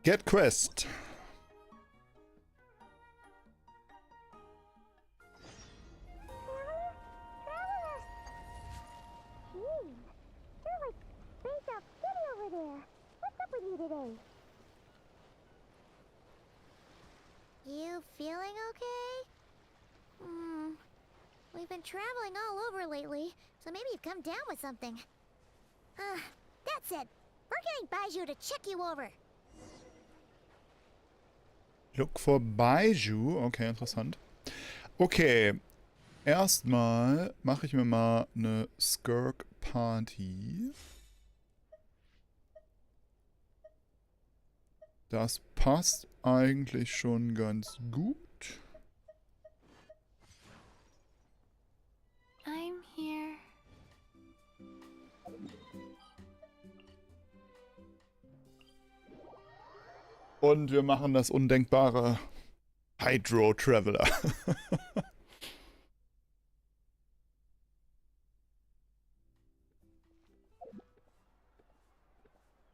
Get Quest. You feeling okay? We've been traveling all over lately, so maybe you've come down with something. That's it. We're getting Baiju to check you over. Look for Baiju. Okay, interessant. Okay. Erstmal mache ich mir mal eine Skirk Party. Das passt eigentlich schon ganz gut. I'm here. Und wir machen das Undenkbare. Hydro Traveler.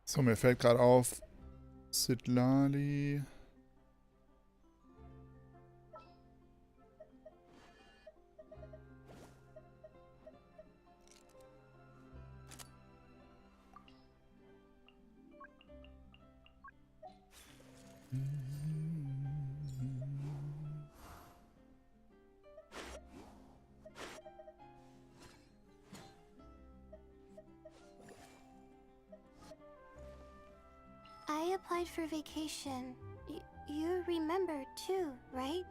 So, mir fällt gerade auf, Sidlali. I applied for vacation. You remember too, right?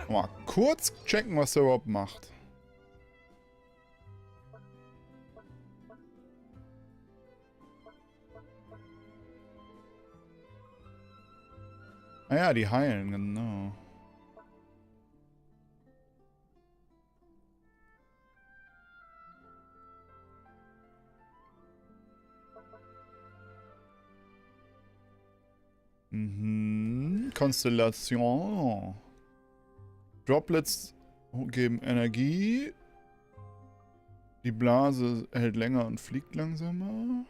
Mal kurz checken, was er überhaupt macht. Ah ja, die heilen, genau. Konstellation. Droplets geben Energie. Die Blase hält länger und fliegt langsamer.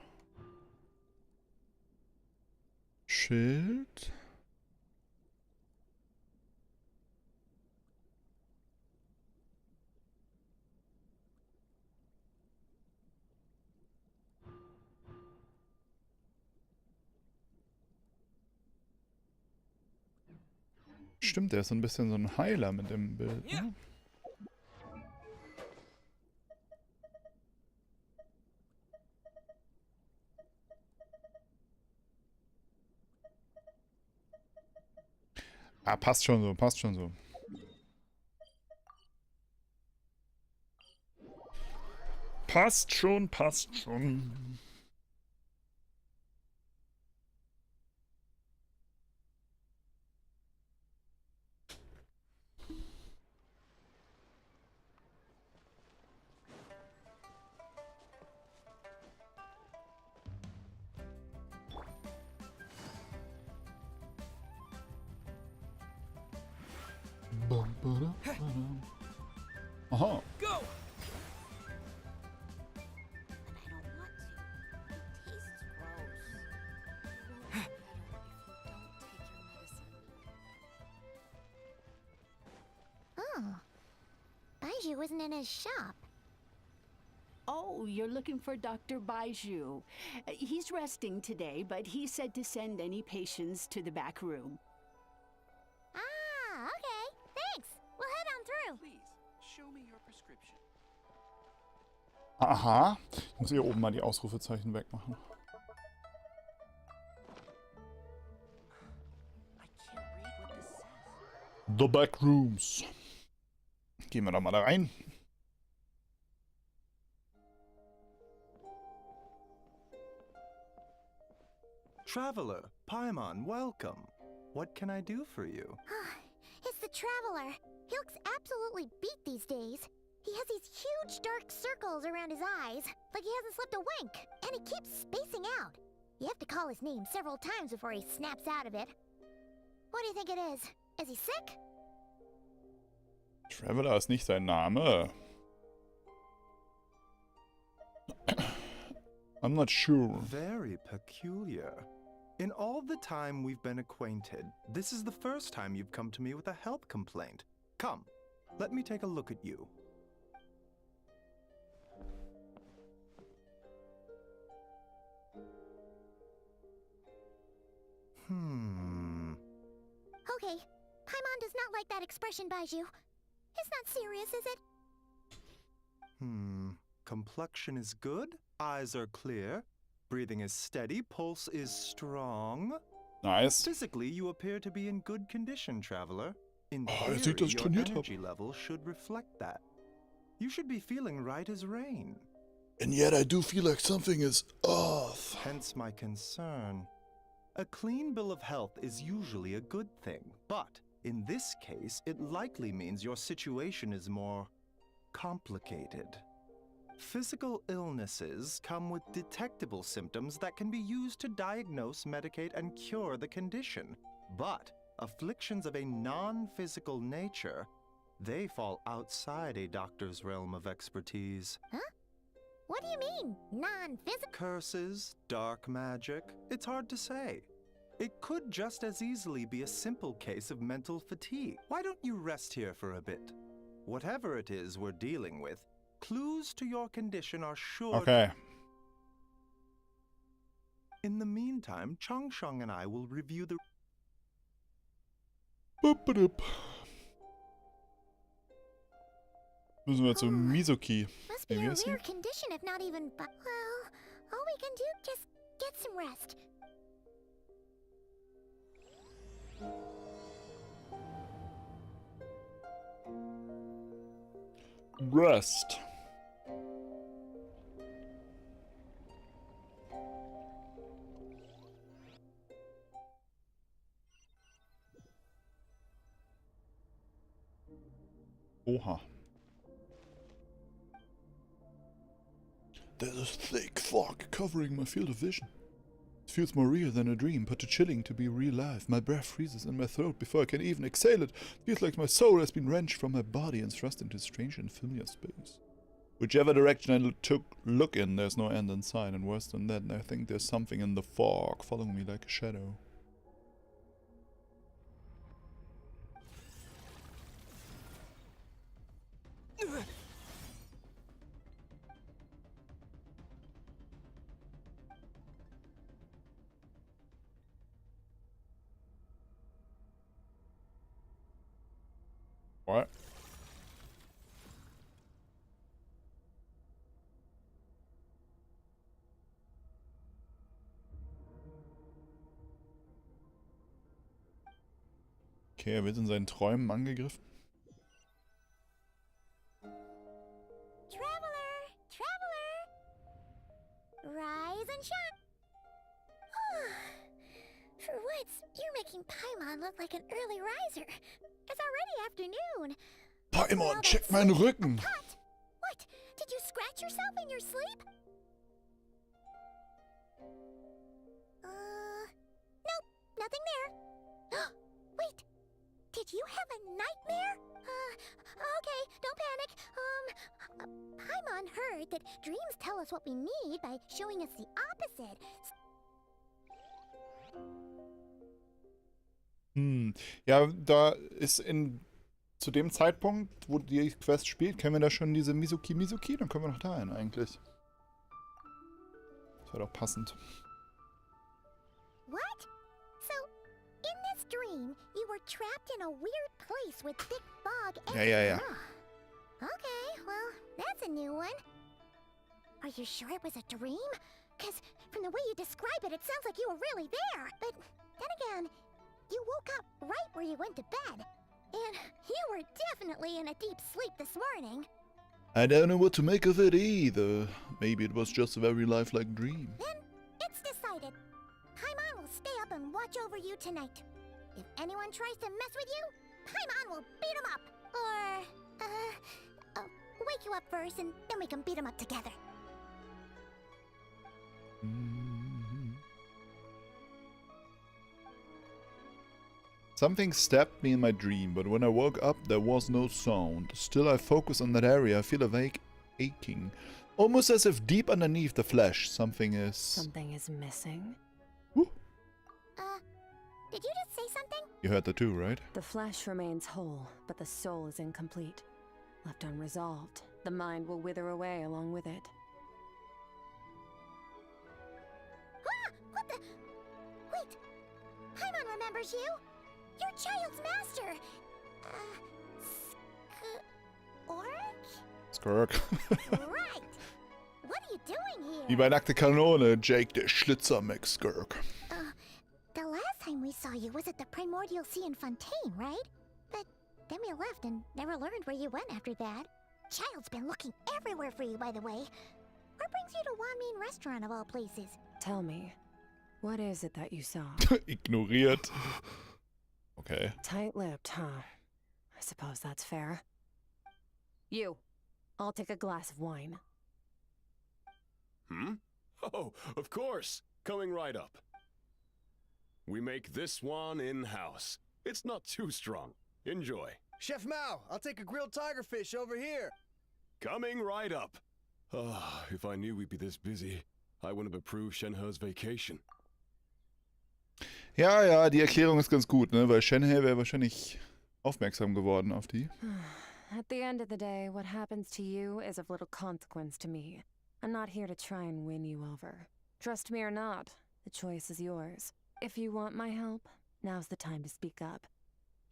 Schild. Stimmt, der ist so ein bisschen so ein Heiler mit dem Bild. Ne? Ah, passt schon so, passt schon so. Passt schon, passt schon. Aha. Go! Oh, Baiju isn't in his shop. Oh, you're looking for Dr. Baiju. He's resting today, but he said to send any patients to the back room. Ah, okay. Thanks. We'll head on through. Please, show me your prescription. Aha. Ich muss hier oben mal die Ausrufezeichen wegmachen. I can't read what this says. The Back Rooms. Gehen wir da mal da rein. Traveler, Paimon, welcome. What can I do for you? It's the Traveler. He looks absolutely beat these days. He has these huge dark circles around his eyes, like he hasn't slept a wink, and he keeps spacing out. You have to call his name several times before he snaps out of it. What do you think it is? Is he sick? Traveler ist nicht sein Name. I'm not sure. Very peculiar. In all the time we've been acquainted, this is the first time you've come to me with a health complaint. Come, let me take a look at you. Okay, Paimon does not like that expression, Baiju. It's not serious, is it? Complexion is good, eyes are clear, breathing is steady, pulse is strong. Nice. Physically, you appear to be in good condition, traveler. In Oh, theory, dass ich your trainiert hab. energy level should reflect that. You should be feeling right as rain. And yet I do feel like something is off. Hence my concern. A clean bill of health is usually a good thing, but in this case, it likely means your situation is more complicated. Physical illnesses come with detectable symptoms that can be used to diagnose, medicate, and cure the condition. But afflictions of a non-physical nature, they fall outside a doctor's realm of expertise. Huh? What do you mean, non-physical? Curses, dark magic, it's hard to say. It could just as easily be a simple case of mental fatigue. Why don't you rest here for a bit? Whatever it is we're dealing with, clues to your condition are sure. Okay. In the meantime, Changsheng and I will review the... Bup-budup. Müssen wir zu Mizuki. Must be Maybe a I see. rare condition if not even... Well, all we can do, just get some rest. Rest. Oha. There's a thick fog covering my field of vision. It feels more real than a dream, but too chilling to be real life. My breath freezes in my throat before I can even exhale it. It feels like my soul has been wrenched from my body and thrust into strange and familiar space. Whichever direction I look in, there's no end in sight, and worse than that, I think there's something in the fog following me like a shadow. What? Okay, er wird in seinen Träumen angegriffen. Traveler! Traveler! Rise and shine! For once, you're making Paimon look like an early riser. It's already afternoon. Paimon, check meinen Rücken! Cut! What? Did you scratch yourself in your sleep? Nope, nothing there. Wait, did you have a nightmare? Okay, don't panic. Paimon heard that dreams tell us what we need by showing us the opposite. Ja, da ist zu dem Zeitpunkt, wo die Quest spielt, kennen wir da schon diese Mizuki, dann können wir noch da hin eigentlich. Das wäre doch passend. What? So, in this dream, you were trapped in a weird place with thick fog and... Ja. Okay, well, that's a new one. Are you sure it was a dream? Because from the way you describe it, it sounds like you were really there. But then again, you woke up right where you went to bed. And you were definitely in a deep sleep this morning. I don't know what to make of it either. Maybe it was just a very lifelike dream. Then, it's decided. Paimon will stay up and watch over you tonight. If anyone tries to mess with you, Paimon will beat him up! Or, wake you up first and then we can beat him up together. Something stabbed me in my dream, but when I woke up there was no sound. Still I focus on that area, I feel a vague aching. Almost as if deep underneath the flesh something is... Something is missing. Woo. Did you just say something? You heard that too, right? The flesh remains whole, but the soul is incomplete. Left unresolved, the mind will wither away along with it. Ah! What the? Wait! Paimon remembers you! Your child's master! Skirk. Right! What are you doing here? Wie bei nackte Kanone, Jake der Schlitzer Max Skirk. The last time we saw you was at the Primordial Sea in Fontaine, right? But then we left and never learned where you went after that. Child's been looking everywhere for you, by the way. What brings you to Wanmin Restaurant of all places? Tell me, what is it that you saw? Ignoriert. Okay. Tight-lipped, huh? I suppose that's fair. You, I'll take a glass of wine. Hmm? Oh, of course. Coming right up. We make this one in-house. It's not too strong. Enjoy. Chef Mao, I'll take a grilled tigerfish over here. Coming right up. Ah, if I knew we'd be this busy, I wouldn't have approved Shenhe's vacation. Ja, ja, die Erklärung ist ganz gut, ne? Weil Shenhe wäre wahrscheinlich aufmerksam geworden auf die. At the end of the day, what happens to you is of little consequence to me. I'm not here to try and win you over. Trust me or not, the choice is yours. If you want my help, now's the time to speak up.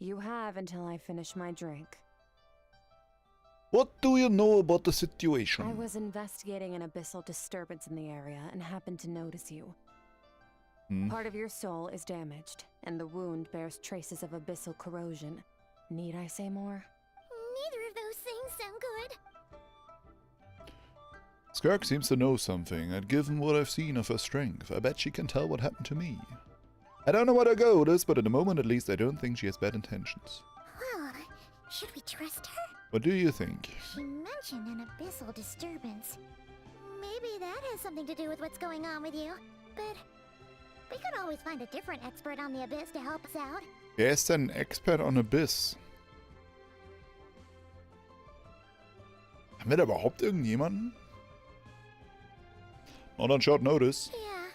You have until I finish my drink. What do you know about the I situation? was investigating an abyssal disturbance in the area and happened to notice you. Part of your soul is damaged, and the wound bears traces of abyssal corrosion. Need I say more? Neither of those things sound good. Skirk seems to know something, and given what I've seen of her strength, I bet she can tell what happened to me. I don't know what her goal is, but at the moment at least I don't think she has bad intentions. Well, should we trust her? What do you think? She mentioned an abyssal disturbance. Maybe that has something to do with what's going on with you. But we could always find a different expert on the abyss to help us out. Wer ist denn ein Expert on Abyss? Haben wir da überhaupt irgendjemanden? Not on short notice. Yeah,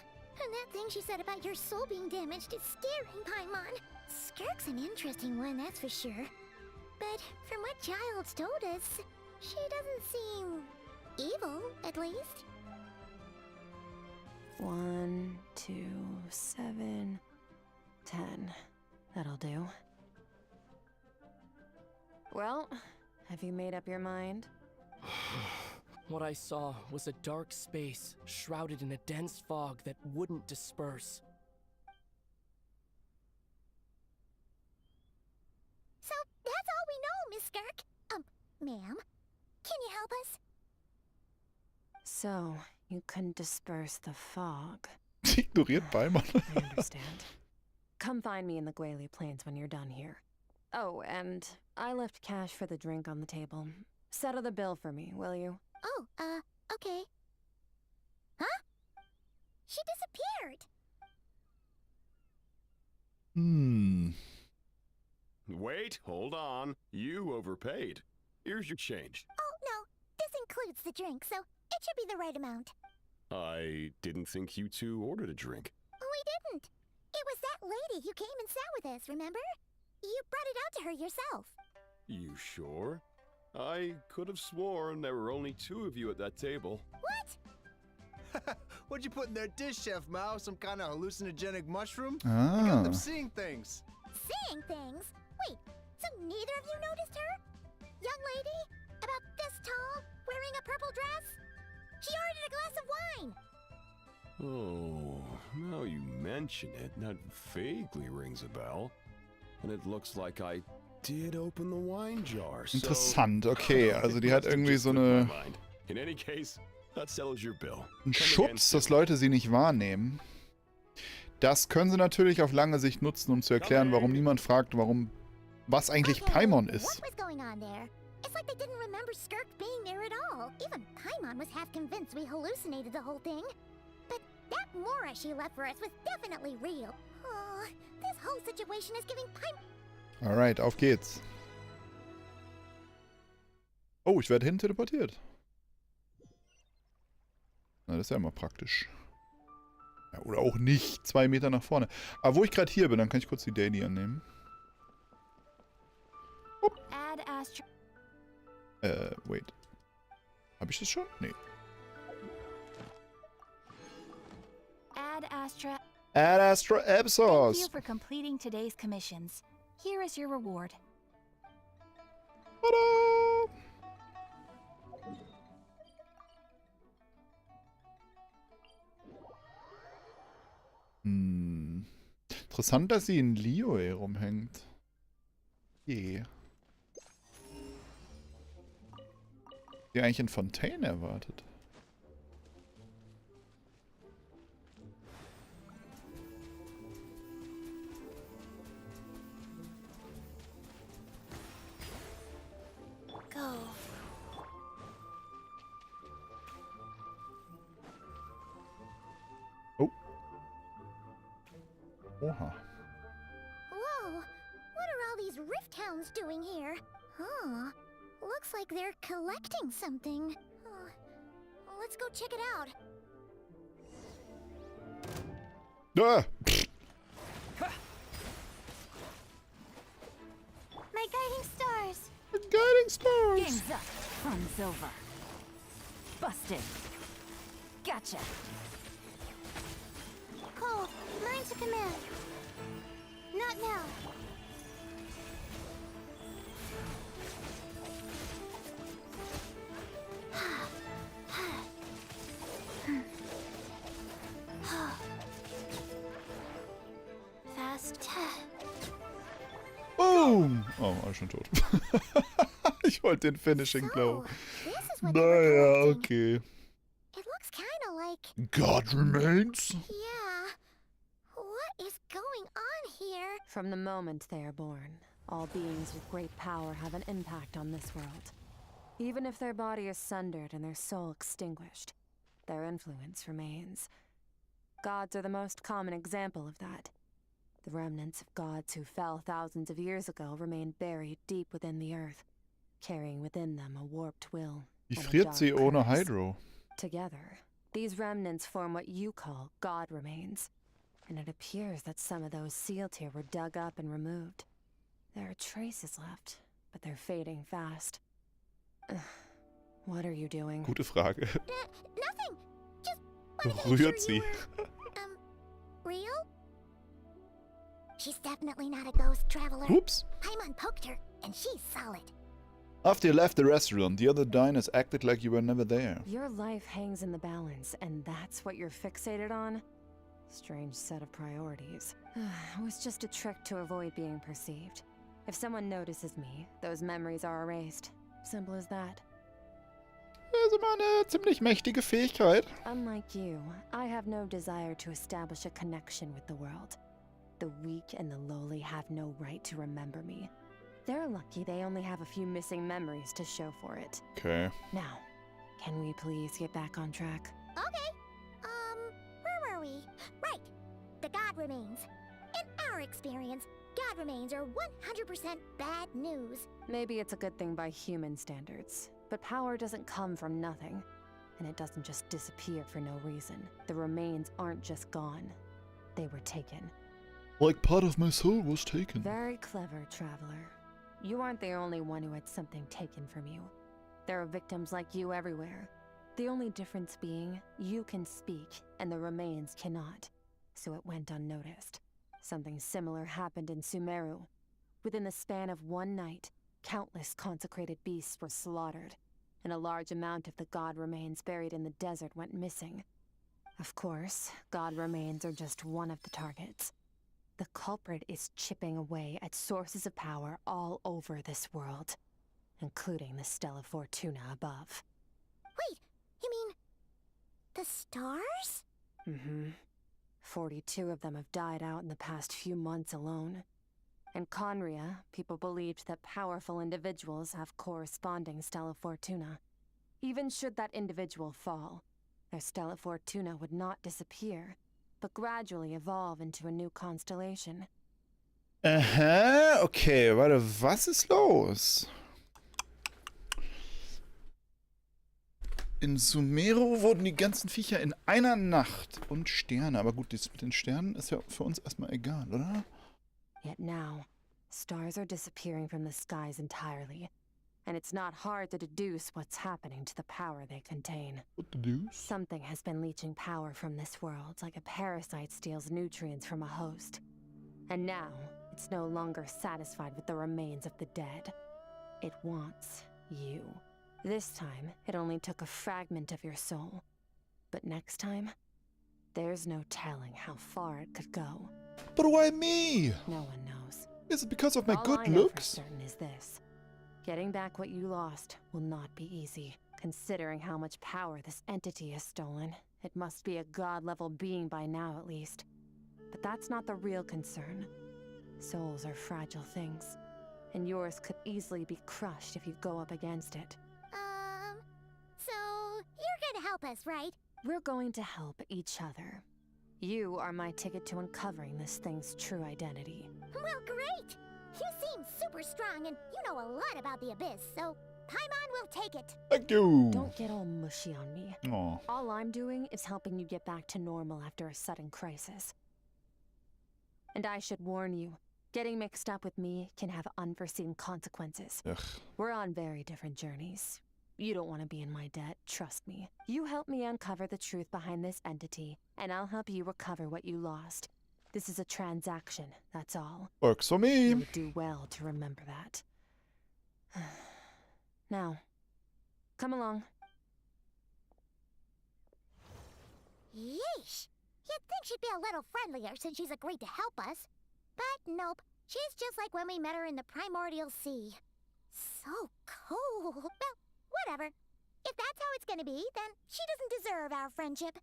and that thing she said about your soul being damaged is scaring Paimon. Skirk's an interesting one, that's for sure. But from what Child's told us, she doesn't seem evil, at least. 1, 2, 7, 10. That'll do. Well, have you made up your mind? What I saw was a dark space shrouded in a dense fog that wouldn't disperse. So that's all we know, Miss Skirk. Ma'am, can you help us? So, you couldn't disperse the fog. Ignoriert Beimann. I understand. Come find me in the Guili Plains when you're done here. Oh, and I left cash for the drink on the table. Settle the bill for me, will you? Oh, okay. Huh? She disappeared. Wait, hold on. You overpaid. Here's your change. Oh, no. This includes the drink, so it should be the right amount. I didn't think you two ordered a drink. We didn't. It was that lady who came and sat with us, remember? You brought it out to her yourself. You sure? I could have sworn there were only 2 of you at that table. What? What'd you put in their dish, Chef Mao? Some kind of hallucinogenic mushroom? I got Ah. them seeing things. Seeing things? Wait, so neither of you noticed her? Young lady? About this tall? Wearing a purple dress? She ordered a glass of wine. Oh, now you mention it, that vaguely rings a bell. And it looks like I did open the wine jar, so... Interessant, okay. Also die hat irgendwie so eine... In any case, that settles your bill. Ein Come again Schutz, dass soon. Leute sie nicht wahrnehmen. Das können sie natürlich auf lange Sicht nutzen, um zu erklären, warum niemand fragt, warum was eigentlich Okay, Paimon what ist. was going on there? It's like they didn't remember Skirk being there at all. Even Paimon was half convinced we hallucinated the whole thing. But that Mora she left for us was definitely real. Oh, this whole situation is giving Paimon... Alright, auf geht's. Oh, ich werde hin teleportiert. Na, das ist ja immer praktisch. Ja, oder auch nicht. 2 Meter nach vorne. Aber wo ich gerade hier bin, dann kann ich kurz die Daily annehmen. Add Astro... Wait. Habe ich das schon? Nee. Add Astra... Ad Astra Thank you Epsos. for completing today's commissions. Here is your reward. Tada! Interessant, dass sie in Liyue rumhängt. Je. Die eigentlich in Fontaine erwartet. Go. Oh. Oha. Whoa! What are all these rift hounds doing here? Huh. Looks like they're collecting something. Let's go check it out. Ah! My guiding stars! Guiding stars! Game's up. Fun's over. Busted. Gotcha. Cole, mine to command. Not now. Fast. Boom! Oh, alles schon tot. Ich wollte den Finishing Blow. So, this is what they were Naja, collecting. okay. It looks kind of like... God remains? Yeah. What is going on here? From the moment they are born, all beings with great power have an impact on this world. Even if their body is sundered and their soul extinguished, their influence remains. Gods are the most common example of that. The remnants of gods who fell thousands of years ago remain buried deep within the earth, carrying within them a warped will. Wie and a friert dark sie ohne curse. Hydro? Together, these remnants form what you call God remains. And it appears that some of those sealed here were dug up and removed. There are traces left, but they're fading fast. What are you doing? Gute Frage. Nothing. Just wanted to make sure Berührt sie. you were, real? She's definitely not a ghost traveler. Oops. Paimon poked her, and she's solid. After you left the restaurant, the other diners acted like you were never there. Your life hangs in the balance, and that's what you're fixated on? Strange set of priorities. It was just a trick to avoid being perceived. If someone notices me, those memories are erased. Simple as that. Das ist immer eine ziemlich mächtige Fähigkeit. Unlike you, I have no desire to establish a connection with the world. The weak and the lowly have no right to remember me. They're lucky they only have a few missing memories to show for it. Okay. Now, can we please get back on track? Okay. Where were we? Right. The God remains. In our experience, God remains are 100% bad news. Maybe it's a good thing by human standards, but power doesn't come from nothing, and it doesn't just disappear for no reason. The remains aren't just gone. They were taken. Like part of my soul was taken. Very clever, traveler. You aren't the only one who had something taken from you. There are victims like you everywhere. The only difference being, you can speak, and the remains cannot. So it went unnoticed. Something similar happened in Sumeru. Within the span of one night, countless consecrated beasts were slaughtered, and a large amount of the god remains buried in the desert went missing. Of course, god remains are just one of the targets. The culprit is chipping away at sources of power all over this world, including the Stella Fortuna above. Wait, you mean... the stars? Mm-hmm. 42 of them have died out in the past few months alone. In Conria, people believed that powerful individuals have corresponding Stella Fortuna. Even should that individual fall, their Stella Fortuna would not disappear, but gradually evolve into a new constellation. Aha, okay, warte, was ist los? In Sumero wurden die ganzen Viecher in einer Nacht und Sterne. Aber gut, das mit den Sternen ist ja für uns erstmal egal, oder? Yet now, stars are disappearing from the skies entirely, and it's not hard to deduce what's happening to the power they contain. What the deuce? Something has been leeching power from this world, like a parasite steals nutrients from a host. And now, it's no longer satisfied with the remains of the dead. It wants you. This time, it only took a fragment of your soul. But next time, there's no telling how far it could go. But why me? No one knows. Is it because of my All good I know looks? for certain is this. Getting back what you lost will not be easy. Considering how much power this entity has stolen, it must be a god-level being by now at least. But that's not the real concern. Souls are fragile things, and yours could easily be crushed if you go up against it. So you're gonna help us, right? We're going to help each other. You are my ticket to uncovering this thing's true identity. Well, great! You seem super strong and you know a lot about the Abyss, so Paimon will take it. Thank you. Don't get all mushy on me. Oh. All I'm doing is helping you get back to normal after a sudden crisis. And I should warn you, getting mixed up with me can have unforeseen consequences. Ugh. We're on very different journeys. You don't want to be in my debt, trust me. You help me uncover the truth behind this entity, and I'll help you recover what you lost. This is a transaction, that's all. Works for me. You would do well to remember that. Now, come along. Yeesh! You'd think she'd be a little friendlier since she's agreed to help us. But nope, she's just like when we met her in the primordial sea. So cold. Well, whatever. If that's how it's gonna be, then she doesn't deserve our friendship.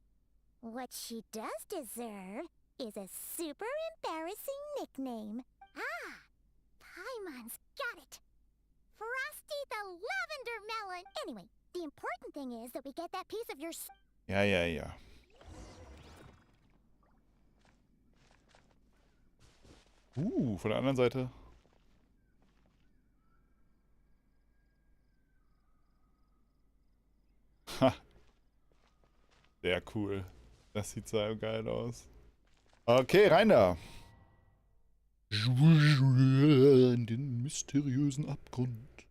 What she does deserve is a super embarrassing nickname. Ah, Paimon's got it. Frosty the Lavender Melon. Anyway, the important thing is that we get that piece of your Ja, ja, ja. Von der anderen Seite. Ha. Sehr cool. Das sieht so geil aus. Okay, rein da. In den mysteriösen Abgrund.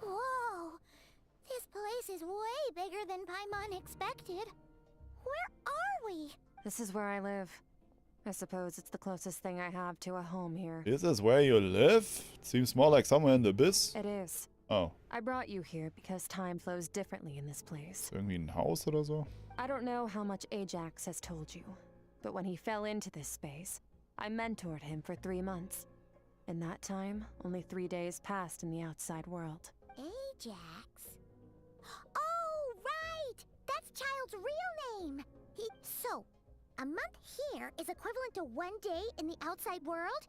Whoa! This place is way bigger than Paimon expected. Where are we? This is where I live. I suppose it's the closest thing I have to a home here. This is where you live? It seems more like somewhere in the abyss. It is. Oh. I brought you here because time flows differently in this place. Irgendwie ein Haus oder so? I don't know how much Ajax has told you, but when he fell into this space, I mentored him for 3 months. In that time, only 3 days passed in the outside world. Ajax? Oh, right! That's Child's real name! So, a month here is equivalent to 1 day in the outside world?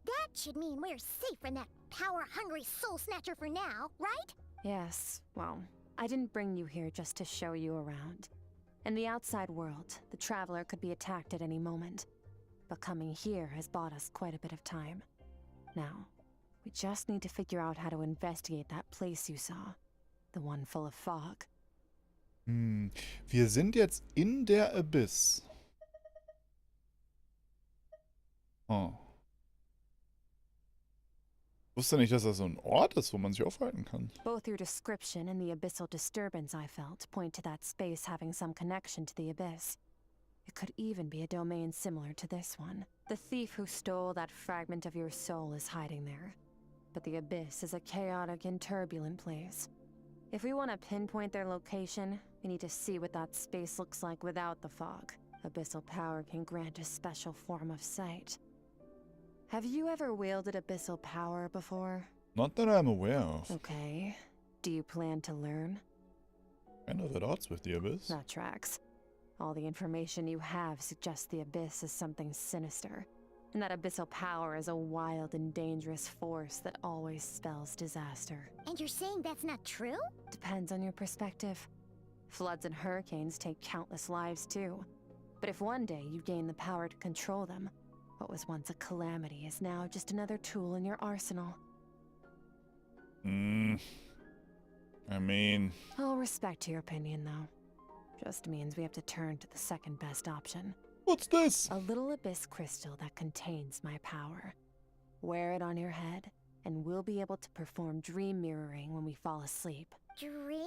That should mean we're safe from that power-hungry soul snatcher for now, right? Yes, well, I didn't bring you here just to show you around. In the outside world, the Traveler could be attacked at any moment. But coming here has bought us quite a bit of time. Now, we just need to figure out how to investigate that place you saw. The one full of fog. Wir sind jetzt in der Abyss. Oh. Ich wusste nicht, dass das so ein Ort ist, wo man sich aufhalten kann. Both your description and the abyssal disturbance I felt point to that space having some connection to the abyss. It could even be a domain similar to this one. The thief who stole that fragment of your soul is hiding there. But the abyss is a chaotic and turbulent place. If we want to pinpoint their location, we need to see what that space looks like without the fog. Abyssal power can grant a special form of sight. Have you ever wielded abyssal power before? Not that I'm aware of. Okay. Do you plan to learn? Kind of at odds with the abyss. That tracks. All the information you have suggests the Abyss is something sinister, and that abyssal power is a wild and dangerous force that always spells disaster. And you're saying that's not true? Depends on your perspective. Floods and hurricanes take countless lives too. But if one day you gain the power to control them, what was once a calamity is now just another tool in your arsenal. I mean... I'll respect your opinion, though. Just means we have to turn to the second best option. What's this? A little abyss crystal that contains my power. Wear it on your head, and we'll be able to perform dream mirroring when we fall asleep. Dream mirroring?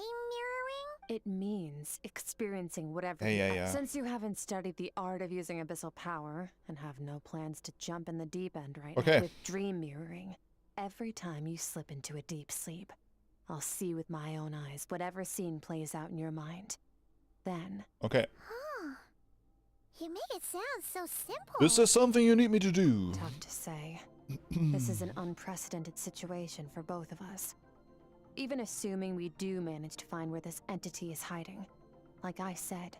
It means experiencing whatever Since you haven't studied the art of using abyssal power, and have no plans to jump in the deep end right now with dream mirroring, every time you slip into a deep sleep, I'll see with my own eyes whatever scene plays out in your mind. Then... Okay. Huh. You make it sound so simple. This is something you need me to do. Tough to say. This is an unprecedented situation for both of us. Even assuming we do manage to find where this entity is hiding. Like I said,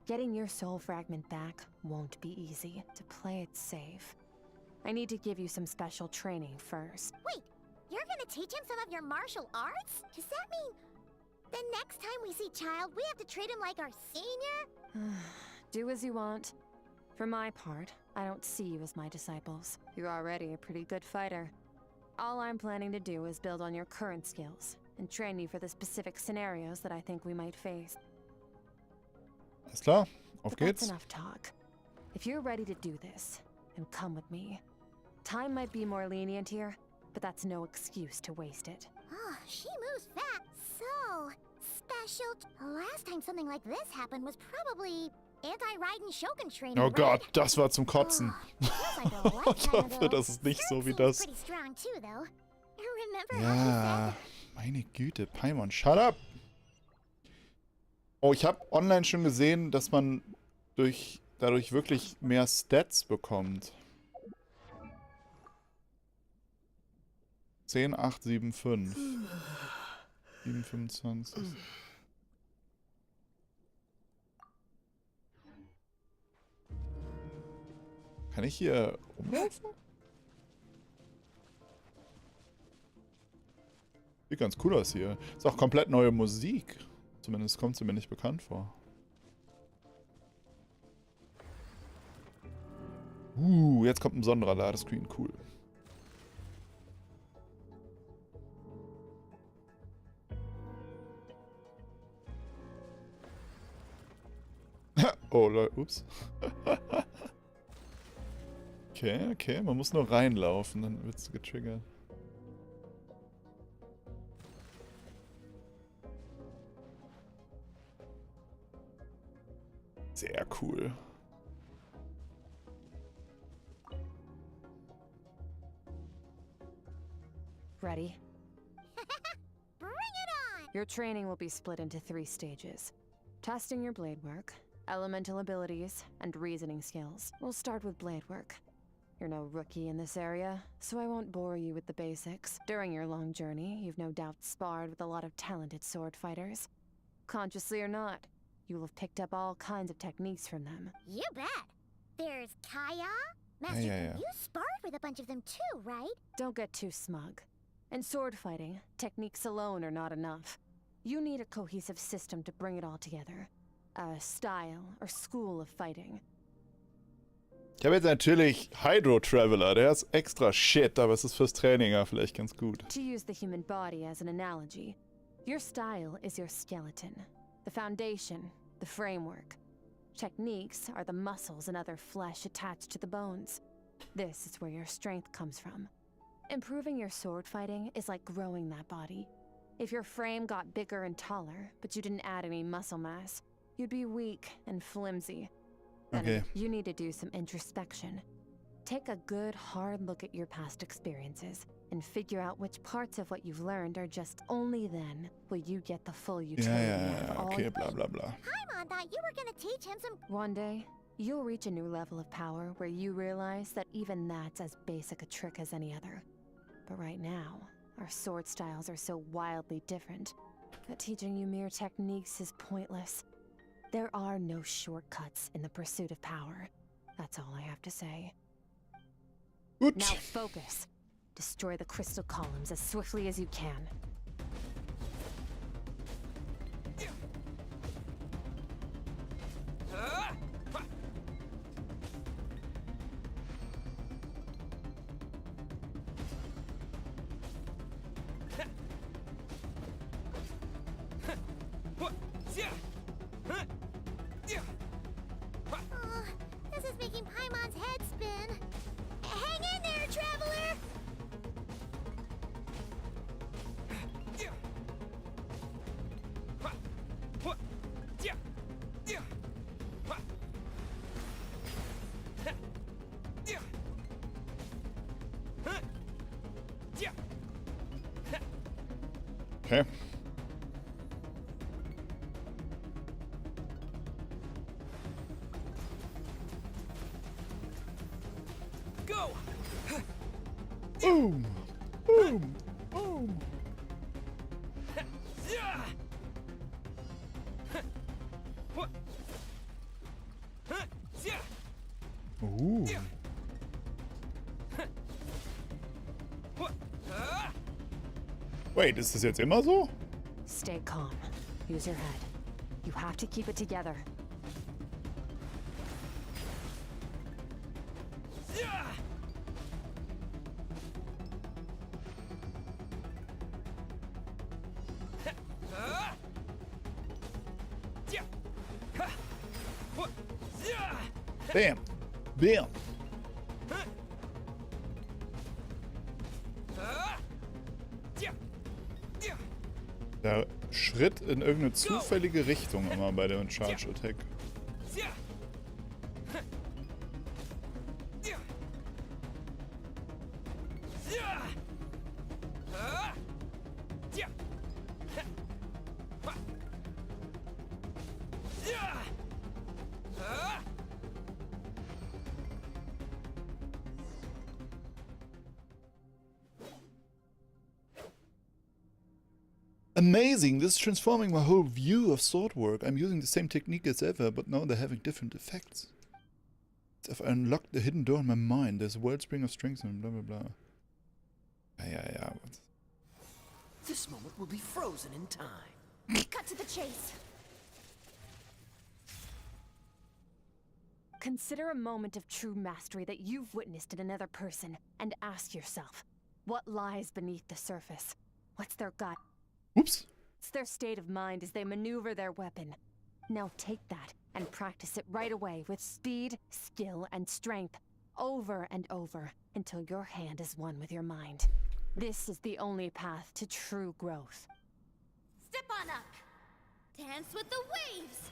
getting your soul fragment back won't be easy. To play it safe, I need to give you some special training first. Wait, you're gonna teach him some of your martial arts? Does that mean the next time we see Child, we have to treat him like our senior? Do as you want. For my part, I don't see you as my disciples. You're already a pretty good fighter. All I'm planning to do is build on your current skills and train you for the specific scenarios that I think we might face. Alles klar, auf But geht's. that's enough talk. If you're ready to do this, then come with me. Time might be more lenient here, but that's no excuse to waste it. Oh, she moves fast. So, special. Last time something like this happened was probably anti-Raiden Shogun training, Oh right? Gott, das war zum Kotzen. Oh, feels like a lifetime Ich hoffe, ago. das ist nicht so wie Skirk das. seems pretty strong too, though. Remember how he Ja, said meine Güte, Paimon, shut up! Oh, ich habe online schon gesehen, dass man dadurch wirklich mehr Stats bekommt. 10, 8, 7, 5. 7, 25. Kann ich hier umlaufen? Sieht ganz cool aus hier. Ist auch komplett neue Musik. Zumindest kommt sie mir nicht bekannt vor. Jetzt kommt ein besonderer Ladescreen. Cool. Oh, Leute, ups. Okay, man muss nur reinlaufen, dann wird's getriggert. Sehr cool. Ready? Bring it on! Your training will be split into 3 stages. Testing your blade work, elemental abilities, and reasoning skills. We'll start with blade work. You're no rookie in this area, so I won't bore you with the basics. During your long journey, you've no doubt sparred with a lot of talented sword fighters. Consciously or not, you'll have picked up all kinds of techniques from them. You bet. There's Kaya. Master, Yeah. you sparred with a bunch of them too, right? Don't get too smug. In sword fighting, techniques alone are not enough. You need a cohesive system to bring it all together. A style or school of fighting. Ich habe jetzt natürlich Hydro Traveler, der ist extra shit, aber es ist fürs Training ja vielleicht ganz gut. To use the human body as an analogy, your style is your skeleton. The foundation, the framework. Techniques are the muscles and other flesh attached to the bones. This is where your strength comes from. Improving your sword fighting is like growing that body. If your frame got bigger and taller, but you didn't add any muscle mass, you'd be weak and flimsy. Then Okay. you need to do some introspection. Take a good, hard look at your past experiences and figure out which parts of what you've learned are just only then will you get the full utility out of all Okay, your- bla bla bla. Paimon thought you were gonna teach him some. One day, you'll reach a new level of power where you realize that even that's as basic a trick as any other. But right now, our sword styles are so wildly different that teaching you mere techniques is pointless. There are no shortcuts in the pursuit of power. That's all I have to say. Gut. Now focus. Destroy the crystal columns as swiftly as you can. Oh, this is making Paimon's head spin. Hang in there, traveler! Okay. Go! Boom! Boom! Boom! Ooh. Wait, ist das jetzt immer so? Stay calm. Use your head. You have to keep it together. Bam! Bam! Der Schritt in irgendeine zufällige Richtung immer bei der Charge Attack. Amazing! This is transforming my whole view of sword work. I'm using the same technique as ever, but now they're having different effects. It's if I unlocked the hidden door in my mind. There's a wellspring of strength and blah blah blah. Yeah. This moment will be frozen in time. Cut to the chase. Consider a moment of true mastery that you've witnessed in another person, and ask yourself, what lies beneath the surface? What's their gut? Oops. It's their state of mind as they maneuver their weapon. Now take that and practice it right away with speed, skill, and strength, over and over, until your hand is one with your mind. This is the only path to true growth. Step on up. Dance with the waves.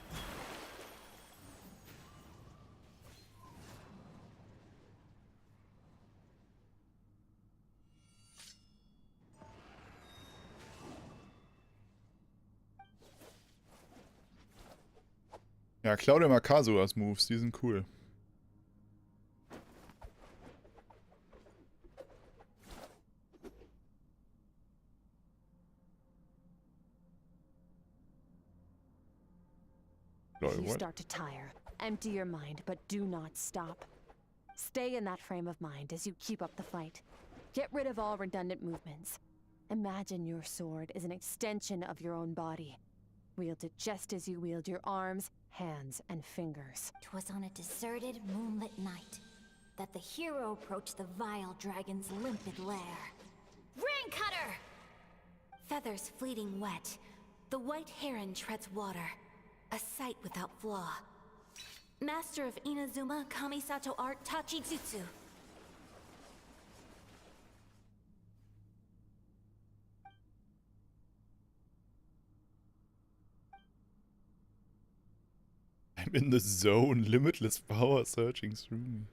Ja, Claudia mag Kazuas Moves, die sind cool. If you start to tire, empty your mind, but do not stop. Stay in that frame of mind as you keep up the fight. Get rid of all redundant movements. Imagine your sword is an extension of your own body. Wield it just as you wield your arms, hands, and fingers. 'Twas on a deserted, moonlit night that the hero approached the vile dragon's limpid lair. Rain Cutter! Feathers fleeting wet, the white heron treads water, a sight without flaw. Master of Inazuma Kamisato art Tachijutsu. I'm in the zone, limitless power surging through me.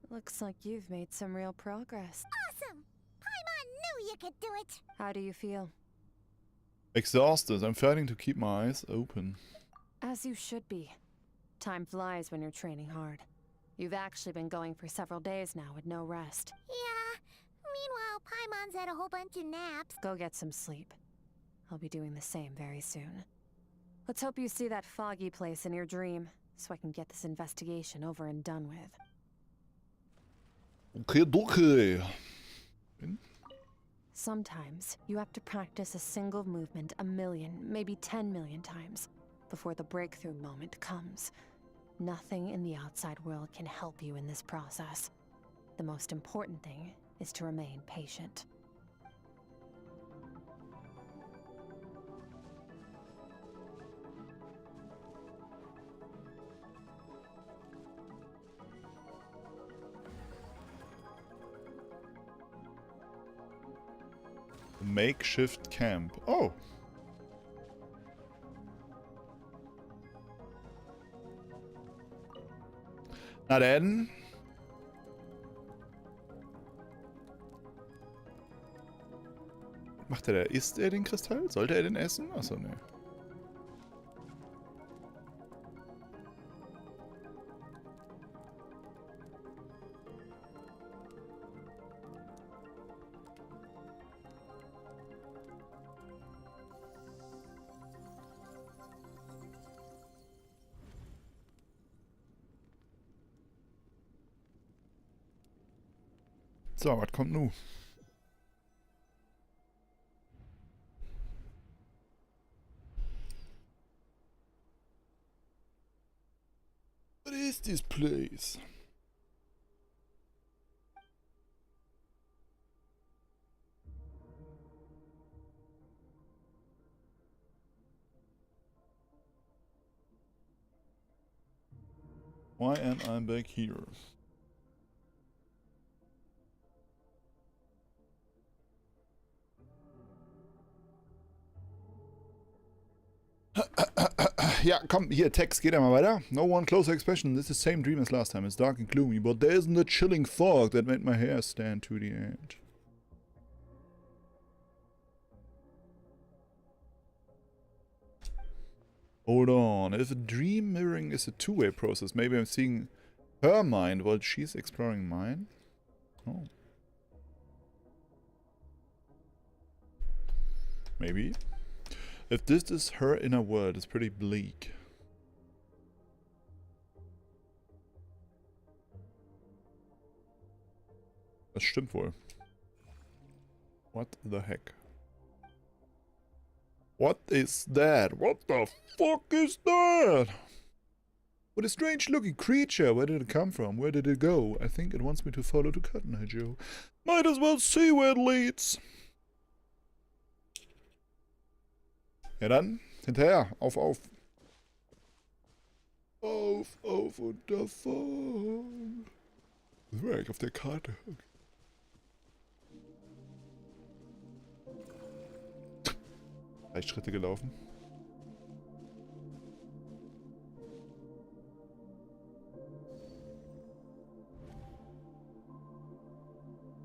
Looks like you've made some real progress. Awesome! Paimon knew you could do it! How do you feel? Exhausted. I'm fighting to keep my eyes open. As you should be. Time flies when you're training hard. You've actually been going for several days now with no rest. Yeah. Meanwhile, Paimon's had a whole bunch of naps. Go get some sleep. I'll be doing the same very soon. Let's hope you see that foggy place in your dream, so I can get this investigation over and done with. Okay. Sometimes, you have to practice a single movement 1 million, maybe 10 million times, before the breakthrough moment comes. Nothing in the outside world can help you in this process. The most important thing is to remain patient. Makeshift camp. Oh. Na denn. Macht er da? Isst er den Kristall? Sollte er den essen? Achso, ne. So, was kommt nun? What is this place? Why am I back here? Ja, komm, hier, Text, geht mal weiter. No one closer expression. This is the same dream as last time. It's dark and gloomy, but there isn't a chilling fog that made my hair stand to the edge. Hold on. If a dream mirroring is a two-way process, maybe I'm seeing her mind while she's exploring mine? Oh. Maybe. If this is her inner world, it's pretty bleak. Das stimmt wohl. What the heck? What is that? What the fuck is that? What a strange looking creature. Where did it come from? Where did it go? I think it wants me to follow to Cotton Eye Joe. Might as well see where it leads. Ja dann, hinterher, auf, auf. Auf, auf und davon. Das war eigentlich auf der Karte. 3 Schritte gelaufen.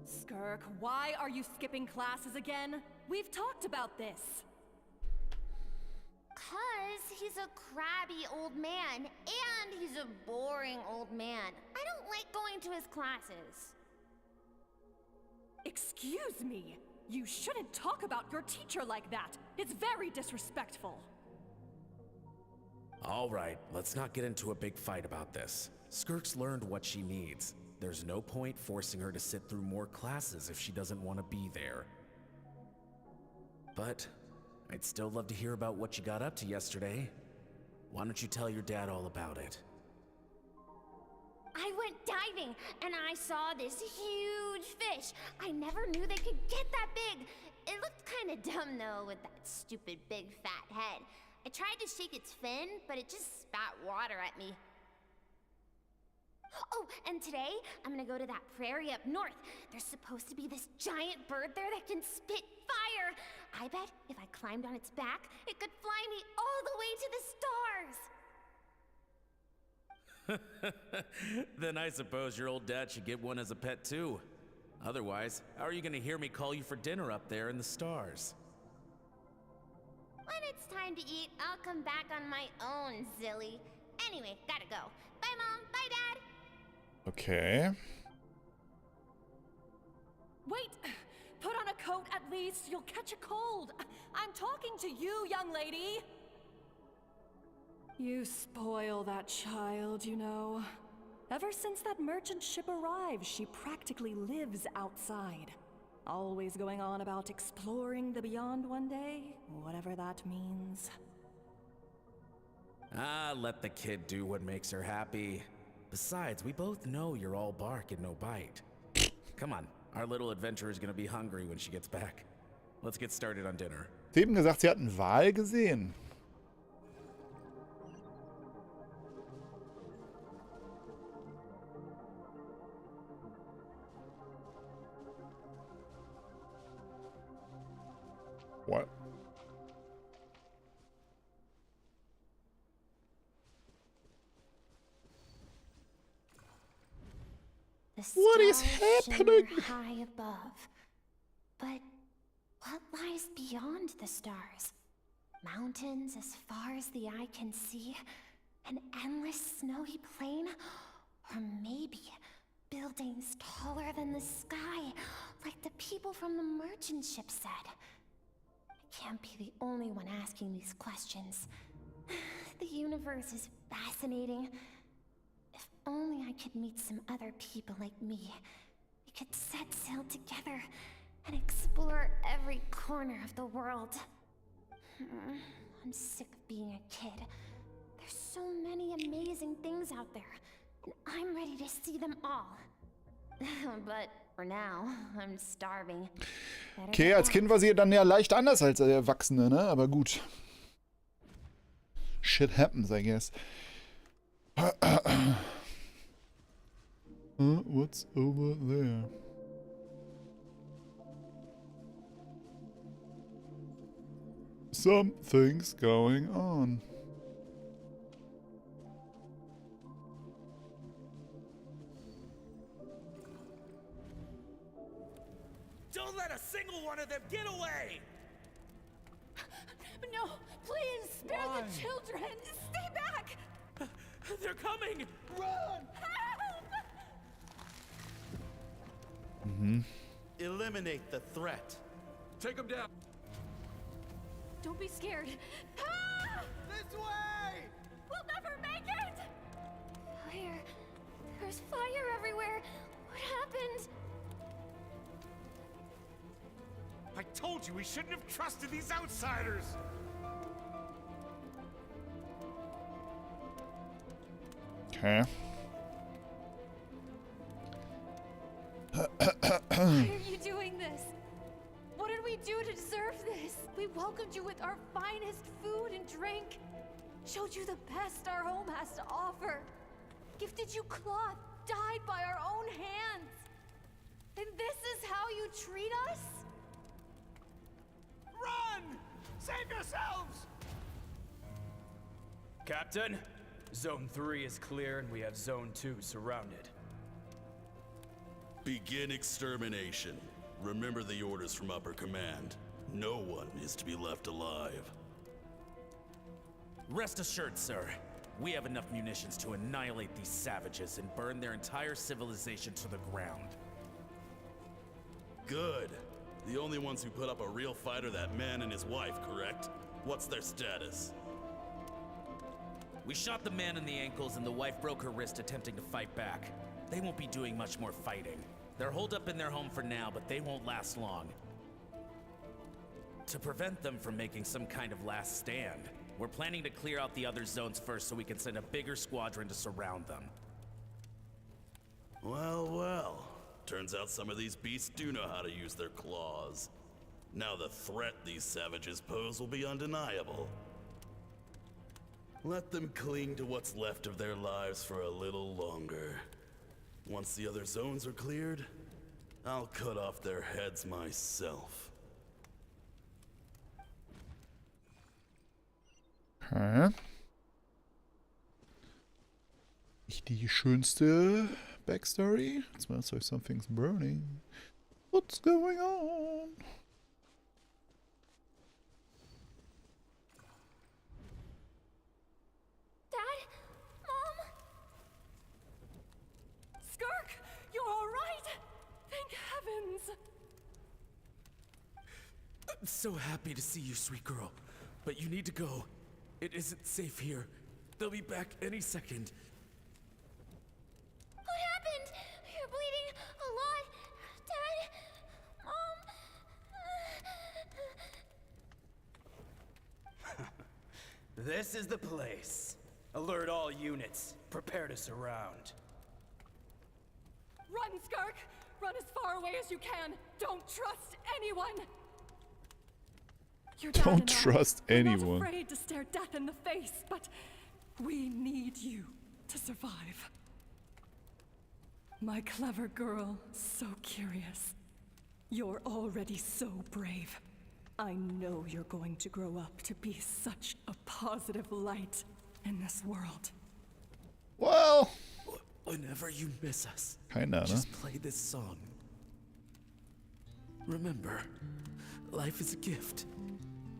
Skirk, why are you skipping classes again? We've talked about this. 'Cause he's a crabby old man, and he's a boring old man. I don't like going to his classes. Excuse me. You shouldn't talk about your teacher like that. It's very disrespectful. All right, let's not get into a big fight about this. Skirk's learned what she needs. There's no point forcing her to sit through more classes if she doesn't want to be there. But I'd still love to hear about what you got up to yesterday. Why don't you tell your dad all about it? I went diving, and I saw this huge fish. I never knew they could get that big. It looked kind of dumb, though, with that stupid big fat head. I tried to shake its fin, but it just spat water at me. Oh, and today, I'm gonna go to that prairie up north. There's supposed to be this giant bird there that can spit fire. I bet if I climbed on its back, it could fly me all the way to the stars. Then I suppose your old dad should get one as a pet too. Otherwise, how are you gonna hear me call you for dinner up there in the stars? When it's time to eat, I'll come back on my own, Zilly. Anyway, gotta go. Bye, Mom. Bye, Dad. Okay. Wait! Put on a coat at least. You'll catch a cold. I'm talking to you, young lady. You spoil that child, you know. Ever since that merchant ship arrived, she practically lives outside. Always going on about exploring the beyond one day, whatever that means. Ah, let the kid do what makes her happy. Besides, we both know you're all bark and no bite. Come on, our little adventurer is gonna be hungry when she gets back. Let's get started on dinner. Sie haben gesagt, sie hat einen Wal gesehen. What? What is happening? High above. But what lies beyond the stars? Mountains as far as the eye can see? An endless snowy plain? Or maybe buildings taller than the sky, like the people from the merchant ship said? I can't be the only one asking these questions. The universe is fascinating. If only I could meet some other people like me. We could set sail together and explore every corner of the world. I'm sick of being a kid. There's so many amazing things out there, and I'm ready to see them all. But for now, I'm starving. Okay, als Kind war sie dann ja leicht anders als Erwachsene, ne? Aber gut. Shit happens, I guess. What's over there? Something's going on. Don't let a single one of them get away! No, please, spare the children! Stay back! They're coming! Run! Help! Eliminate the threat. Take him down. Don't be scared. Ah! This way! We'll never make it! Fire. There's fire everywhere. What happened? I told you we shouldn't have trusted these outsiders! Okay. Why are you doing this? What did we do to deserve this? We welcomed you with our finest food and drink. Showed you the best our home has to offer. Gifted you cloth dyed by our own hands. And this is how you treat us? Run! Save yourselves! Captain, Zone 3 is clear and we have Zone 2 surrounded. Begin extermination. Remember the orders from upper command. No one is to be left alive. Rest assured, sir. We have enough munitions to annihilate these savages and burn their entire civilization to the ground. Good. The only ones who put up a real fight are that man and his wife, correct? What's their status? We shot the man in the ankles and the wife broke her wrist attempting to fight back. They won't be doing much more fighting. They're holed up in their home for now, but they won't last long. To prevent them from making some kind of last stand, we're planning to clear out the other zones first so we can send a bigger squadron to surround them. Well, well. Turns out some of these beasts do know how to use their claws. Now the threat these savages pose will be undeniable. Let them cling to what's left of their lives for a little longer. Once the other zones are cleared, I'll cut off their heads myself. Okay. Nicht die schönste Backstory. It smells like something's burning. What's going on? Dad? so happy to see you, sweet girl. But you need to go. It isn't safe here. They'll be back any second. What happened? You're bleeding a lot. Dad, This is the place. Alert all units. Prepare to surround. Run, Skirk! Run as far away as you can. Don't trust anyone. Your dad Don't and I, trust we're anyone. not afraid to stare death in the face, but we need you to survive. My clever girl, so curious. You're already so brave. I know you're going to grow up to be such a positive light in this world. Well, Whenever you miss us, kinda, ne? just play this song. Remember, life is a gift.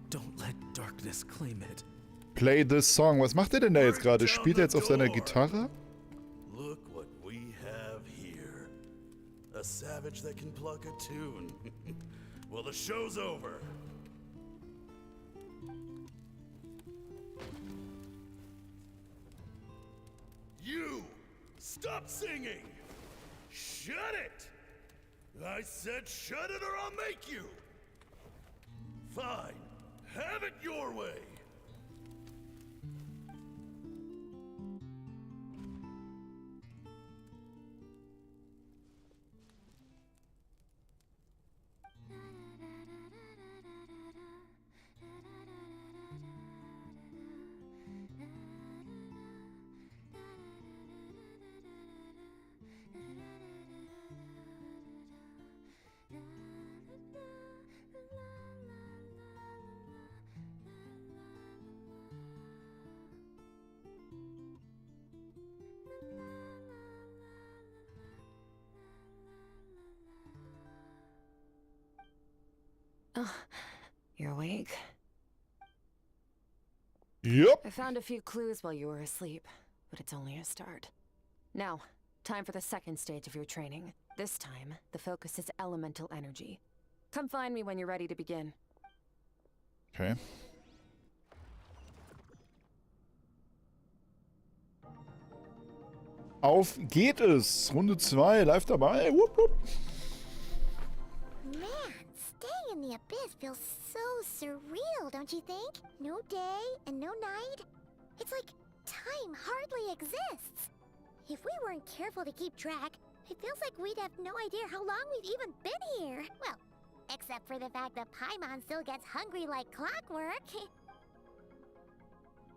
Don't let darkness claim it. Play this song. Was macht er denn da jetzt gerade? Spielt er jetzt auf seiner Gitarre? Look what we have here. A savage that can pluck a tune. Well, the show's over. You! Stop singing! Shut it! I said shut it or I'll make you! Fine. Have it your way. Oh, you're awake? Yep. I found a few clues while you were asleep, but it's only a start. Now, time for the second stage of your training. This time, the focus is elemental energy. Come find me when you're ready to begin. Okay. Auf geht es! Runde 2, live dabei. Wupp, wupp. Man, staying in the abyss feels so surreal, don't you think? No day and no night. It's like time hardly exists. If we weren't careful to keep track, it feels like we'd have no idea how long we've even been here. Well, except for the fact that Paimon still gets hungry like clockwork.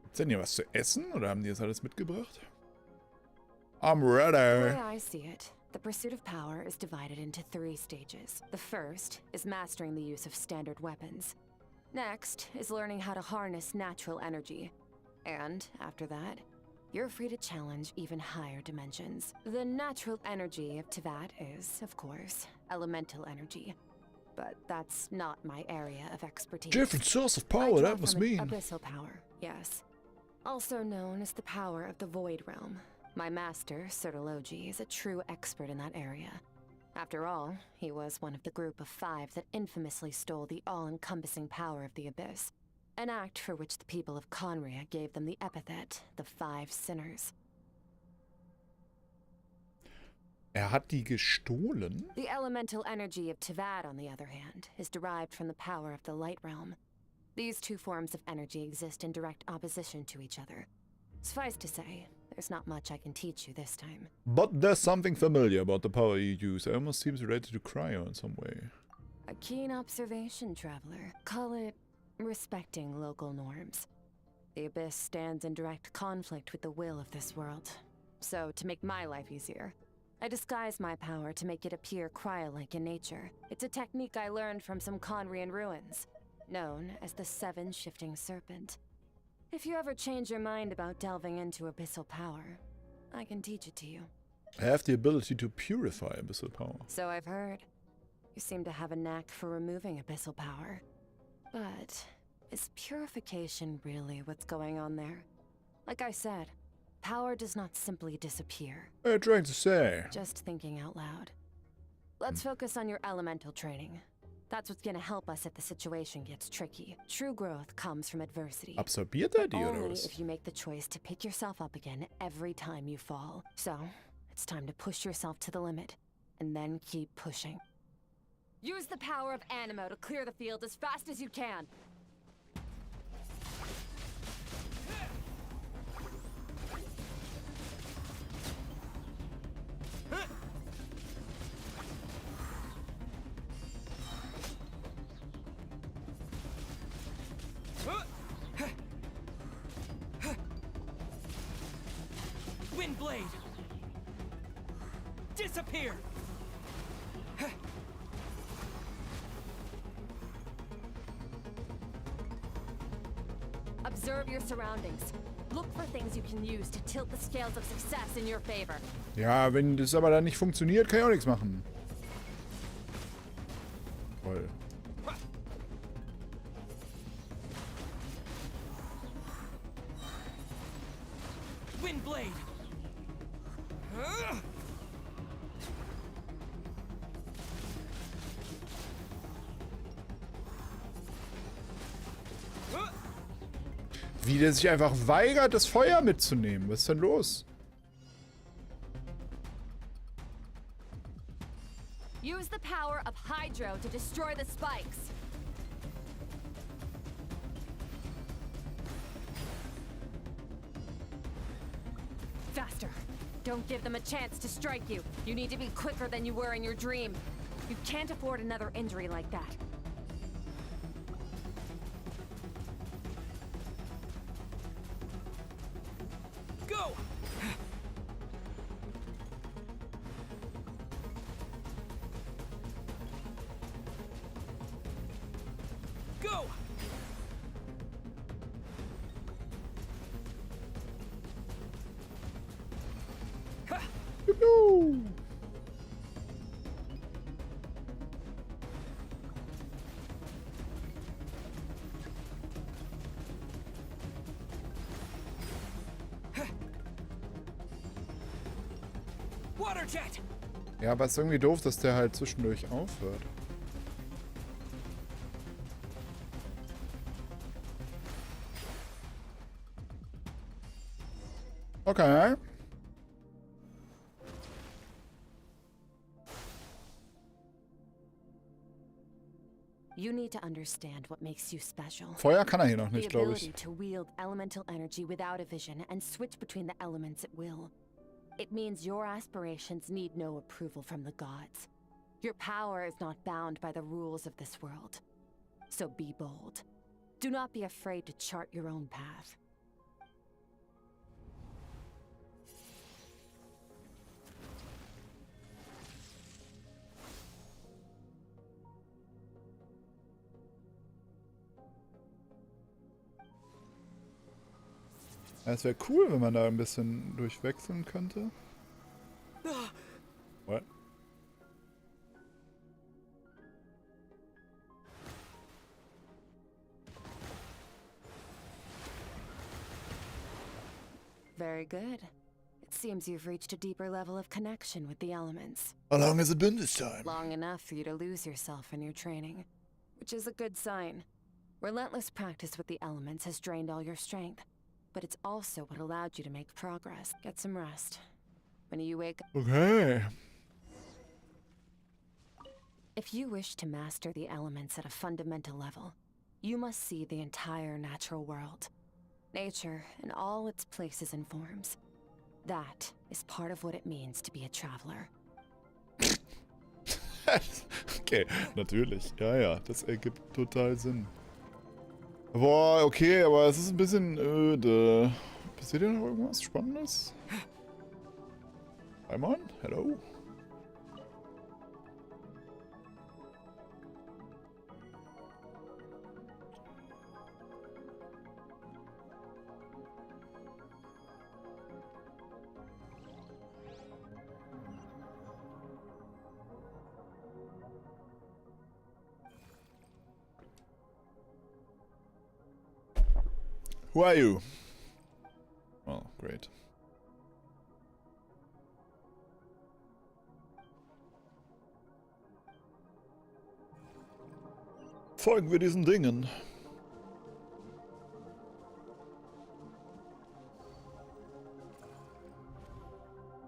Gibt's denn hier was zu essen oder haben die das alles mitgebracht? I'm The ready. way I see it, the pursuit of power is divided into 3 stages. The first is mastering the use of standard weapons. Next is learning how to harness natural energy. And after that, you're free to challenge even higher dimensions. The natural energy of Tivat is, of course, elemental energy. But that's not my area of expertise. Different source of I power, draw that must from mean. abyssal power, yes. Also known as the power of the Void Realm. My master, Sertologi, is a true expert in that area. After all, he was one of the group of 5 that infamously stole the all-encompassing power of the Abyss. An act for which the people of Conria gave them the epithet, the 5 Sinners. Hat die gestohlen? The elemental energy of Tivat, on the other hand, is derived from the power of the Light Realm. These 2 forms of energy exist in direct opposition to each other. Suffice to say, there's not much I can teach you this time. But there's something familiar about the power you use. It almost seems related to cryo in some way. A keen observation, traveler. Call it respecting local norms. The Abyss stands in direct conflict with the will of this world. So, to make my life easier, I disguise my power to make it appear cryo-like in nature. It's a technique I learned from some Conrian ruins, known as the 7 Shifting Serpent. If you ever change your mind about delving into abyssal power, I can teach it to you. I have the ability to purify abyssal power. So I've heard. You seem to have a knack for removing abyssal power. But is purification really what's going on there? Like I said, power does not simply disappear. I'm trying to say. Just thinking out loud. Let's focus on your elemental training. That's what's gonna help us if the situation gets tricky. True growth comes from adversity. Absorbiert er die oder Only was? if you make the choice to pick yourself up again every time you fall. So, it's time to push yourself to the limit, and then keep pushing. Use the power of Animo to clear the field as fast as you can. Windblade! Disappear! Observe your surroundings. Look for things you can use to tilt the scales of success in your favor. Ja, wenn das aber dann nicht funktioniert, kann ich auch nichts machen. Toll. Windblade! Wie der sich einfach weigert, das Feuer mitzunehmen. Was ist denn los? Use the power of Hydro to destroy the spikes. Faster. Don't give them a chance to strike you. You need to be quicker than you were in your dream. You can't afford another injury like that. Go! Go! Juhu. Water jet! Ja, aber es ist irgendwie doof, dass der halt zwischendurch aufhört. Okay. You need to understand what makes you special. Feuer kann er hier noch The nicht, glaube ability ich. to wield elemental energy without a vision and switch between the elements at will. It means your aspirations need no approval from the gods. Your power is not bound by the rules of this world. So be bold. Do not be afraid to chart your own path. Ja, es wäre cool, wenn man da ein bisschen durchwechseln könnte. What? Very good. It seems you've reached a deeper level of connection with the elements. How long has it been this time? Long enough for you to lose yourself in your training, which is a good sign. Relentless practice with the elements has drained all your strength, but it's also what allowed you to make progress. Get some rest. When you wake up... Okay. If you wish to master the elements at a fundamental level, you must see the entire natural world. Nature in all its places and forms. That is part of what it means to be a traveler. Okay, natürlich. Ja, ja, das ergibt total Sinn. Boah, okay, aber es ist ein bisschen öde. Passiert hier noch irgendwas Spannendes? Simon? Hello? Who are you? Oh, great. folgen wir diesen Dingen.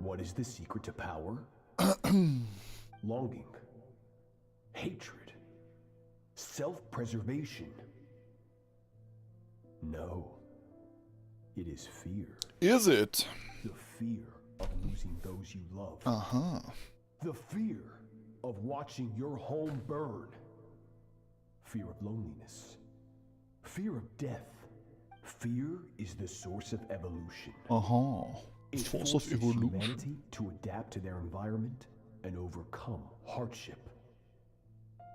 What is the secret to power? Longing, hatred, self-preservation. No, it is fear. Is it? The fear of losing those you love. Aha. The fear of watching your home burn. Fear of loneliness. Fear of death. Fear is the source of evolution. Aha. It Force of forces evolution. humanity to adapt to their environment and overcome hardship.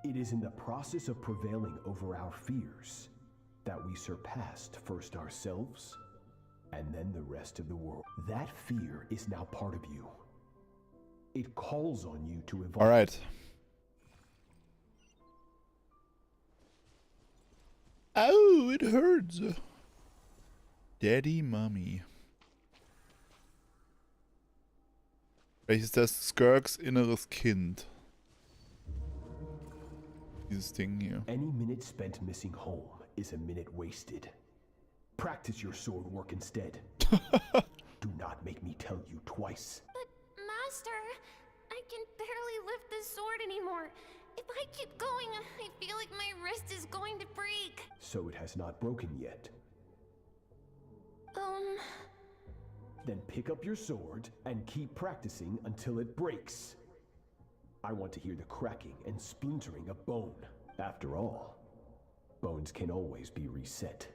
It is in the process of prevailing over our fears that we surpassed first ourselves and then the rest of the world. That fear is now part of you. It calls on you to evolve. All right. Oh, it hurts. Daddy, Mommy. Welches ist das Skirks inneres Kind? Dieses Ding hier. Any minute spent missing home is a minute wasted. Practice your sword work instead. Do not make me tell you twice. But, Master, I can barely lift the sword anymore. If I keep going, I feel like my wrist is going to break. So it has not broken yet. Then pick up your sword and keep practicing until it breaks. I want to hear the cracking and splintering of bone. After all, bones can always be reset.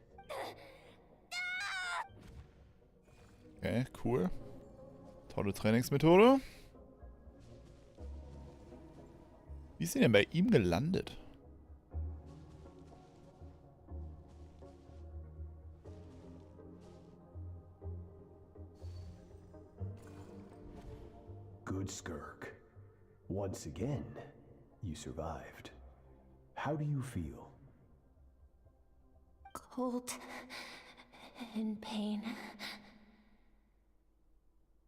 Okay, cool. Tolle Trainingsmethode. Wie ist sie denn bei ihm gelandet? Good, Skirk. Once again, you survived. How do you feel? Cold and pain.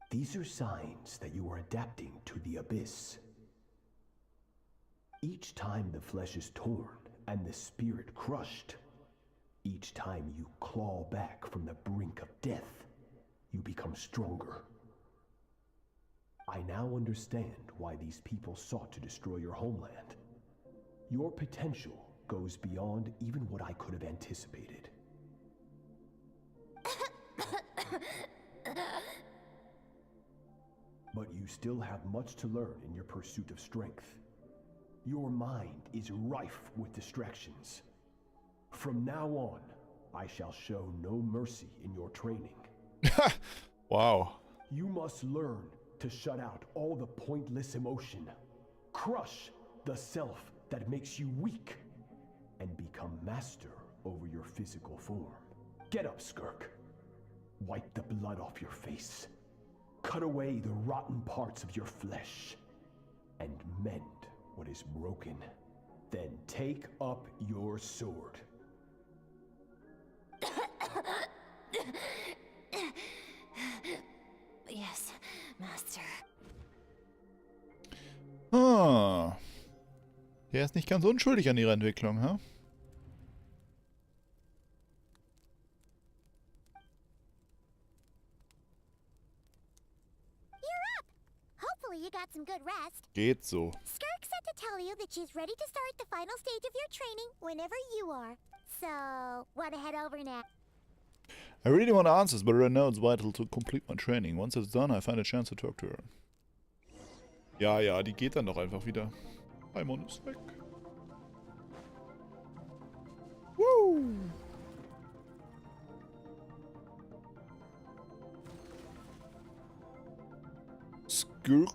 These are signs that you are adapting to the abyss. Each time the flesh is torn and the spirit crushed, each time you claw back from the brink of death, you become stronger. I now understand why these people sought to destroy your homeland. Your potential goes beyond even what I could have anticipated. But you still have much to learn in your pursuit of strength. Your mind is rife with distractions. From now on, I shall show no mercy in your training. Wow. You must learn to shut out all the pointless emotion. Crush the self that makes you weak. And become master over your physical form. Get up, Skirk. Wipe the blood off your face. Cut away the rotten parts of your flesh. And mend what is broken. Then take up your sword. Yes, Master. Ah. Der ist nicht ganz unschuldig an ihrer Entwicklung, ha? Hopefully you got some good rest. Geht so. Skirk said to tell you that she's ready to start the final stage of your training whenever you are. So, wanna head over now? I really want answers, but right now it's vital to complete my training. Once it's done, I find a chance to talk to her. Ja, ja, die geht dann doch einfach wieder. Paimon ist weg. Woo! Skirk.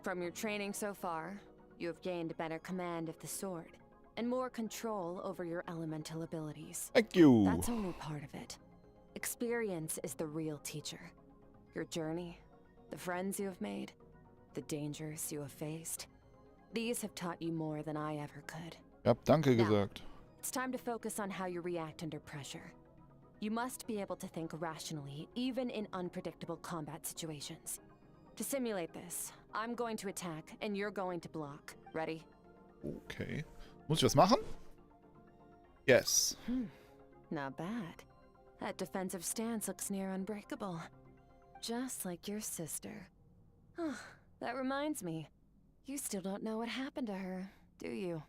From your training so far, you have gained better command of the sword, and more control over your elemental abilities. Thank you. That's only part of it. Experience is the real teacher. Your journey, the friends you have made, the dangers you have faced. These have taught you more than I ever could. Ich hab Danke Now, gesagt. it's time to focus on how you react under pressure. You must be able to think rationally, even in unpredictable combat situations. To simulate this, I'm going to attack and you're going to block. Ready? Okay. Muss ich was machen? Yes. Not bad. That defensive stance looks near unbreakable. Just like your sister. Oh, that reminds me. You still don't know what happened to her, do you?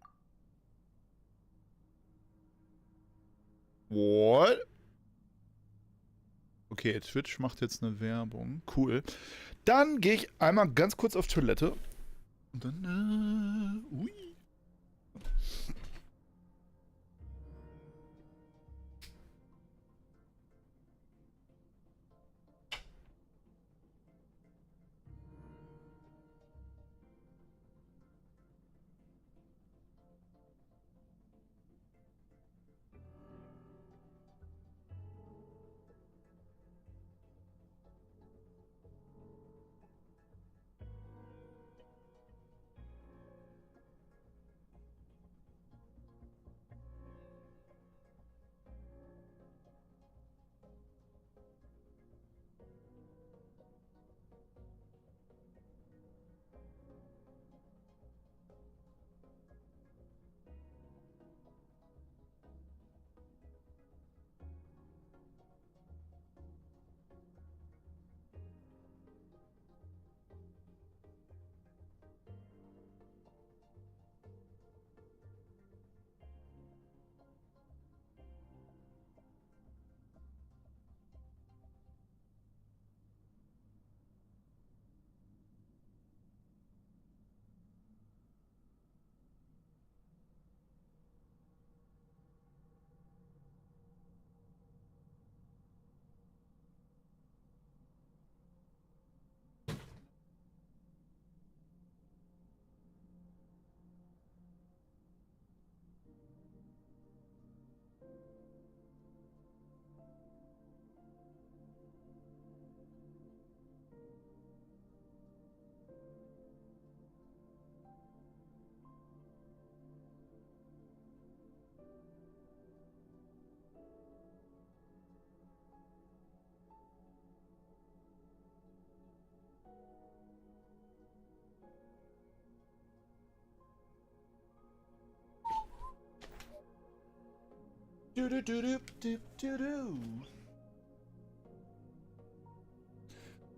What? Okay, Twitch macht jetzt eine Werbung. Cool. Dann gehe ich einmal ganz kurz auf Toilette. Und dann, ui.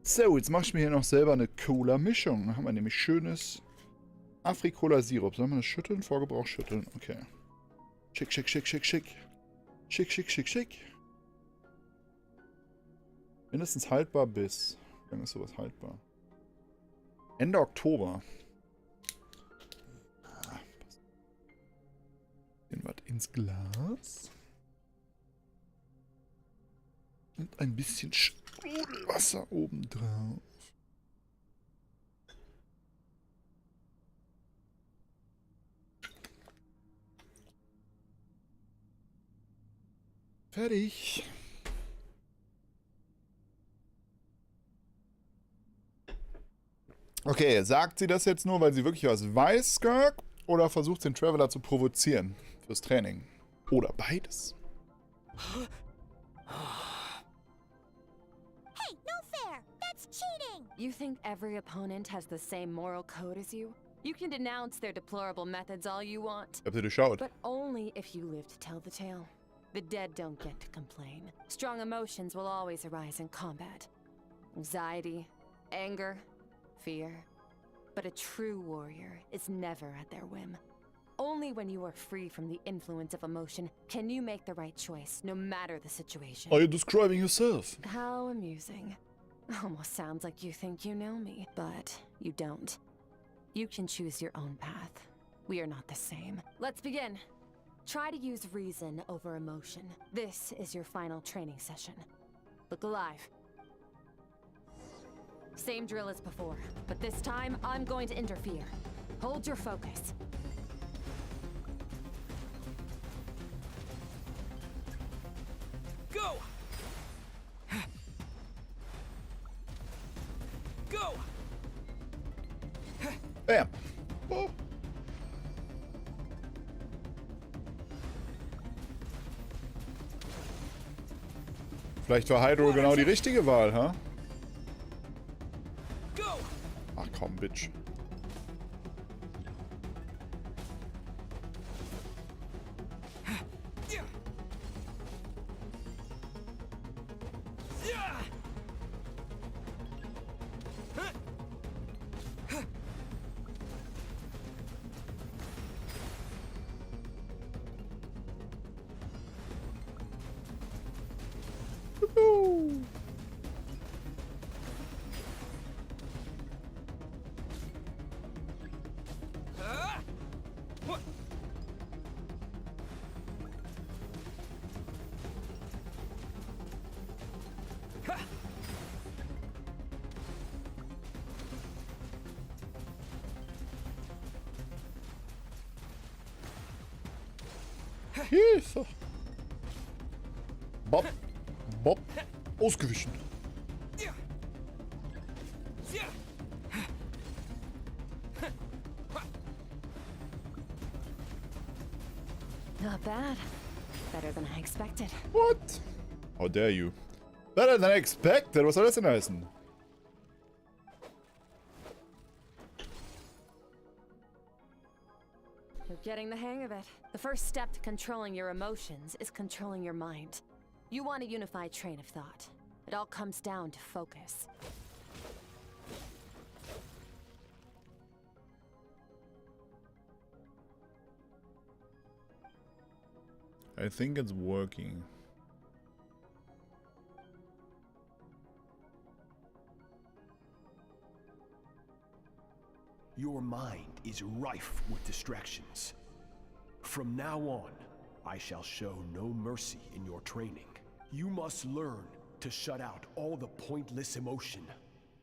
So, jetzt mache ich mir hier noch selber eine Cola-Mischung. Da haben wir nämlich schönes Afri-Cola-Sirup. Sollen wir das schütteln? Vorgebrauch schütteln. Okay. Schick, schick, schick, schick, schick. Schick, schick, schick, schick. Mindestens haltbar bis... Wie lange ist sowas haltbar? Ende Oktober. Den was ins Glas. Und ein bisschen Sprudelwasser obendrauf. Fertig. Okay, sagt sie das jetzt nur, weil sie wirklich was weiß, Skirk? Oder versucht den Traveler zu provozieren fürs Training? Oder beides? Hey, no fair! That's cheating! You think every opponent has the same moral code as you? You can denounce their deplorable methods all you want. Habt ihr durchschaut? But only if you live to tell the tale. The dead don't get to complain. Strong emotions will always arise in combat. Anxiety, anger, fear. But a true warrior is never at their whim. Only when you are free from the influence of emotion can you make the right choice, no matter the situation. Are you describing yourself? How amusing. Almost sounds like you think you know me, but you don't. You can choose your own path. We are not the same. Let's begin. Try to use reason over emotion. This is your final training session. Look alive. Same drill as before, but this time I'm going to interfere. Hold your focus. Go! Go! Bam! Oh. Vielleicht war Hydro genau die richtige Wahl, ha? Ach komm, Bitch. Hilfe! Bob! Bob! Ausgewichen! Not bad. Better than I expected. What? How dare you? Better than I expected? Was soll das denn heißen? You're getting the hang of it. The first step to controlling your emotions is controlling your mind. You want a unified train of thought. It all comes down to focus. I think it's working. Your mind is rife with distractions. From now on, I shall show no mercy in your training. You must learn to shut out all the pointless emotion,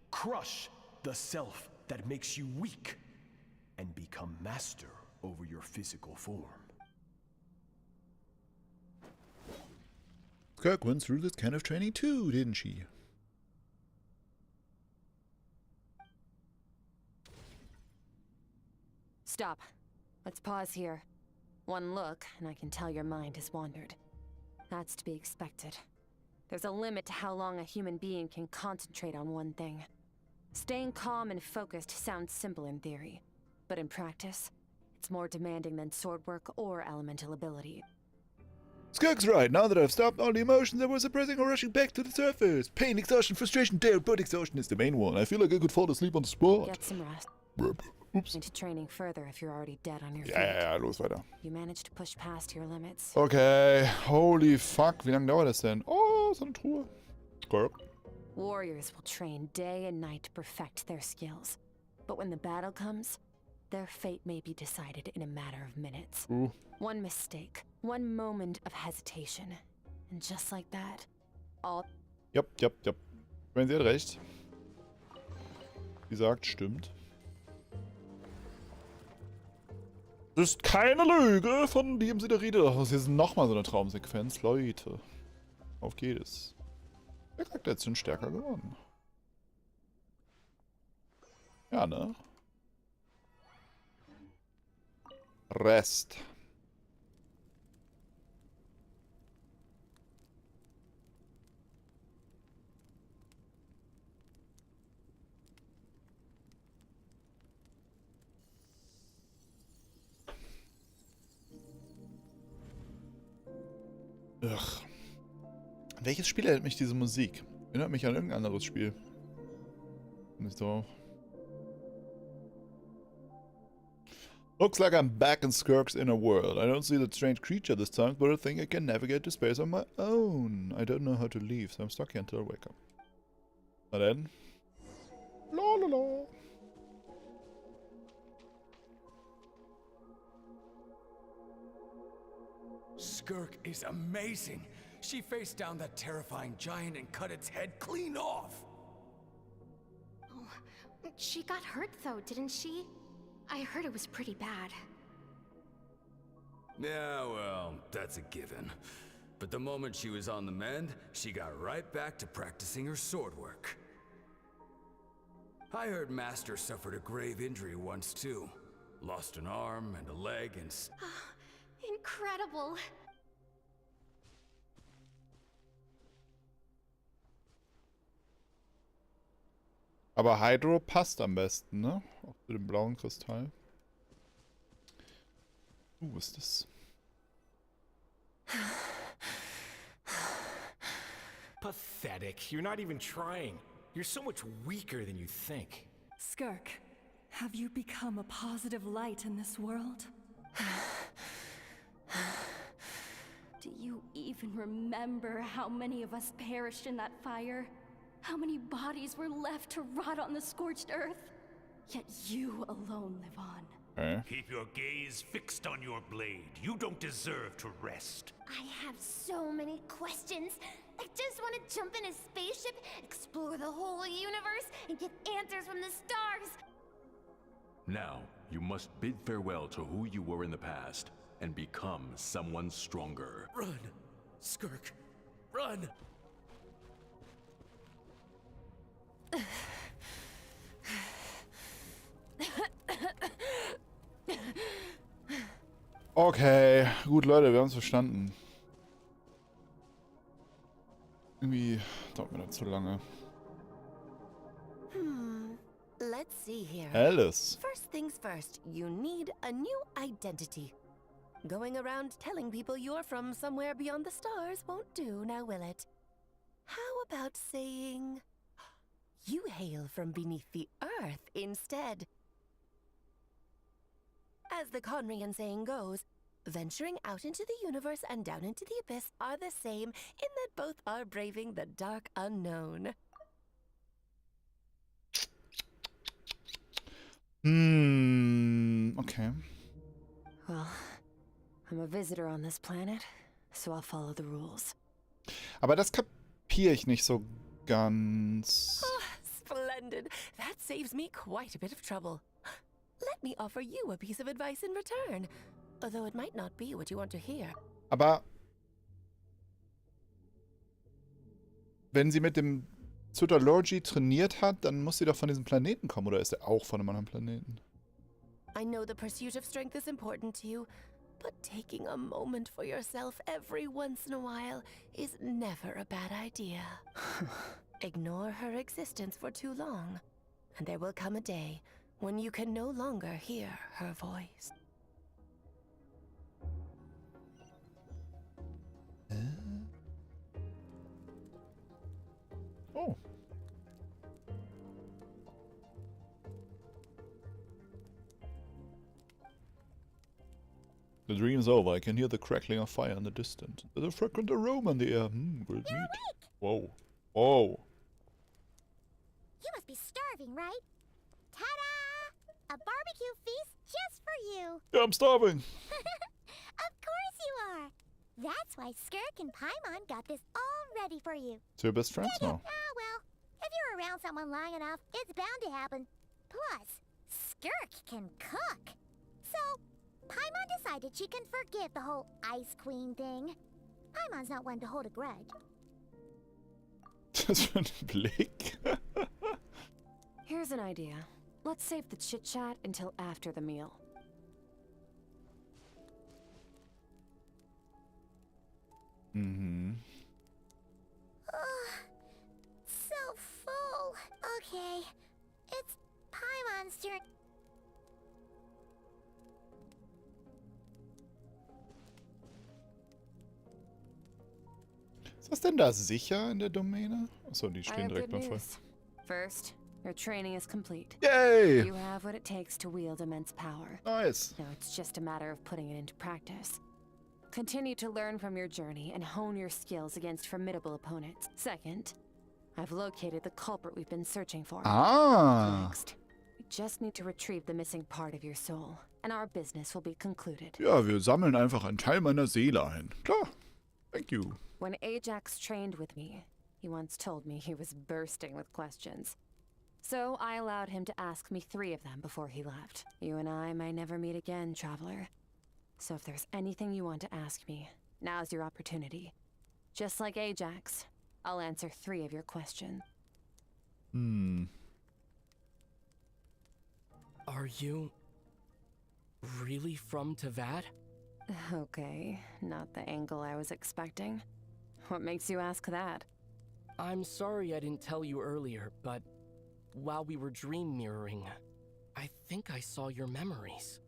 crush the self that makes you weak, and become master over your physical form. Skirk went through this kind of training too, didn't she? Stop. Let's pause here. One look, and I can tell your mind has wandered. That's to be expected. There's a limit to how long a human being can concentrate on one thing. Staying calm and focused sounds simple in theory, but in practice, it's more demanding than sword work or elemental ability. Skirk's right. Now that I've stopped all the emotions that were suppressing or rushing back to the surface. Pain, exhaustion, frustration, doubt, but exhaustion is the main one. I feel like I could fall asleep on the spot. Get some rest. Oops. Into training further if you're already dead on your feet. Ja, los weiter. You managed to push past your limits. Okay, holy fuck, wie lange dauert das denn? Oh, so eine Truhe. Skirk. Warriors will train day and night to perfect their skills. But when the battle comes, their fate may be decided in a matter of minutes. One mistake, one moment of hesitation. And just like that, all... Jupp. Ich meine, sie hat recht. Sie sagt, stimmt. Das ist keine Lüge, von dem sie da redet. Ach, das ist nochmal so eine Traumsequenz. Leute, auf geht es. Der Charakter ist schon stärker geworden. Ja, ne? Rest. Ugh. Welches Spiel erinnert mich diese Musik? Erinnert mich an irgendein anderes Spiel. Nicht so. Looks like I'm back in Skirk's inner world. I don't see that strange creature this time, but I think I can navigate to space on my own. I don't know how to leave, so I'm stuck here until I wake up. Na denn? La. Skirk is amazing. She faced down that terrifying giant and cut its head clean off. Oh, she got hurt though, didn't she? I heard it was pretty bad. Yeah, well, that's a given. But the moment she was on the mend, she got right back to practicing her sword work. I heard Master suffered a grave injury once too. Lost an arm and a leg and... Incredible. Aber Hydro passt am besten, ne? Auch mit dem blauen Kristall. Was ist das? Pathetic. You're not even trying. You're so much weaker than you think. Skirk, have you become a positive light in this world? Do you even remember how many of us perished in that fire? How many bodies were left to rot on the scorched earth? Yet you alone live on. Keep your gaze fixed on your blade. You don't deserve to rest. I have so many questions. I just want to jump in a spaceship, explore the whole universe, and get answers from the stars. Now, you must bid farewell to who you were in the past and become someone stronger. Run! Skirk! Run! Okay, gut, Leute, wir haben es verstanden. Irgendwie dauert mir das zu lange. Let's see here. Alice. First things first, you need a new identity. Going around telling people you're from somewhere beyond the stars won't do, now will it? How about saying you hail from beneath the earth instead? As the Conrian saying goes, venturing out into the universe and down into the abyss are the same in that both are braving the dark unknown. Okay. Well, I'm a visitor on this planet, so I'll follow the rules. Aber das kapiere ich nicht so ganz. Oh, splendid. That saves me quite a bit of trouble. Let me offer you a piece of advice in return, although it might not be what you want to hear. Aber wenn sie mit dem Zutalorgi trainiert hat, dann muss sie doch von diesem Planeten kommen, oder ist er auch von einem anderen Planeten? I know the pursuit of strength is important to you, but taking a moment for yourself every once in a while is never a bad idea. Ignore her existence for too long, and there will come a day when you can no longer hear her voice. Oh. The dream's over. I can hear the crackling of fire in the distance. There's a fragrant aroma in the air. Grilled meat. Whoa. Whoa. You must be starving, right? Ta-da! A barbecue feast just for you. Yeah, I'm starving. Of course you are. That's why Skirk and Paimon got this all ready for you. So you're best friends now. Ah, well, if you're around someone long enough, it's bound to happen. Plus, Skirk can cook. So, Paimon decided she can forgive the whole Ice Queen thing. Paimon's not one to hold a grudge. Das für ein Blick. Here's an idea. Let's save the chit-chat until after the meal. So full. Okay, it's Paimon's turn. Ist das denn da sicher in der Domäne? Achso, die I stehen have direkt good beim Feuer. news. First, your training is complete. Yay! You have what it takes to wield immense power. Nice. Now it's just a matter of putting it into practice. Continue to learn from your journey and hone your skills against formidable opponents. Second, I've located the culprit we've been searching for. Ah. Next, we just need to retrieve the missing part of your soul, and our business will be concluded. Ja, wir sammeln einfach einen Teil meiner Seele ein. Klar. Thank you. When Ajax trained with me, he once told me he was bursting with questions. So I allowed him to ask me 3 of them before he left. You and I may never meet again, traveler. So if there's anything you want to ask me, now's your opportunity. Just like Ajax, I'll answer 3 of your questions. Are you really from Tavad? Okay, not the angle I was expecting. What makes you ask that? I'm sorry I didn't tell you earlier, but while we were dream mirroring, I think I saw your memories.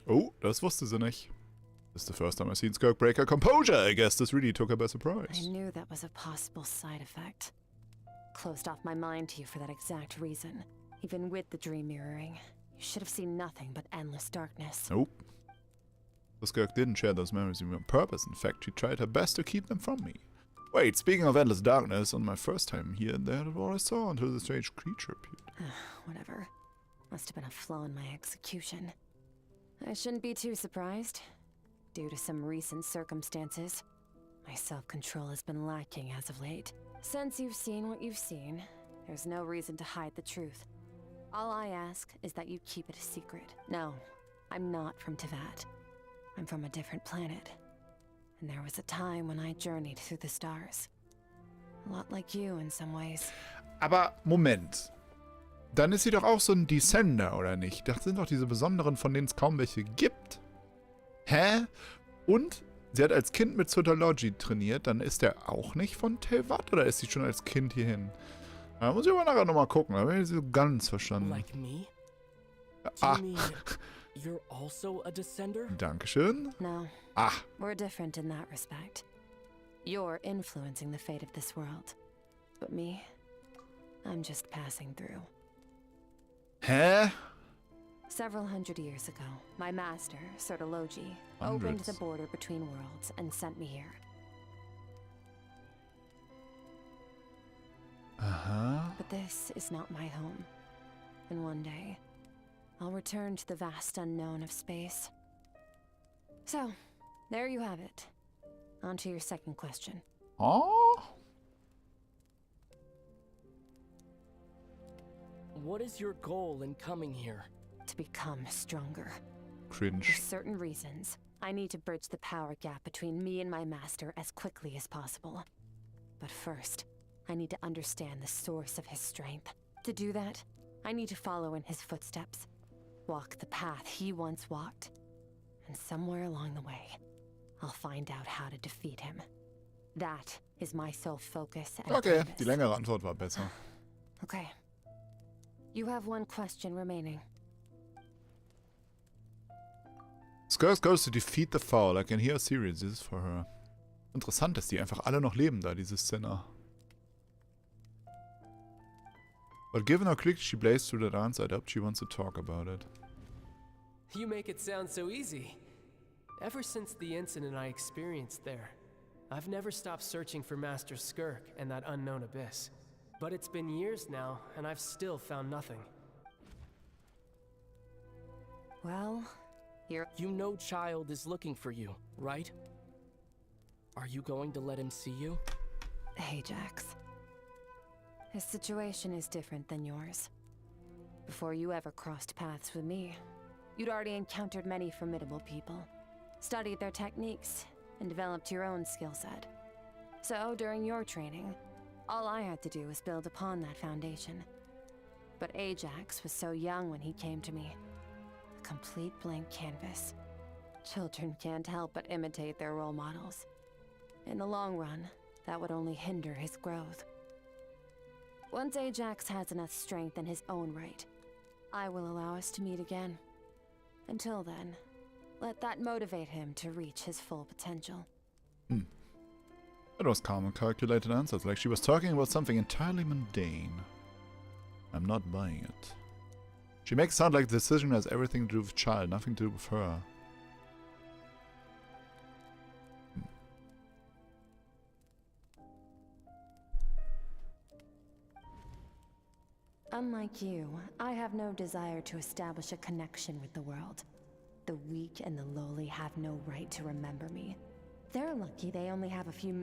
Oh, das wusste sie nicht. This is the first time I've seen Skirk break her composure. I guess this really took her by I surprise. knew that was a possible side effect. Closed off my mind to you for that exact reason. Even with the dream mirroring, you should have seen nothing but endless darkness. Nope. So Skirk didn't share those memories with me on purpose. In fact, she tried her best to keep them from me. Wait, speaking of endless darkness, on my first time here, that was all I saw until the strange creature appeared. Whatever. Must have been a flaw in my execution. I shouldn't be too surprised. Due to some recent circumstances, my self-control has been lacking as of late. Since you've seen what you've seen, there's no reason to hide the truth. All I ask is that you keep it a secret. No, I'm not from Tevat. I'm from a different planet. And there was a time when I journeyed through the stars. A lot like you in some ways. Aber Moment. Dann ist sie doch auch so ein Descender, oder nicht? Das sind doch diese besonderen, von denen es kaum welche gibt. Hä? Und sie hat als Kind mit Sotology trainiert, dann ist er auch nicht von Tevat, oder ist sie schon als Kind hierhin? Da muss ich aber nachher nochmal gucken, da habe ich sie so ganz verstanden. Like me? Ah. Do you mean you're also a descender? Dankeschön. No. Ah. We're different in that respect. You're influencing the fate of this world. But me, I'm just passing through. Hä? Several hundred years ago, my master, Sotology, opened the border between worlds and sent me here. But this is not my home. And one day, I'll return to the vast unknown of space. So, there you have it. On to your second question. Oh? What is your goal in coming here? To become stronger. Cringe. For certain reasons, I need to bridge the power gap between me and my master as quickly as possible. But first, I need to understand the source of his strength. To do that, I need to follow in his footsteps. Walk the path he once walked. And somewhere along the way, I'll find out how to defeat him. That is my sole focus and Okay, purpose. die längere Antwort war besser. Okay. You have one question remaining. Skirk goes to defeat the foul. I can hear a series. This is for her. Interessant, dass die einfach alle noch leben da, diese Szene. But given how quickly she blazed through that answer, I doubt she wants to talk about it. You make it sound so easy. Ever since the incident I experienced there, I've never stopped searching for Master Skirk and that unknown abyss. But it's been years now, and I've still found nothing. Well, You know Child is looking for you, right? Are you going to let him see you? Ajax. His situation is different than yours. Before you ever crossed paths with me, you'd already encountered many formidable people, studied their techniques, and developed your own skill set. So, during your training, all I had to do was build upon that foundation. But Ajax was so young when he came to me. A complete blank canvas. Children can't help but imitate their role models. In the long run, that would only hinder his growth. Once Ajax has enough strength in his own right, I will allow us to meet again. Until then, let that motivate him to reach his full potential. It was calm and calculated answers, like she was talking about something entirely mundane. I'm not buying it. She makes it sound like the decision has everything to do with Child, nothing to do with her. Unlike you, I have no desire to establish a connection with the world. The weak and the lowly have no right to remember me. They're lucky they only have a few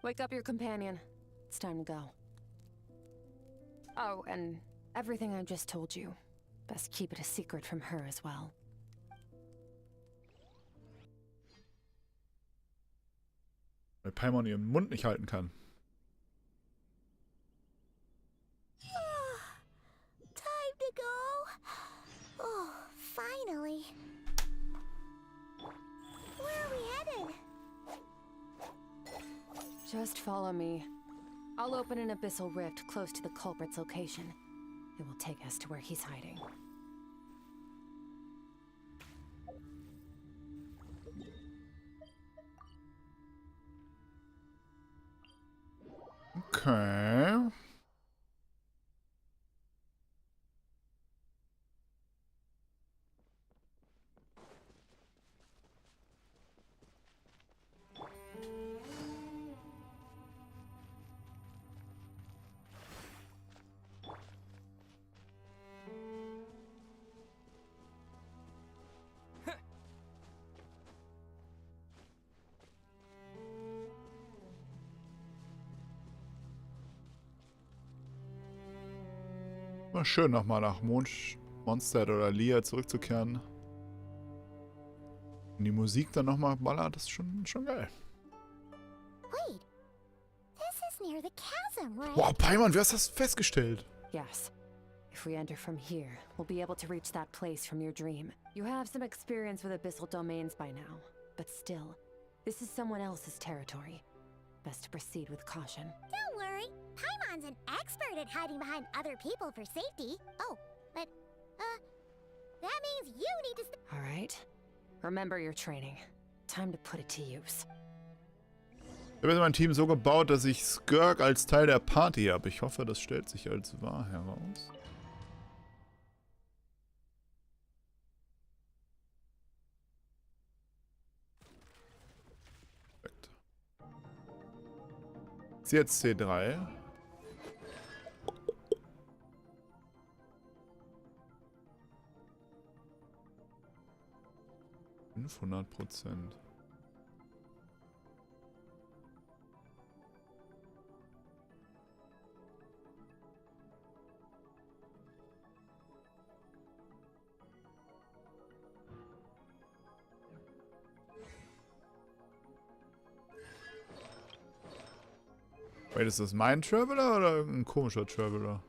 Wake up your companion. It's time to go. Oh, and everything I just told you. Best keep it a secret from her as well. Weil Paimon ihren Mund nicht halten kann. Time to go. Oh. Just follow me. I'll open an abyssal rift close to the culprit's location. It will take us to where he's hiding. Okay. War schön, nochmal nach Mondstadt oder Lia zurückzukehren. Und die Musik dann nochmal ballert, das ist schon geil. Wait, this is near the chasm, right? Wow, Paimon, wie hast du das festgestellt? Yes. If we enter from here, we'll be able to reach that place from your dream. You have some experience with abyssal domains by now, but still, this is someone else's territory. Best to proceed with caution. Don't worry, Paimon's an expert at hiding behind other people for safety. Oh, but, that means you need to All right. Remember your training. Time to put it to use. Ich habe jetzt mein Team so gebaut, dass ich Skirk als Teil der Party habe. Ich hoffe, das stellt sich als wahr heraus. Perfekt. Ist jetzt C3. %. Wait, ist das mein Traveler oder irgendein komischer Traveler?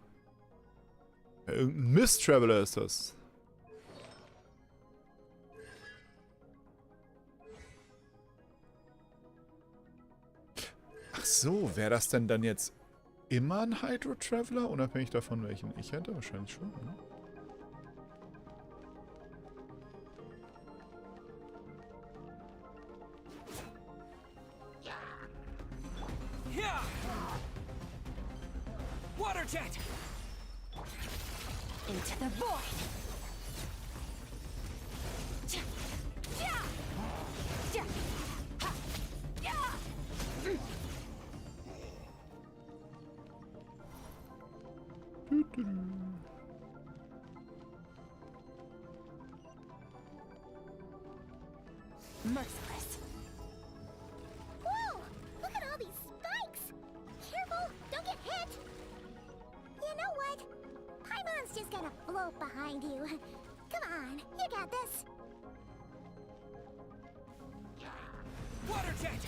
Ja, irgendein Mist-Traveler ist das. Ach so, wäre das denn dann jetzt immer ein Hydro-Traveler, unabhängig davon, welchen ich hätte? Wahrscheinlich schon, ne? Water jet! Into the void! Merciless. Whoa! Look at all these spikes! Careful! Don't get hit! You know what? Paimon's just gonna float behind you. Come on, you got this. Water jet!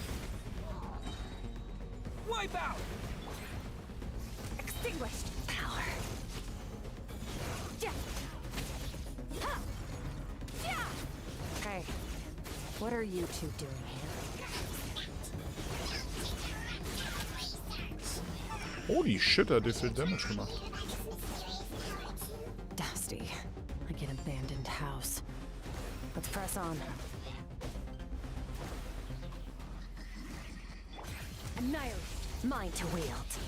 Wipe out! Extinguished power. Hey, what are you two doing here? Holy shit, hat der viel Damage gemacht. Dusty, like an abandoned house. Let's press on. Annihilate. Mine to wield.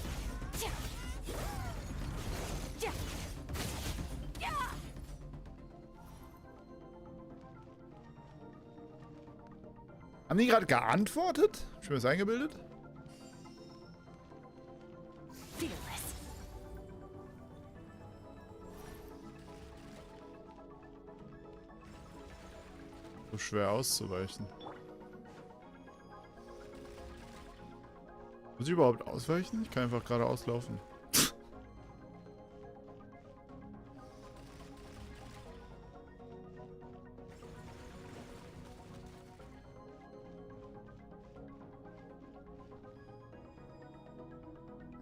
Haben die gerade geantwortet? Hab ich mir das eingebildet? Fearless. So schwer auszuweichen. Muss ich überhaupt ausweichen? Ich kann einfach geradeaus laufen.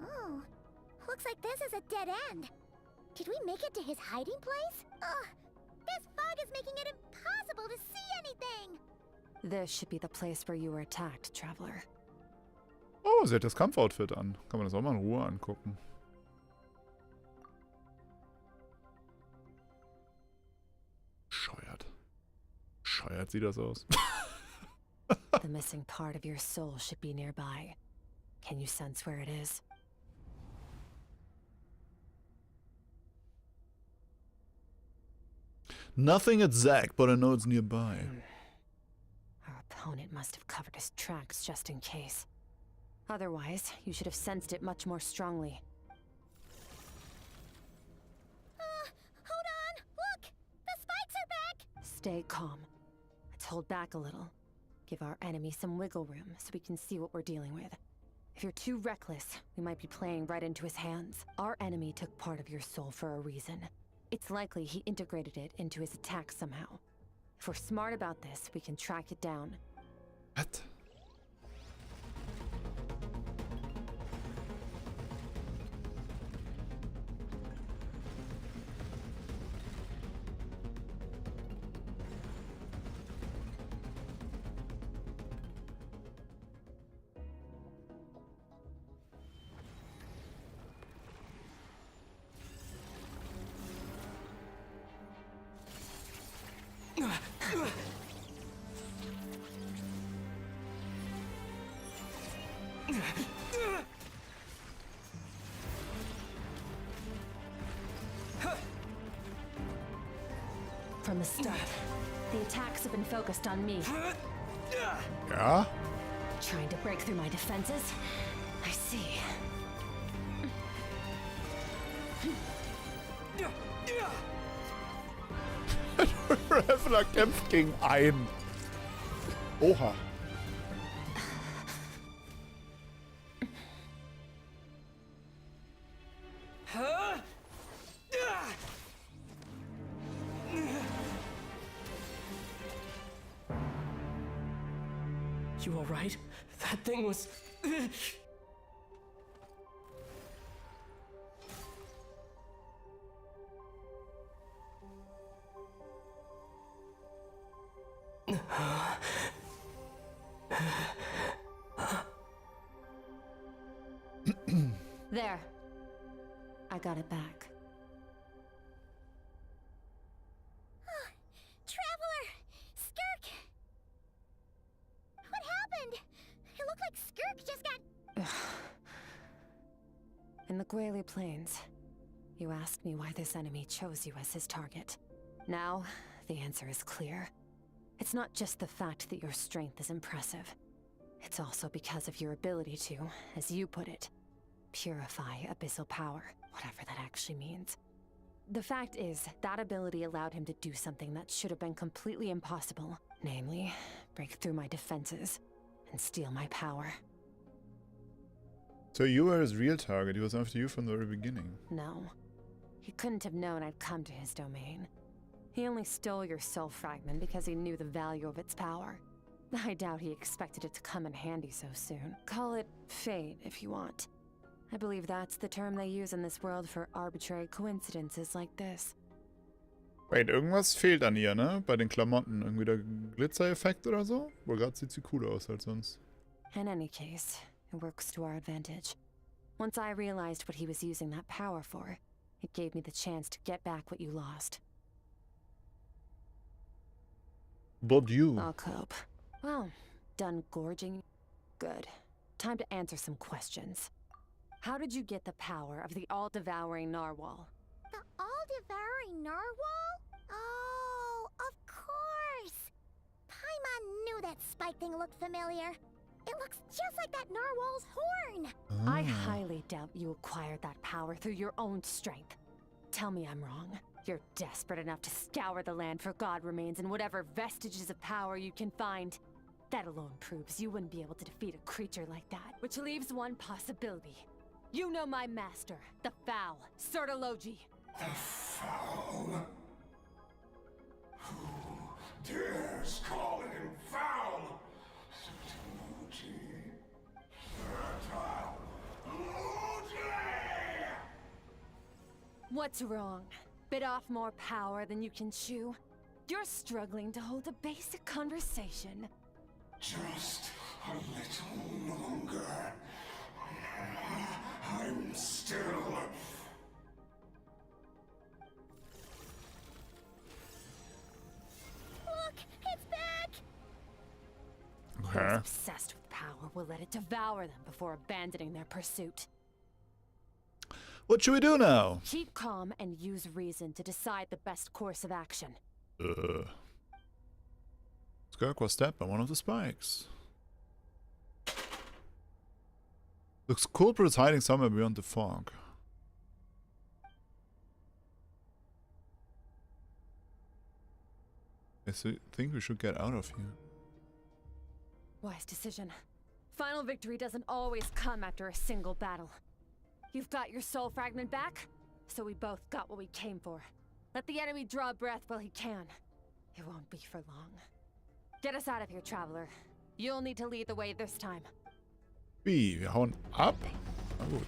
Oh, looks like this is a dead end. Did we make it to his hiding place? Ugh, this fog is making it impossible to see anything. This should be the place where you were attacked, Traveler. Oh, sie hat das Kampfoutfit an. Kann man das auch mal in Ruhe angucken. Scheuert. Scheuert sieht das aus. The missing part of your soul should be nearby. Can you sense where it is? Nothing exact, but I know it's nearby. Our opponent must have covered his tracks just in case. Otherwise, you should have sensed it much more strongly. Hold on! Look! The spikes are back! Stay calm. Let's hold back a little. Give our enemy some wiggle room so we can see what we're dealing with. If you're too reckless, we might be playing right into his hands. Our enemy took part of your soul for a reason. It's likely he integrated it into his attack somehow. If we're smart about this, we can track it down. What? From the start, the attacks have been focused on me. Yeah? Trying to break through my defenses? I see. Revler kämpft gegen einen. Oha. You alright? That thing was... There. I got it back. Traveler! Skirk! What happened? It looked like Skirk just got... In the Gwali Plains, you asked me why this enemy chose you as his target. Now, the answer is clear. It's not just the fact that your strength is impressive. It's also because of your ability to, as you put it, purify abyssal power, whatever that actually means. The fact is, that ability allowed him to do something that should have been completely impossible. Namely, break through my defenses and steal my power. So you were his real target. He was after you from the very beginning. No. He couldn't have known I'd come to his domain. He only stole your soul fragment because he knew the value of its power. I doubt he expected it to come in handy so soon. Call it fate, if you want. I believe that's the term they use in this world for arbitrary coincidences like this. Wait, irgendwas fehlt an ihr, ne? Bei den Klamotten. Irgendwie der Glitzereffekt oder so? Wohl gerade sieht sie cooler aus als sonst. In any case, it works to our advantage. Once I realized what he was using that power for, it gave me the chance to get back what you lost. But you... I'll cope. Well, done gorging? Good. Time to answer some questions. How did you get the power of the all-devouring narwhal? The all-devouring narwhal? Oh, of course! Paimon knew that spike thing looked familiar. It looks just like that narwhal's horn! I highly doubt you acquired that power through your own strength. Tell me I'm wrong. You're desperate enough to scour the land for god remains and whatever vestiges of power you can find. That alone proves you wouldn't be able to defeat a creature like that. Which leaves one possibility. You know my master, the Foul, Sertologi. The Foul? Who dares call him Foul? Sertologi. What's wrong? Bit off more power than you can chew? You're struggling to hold a basic conversation. Just a little longer. I'm still... Look, it's back! Those obsessed with power will let it devour them before abandoning their pursuit. What should we do now? Keep calm and use reason to decide the best course of action. Skirk was stabbed by one of the spikes. The culprit is hiding somewhere beyond the fog. I think we should get out of here. Wise decision. Final victory doesn't always come after a single battle. You've got your soul fragment back, so we both got what we came for. Let the enemy draw breath while he can. It won't be for long. Get us out of here, traveler. You'll need to lead the way this time. Wie, wir hauen ab? Na gut.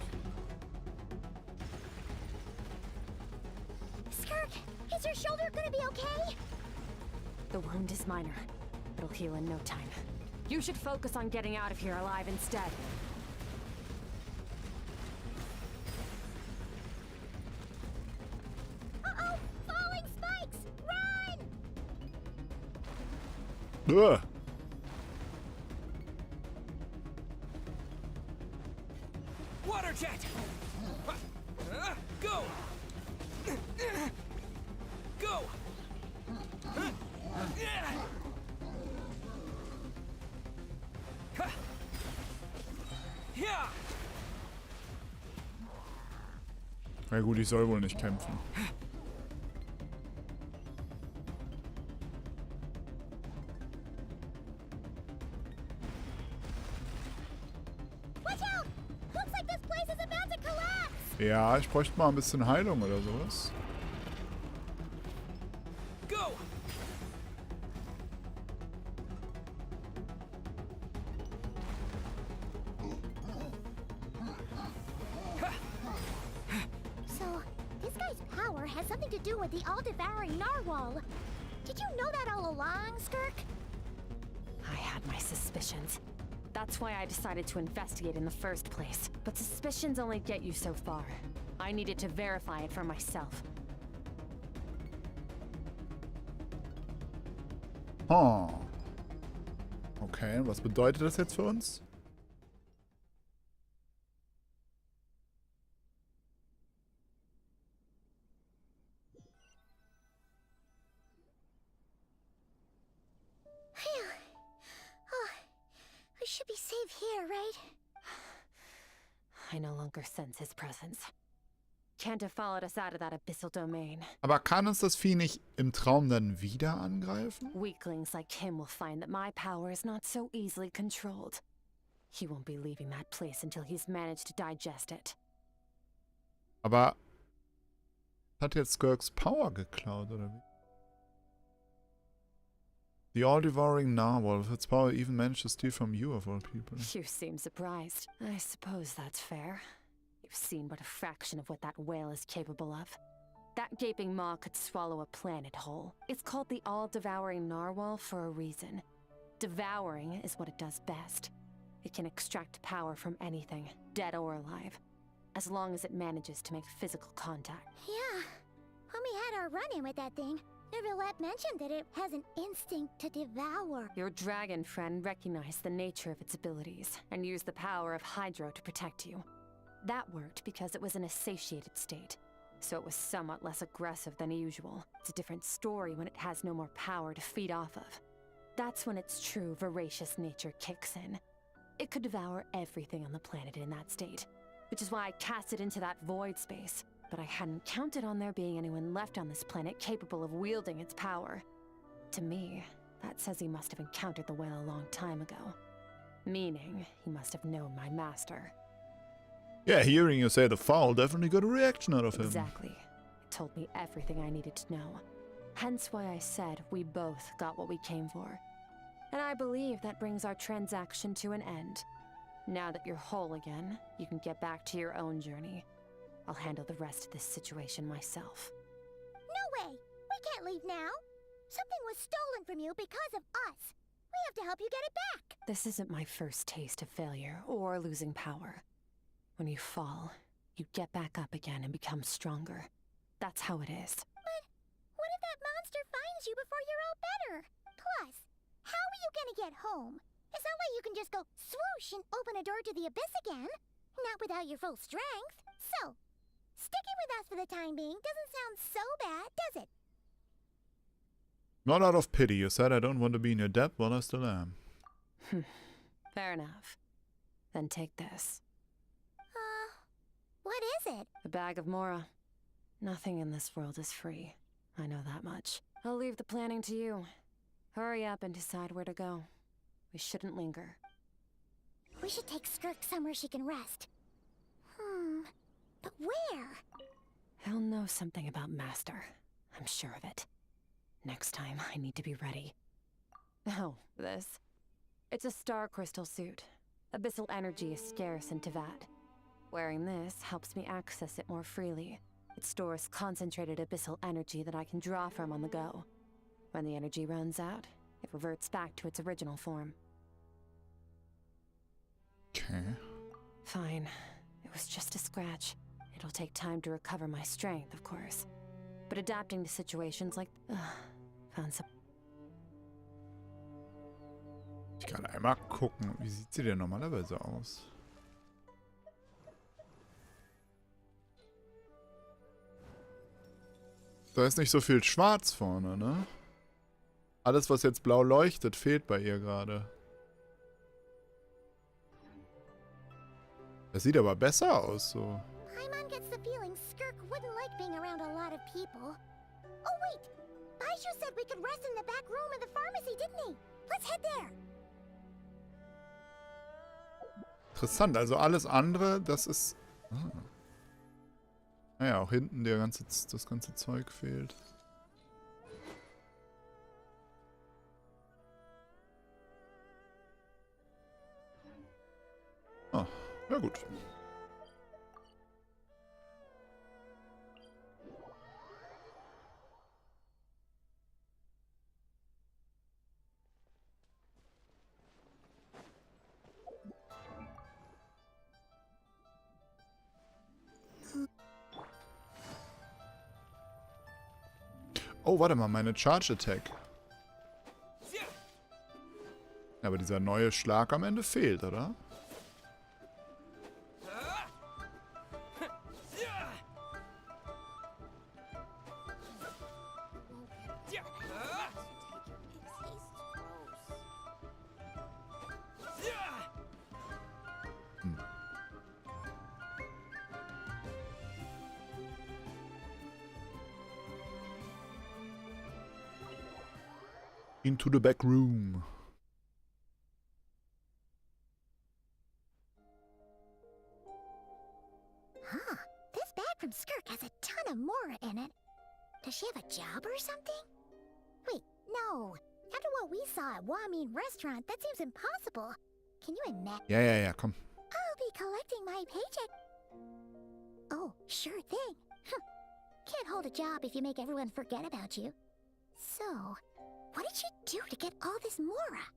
Skirk, is your shoulder gonna be okay? The wound is minor. It'll heal in no time. You should focus on getting out of here alive instead. Uh-oh! Falling spikes! Run! Ugh. Water jet! Go! Go! Na gut, ich soll wohl nicht kämpfen. Watch out! Looks like this place is about to collapse! Ja, ich bräuchte mal ein bisschen Heilung oder sowas. Go! So, this guy's power has something to do with the all-devouring narwhal. Did you know that all along, Skirk? I had my suspicions. That's why I decided to investigate in the first place. But suspicions only get you so far. I needed to verify it for myself. Oh. Okay, was bedeutet das jetzt für uns? Phew. Oh, we should be safe here, right? I no longer sense his presence. Can't have followed us out of that abyssal domain. Aber kann uns das Vieh nicht im Traum dann wieder angreifen? Weaklings like him will find that my power is not so easily controlled. He won't be leaving that place until he's managed to digest it. Aber hat jetzt Skirks Power geklaut, oder wie? The all-devouring narwhal with its power even managed to steal from you, of all people. You seem surprised. I suppose that's fair. You've seen but a fraction of what that whale is capable of. That gaping maw could swallow a planet whole. It's called the all-devouring narwhal for a reason. Devouring is what it does best. It can extract power from anything, dead or alive, as long as it manages to make physical contact. Yeah. When we had our run-in with that thing, Neverlet mentioned that it has an instinct to devour. Your dragon friend recognized the nature of its abilities and used the power of Hydro to protect you. That worked because it was in a satiated state, so it was somewhat less aggressive than usual. It's a different story when it has no more power to feed off of. That's when its true voracious nature kicks in. It could devour everything on the planet in that state, which is why I cast it into that void space. But I hadn't counted on there being anyone left on this planet capable of wielding its power. To me, that says he must have encountered the whale a long time ago. Meaning, he must have known my master. Yeah, hearing you say the foul definitely got a reaction out of him. Exactly. It told me everything I needed to know. Hence why I said we both got what we came for. And I believe that brings our transaction to an end. Now that you're whole again, you can get back to your own journey. I'll handle the rest of this situation myself. No way! We can't leave now! Something was stolen from you because of us! We have to help you get it back! This isn't my first taste of failure or losing power. When you fall, you get back up again and become stronger. That's how it is. But what if that monster finds you before you're all better? Plus, how are you gonna get home? It's not like you can just go swoosh and open a door to the abyss again. Not without your full strength. So, sticking with us for the time being doesn't sound so bad, does it? Not out of pity. You said I don't want to be in your debt. Well, I still am. Fair enough. Then take this. What is it? A bag of Mora. Nothing in this world is free. I know that much. I'll leave the planning to you. Hurry up and decide where to go. We shouldn't linger. We should take Skirk somewhere she can rest. But where? He'll know something about Master. I'm sure of it. Next time, I need to be ready. Oh, this. It's a star crystal suit. Abyssal energy is scarce in Tevat. Wearing this helps me access it more freely. It stores concentrated abyssal energy that I can draw from on the go. When the energy runs out, it reverts back to its original form. Okay. Fine. It was just a scratch. It'll take time to recover my strength, of course. But adapting to situations like... found some... Ich kann einmal gucken. Wie sieht sie denn normalerweise aus? Da ist nicht so viel schwarz vorne, ne? Alles, was jetzt blau leuchtet, fehlt bei ihr gerade. Das sieht aber besser aus, so. Paimon gets the feeling Skirk wouldn't like being around a lot of people. Oh wait! Baizhu said we could rest in the back room of the pharmacy, didn't he? Let's head there! Interessant, also alles andere, das ist... Naja, auch hinten das ganze Zeug fehlt. Ah, ja gut. Oh, warte mal, meine Charge Attack. Ja, aber dieser neue Schlag am Ende fehlt, oder? Into the back room. Huh. This bag from Skirk has a ton of Mora in it. Does she have a job or something? Wait, no. After what we saw at Wamin Restaurant, that seems impossible. Can you imagine? Ja, komm. I'll be collecting my paycheck. Oh, sure thing. Can't hold a job if you make everyone forget about you. So, what did you do to get all this Mora?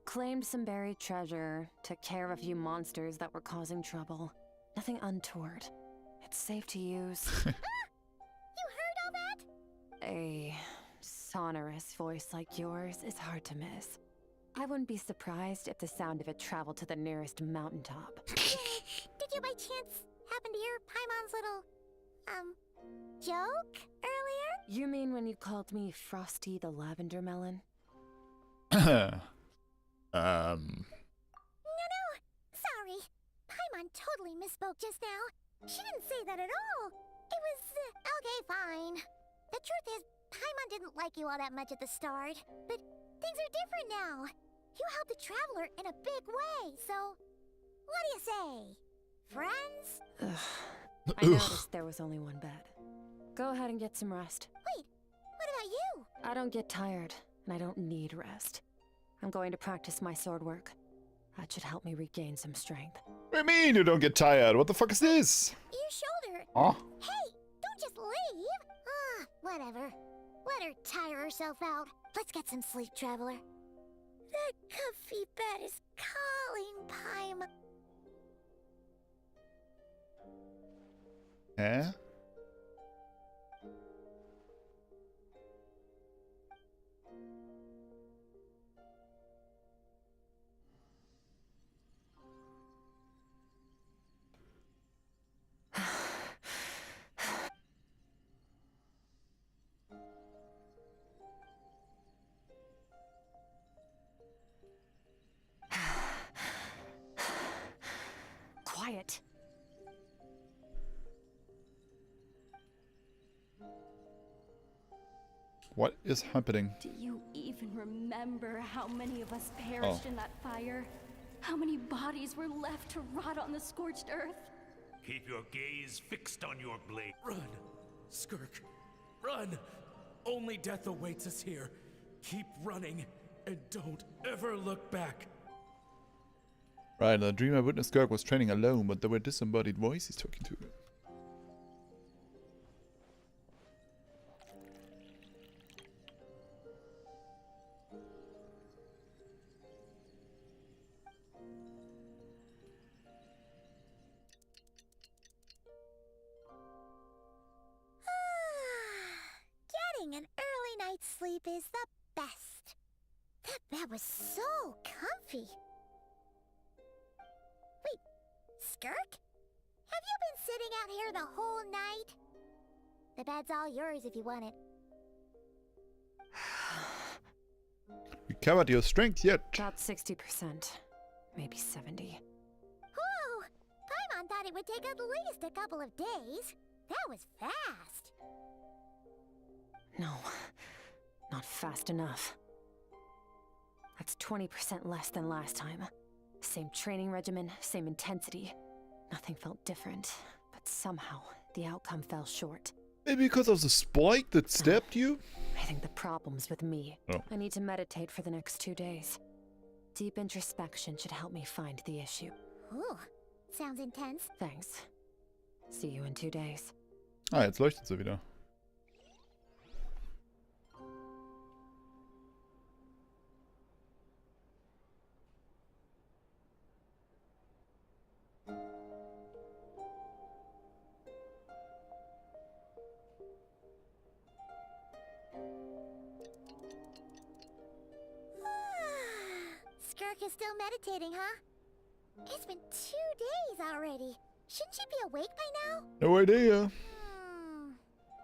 Claimed some buried treasure, took care of a few monsters that were causing trouble. Nothing untoward. It's safe to use. You heard all that? A sonorous voice like yours is hard to miss. I wouldn't be surprised if the sound of it traveled to the nearest mountaintop. Did you by chance happen to hear Paimon's little, joke earlier? You mean when you called me Frosty the Lavender Melon? No, sorry. Paimon totally misspoke just now. She didn't say that at all. It was, okay, fine. The truth is, Paimon didn't like you all that much at the start. But things are different now. You helped the Traveler in a big way, so... What do you say? Friends? I noticed there was only one bed. Go ahead and get some rest. Wait, what about you? I don't get tired, and I don't need rest. I'm going to practice my sword work. That should help me regain some strength. What do you mean you don't get tired? What the fuck is this? Your shoulder. Oh. Hey, don't just leave. Whatever. Let her tire herself out. Let's get some sleep, Traveler. That comfy bed is calling, Paimon. Eh? Quiet. What is happening? Do you even remember how many of us perished in that fire? How many bodies were left to rot on the scorched earth? Keep your gaze fixed on your blade. Run! Skirk, run! Only death awaits us here. Keep running, and don't ever look back. Right, in the dream I witnessed Skirk was training alone, but there were disembodied voices talking to him. Getting an early night's sleep is the best. That bed was so comfy. Wait, Skirk? Have you been sitting out here the whole night? The bed's all yours if you want it. Recovered your strength yet? About 60%. Maybe 70. Whoa! Paimon thought it would take at least a couple of days. That was fast. No, not fast enough. That's 20% less than last time. Same training regimen, same intensity. Nothing felt different, but somehow the outcome fell short. Maybe because of the spike that stabbed you? I think the problem's with me. Oh. I need to meditate for the next 2 days. Deep introspection should help me find the issue. Ooh, sounds intense. Thanks. See you in 2 days. Ah, jetzt leuchtet sie wieder. Skirk is still meditating, huh? It's been 2 days already. Shouldn't she be awake by now? No idea.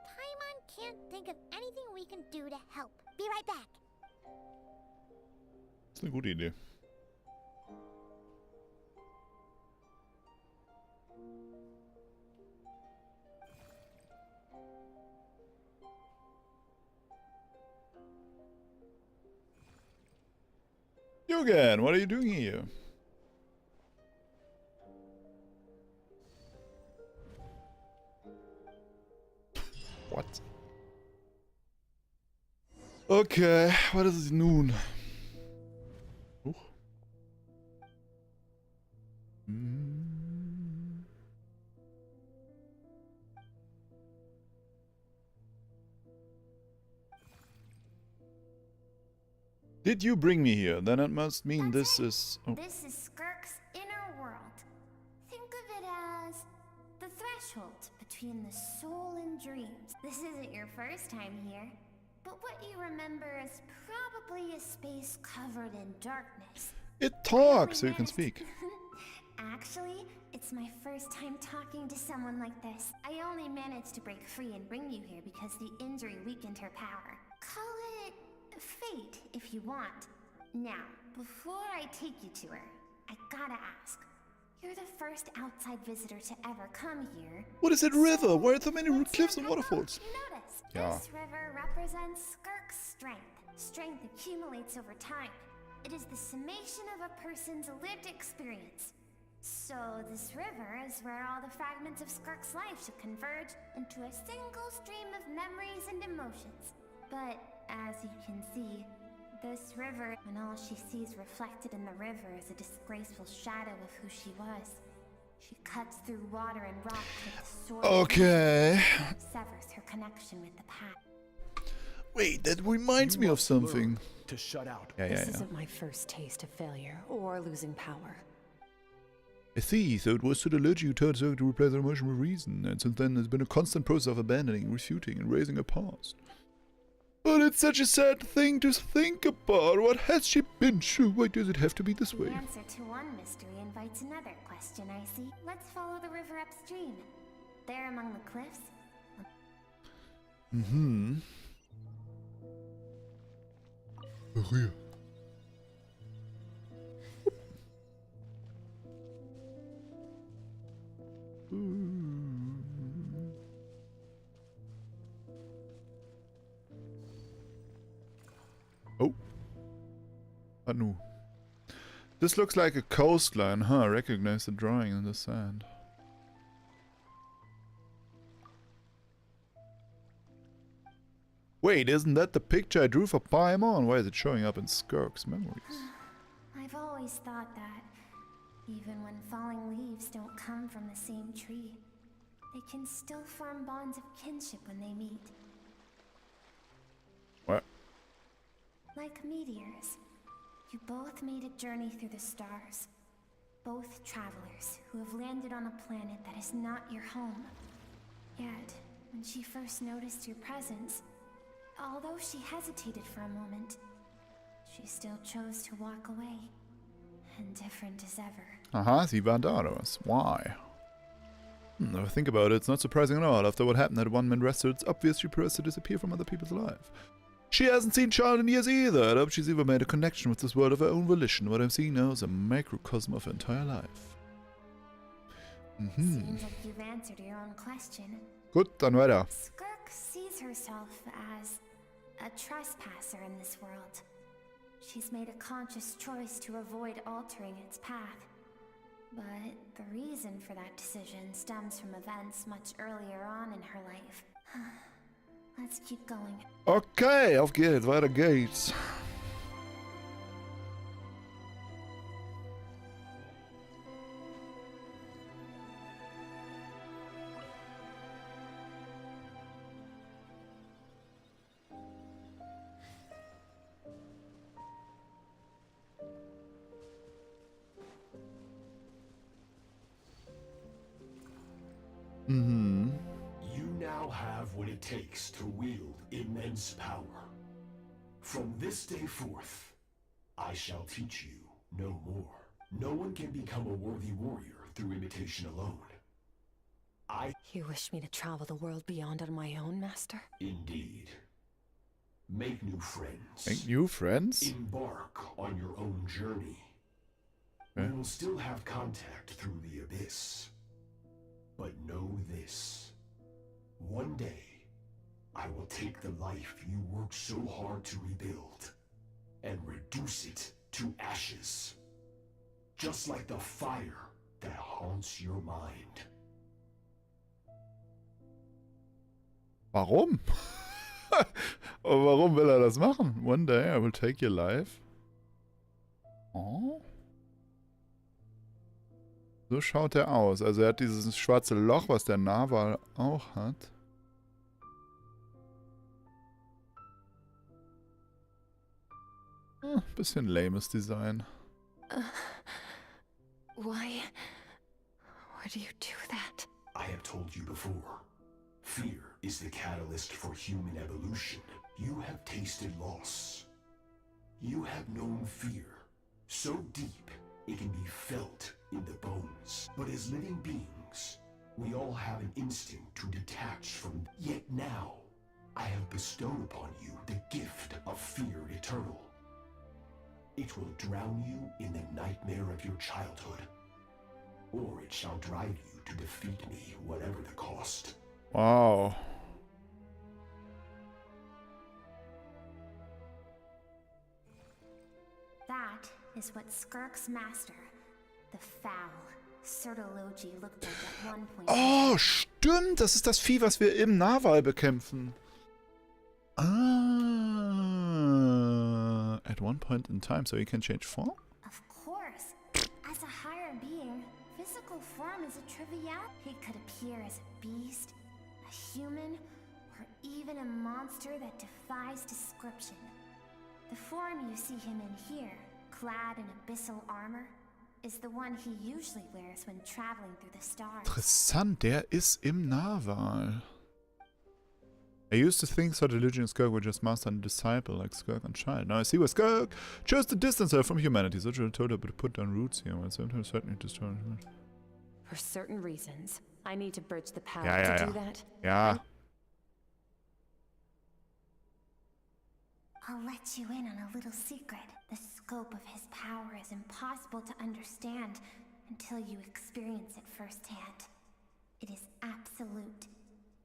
Paimon can't think of anything we can do to help. Be right back. Das ist eine gute Idee. Yugen, what are you doing here? What? Okay, what is it nun? Did you bring me here? Then it must mean this is... Oh. This is Skirk's inner world. Think of it as the threshold between the soul and dreams. This isn't your first time here, but what you remember is probably a space covered in darkness. It talks, so you can speak. Actually, it's my first time talking to someone like this. I only managed to break free and bring you here because the injury weakened her power. Call it fate, if you want. Now, before I take you to her, I gotta ask. You're the first outside visitor to ever come here. What is it, river? Why are there so many cliffs and waterfalls? Notice, Yeah. this river represents Skirk's strength. Strength accumulates over time. It is the summation of a person's lived experience. So this river is where all the fragments of Skirk's life should converge into a single stream of memories and emotions. But as you can see, this river, and all she sees reflected in the river, is a disgraceful shadow of who she was. She cuts through water and rock with the sword. Okay. Severs her connection with the past. Wait, that reminds me of something. To shut out. Yeah, This isn't my first taste of failure or losing power. I see, so it was to the liturgy you turned Skirk to replace their emotion with reason, and since then there's been a constant process of abandoning, refuting, and raising her past. But it's such a sad thing to think about. What has she been through? Why does it have to be this way? The answer to one mystery invites another question, I see. Let's follow the river upstream. There among the cliffs. Mm-hmm. Here. Oh. Anu. This looks like a coastline, huh? I recognize the drawing in the sand. Wait, isn't that the picture I drew for Paimon? Why is it showing up in Skirk's memories? I've always thought that, even when falling leaves don't come from the same tree, they can still form bonds of kinship when they meet. What? Like meteors, you both made a journey through the stars. Both travelers who have landed on a planet that is not your home. Yet, when she first noticed your presence, although she hesitated for a moment, she still chose to walk away. Indifferent as ever. Aha, sie war da, oder was? Why? If I think about it, it's not surprising at all. After what happened at One Man Wrestle, it's obvious she prefers to disappear from other people's life. She hasn't seen Charlotte in years either. I hope she's even made a connection with this world of her own volition. What I'm seeing now is a microcosm of her entire life. Seems like you've answered your own question. Gut, dann weiter. Skirk sees herself as a trespasser in this world. She's made a conscious choice to avoid altering its path. But the reason for that decision stems from events much earlier on in her life. Let's keep going. Okay, auf geht's, weiter geht's. Mm-hmm. You now have what it takes to wield immense power. From this day forth, I shall teach you no more. No one can become a worthy warrior through imitation alone. You wish me to travel the world beyond on my own, Master? Indeed. Make new friends. Make new friends? Embark on your own journey. Okay. We will still have contact through the abyss. But know this. One day, I will take the life you worked so hard to rebuild and reduce it to ashes. Just like the fire that haunts your mind. Warum? Warum will er das machen? One day I will take your life. Oh. So schaut er aus. Also er hat dieses schwarze Loch, was der Narwal auch hat. Bisschen lames Design. Why do you do that? I have told you before. Fear is the catalyst for human evolution. You have tasted loss. You have known fear. So deep, it can be felt in the bones. But as living beings, we all have an instinct to detach from. Yet now, I have bestowed upon you the gift of fear eternal. It will drown you in the nightmare of your childhood. Or it shall drive you to defeat me, whatever the cost. Wow. That is what Skirk's master, the Foul, Sertologi, looked like at one point. Oh, stimmt! Das ist das Vieh, was wir im Narwal bekämpfen. Ah. At one point in time, so he can change form? Of course. As a higher being, physical form is a triviality. He could appear as a beast, a human, or even a monster that defies description. The form you see him in here, clad in abyssal armor, is the one he usually wears when traveling through the stars. Interessant, der ist im Narwal. I used to think Sir Delusion and Skirk were just master and disciple, like Skirk and Child. Now I see where Skirk chose to distance her from humanity. Such a told her to put down roots here, while sometimes certainly destroy her. For certain reasons, I need to bridge the path Ja. do that. Ja. I'll let you in on a little secret. The scope of his power is impossible to understand until you experience it firsthand. It is absolute.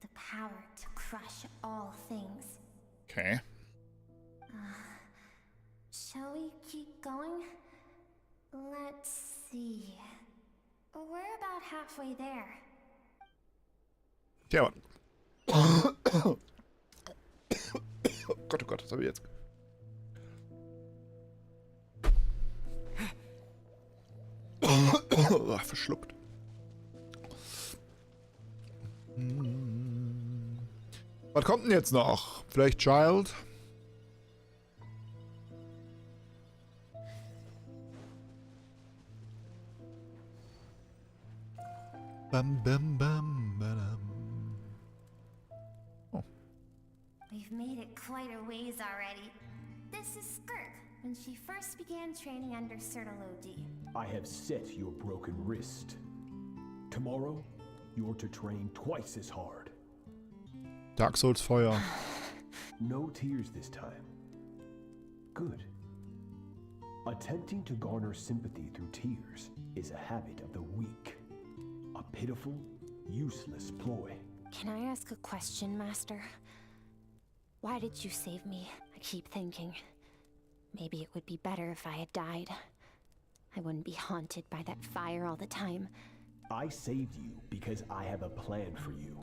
The power to crush all things. Okay. Shall we keep going? Let's see. We're about halfway there. Tja. Oh Gott, oh Gott, was habe ich jetzt? Verschluckt. Was kommt denn jetzt noch? Vielleicht Child? Bam, bam, bam, badam. Oh. We've made it quite a ways already. This is Skirk, when she first began training under Sir Delusion. I have set your broken wrist. Tomorrow, you're to train twice as hard. Dark Souls Feuer. No tears this time. Good. Attempting to garner sympathy through tears is a habit of the weak. A pitiful, useless ploy. Can I ask a question, Master? Why did you save me? I keep thinking. Maybe it would be better if I had died. I wouldn't be haunted by that fire all the time. I saved you because I have a plan for you.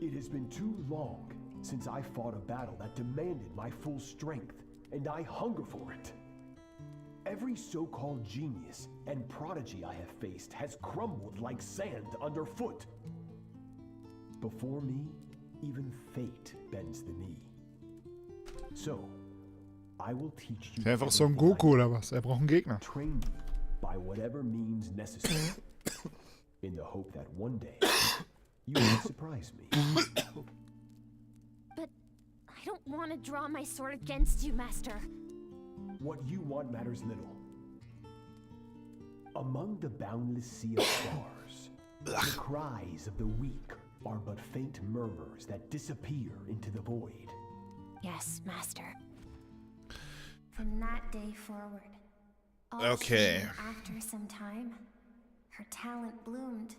It has been too long since I fought a battle that demanded my full strength, and I hunger for it. Every so-called genius and prodigy I have faced has crumbled like sand underfoot. Before me, even fate bends the knee. So, I will teach you. Einfach so ein Goku oder was? Er braucht einen Gegner. Train you by whatever means necessary, in the hope that one day you will surprise me. But I don't want to draw my sword against you, Master. What you want matters little. Among the boundless sea of stars, the cries of the weak are but faint murmurs that disappear into the void. Yes, Master. From that day forward, Okay. after some time, her talent bloomed,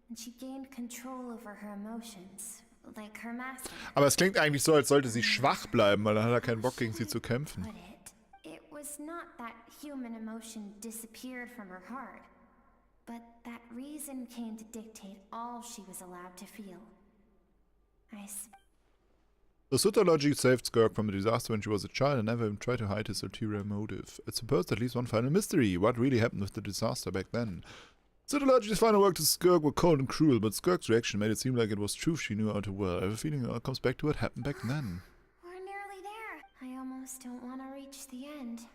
and she gained control over her emotions, like her master. Aber es klingt eigentlich so, als sollte sie schwach bleiben, weil dann hat er keinen Bock, gegen sie zu kämpfen. It was not that human emotion disappeared from her heart, but that reason came to dictate all she was allowed to feel. The Sutology saved Skirk from a disaster when she was a child and never even tried to hide his ulterior motive. It supposed at least one final mystery. What really happened with the disaster back then? Sutology's final work to Skirk were cold and cruel, but Skirk's reaction made it seem like it was truth she knew how to well. I have a feeling it all comes back to what happened back then. We're nearly there. I almost don't want to reach the end.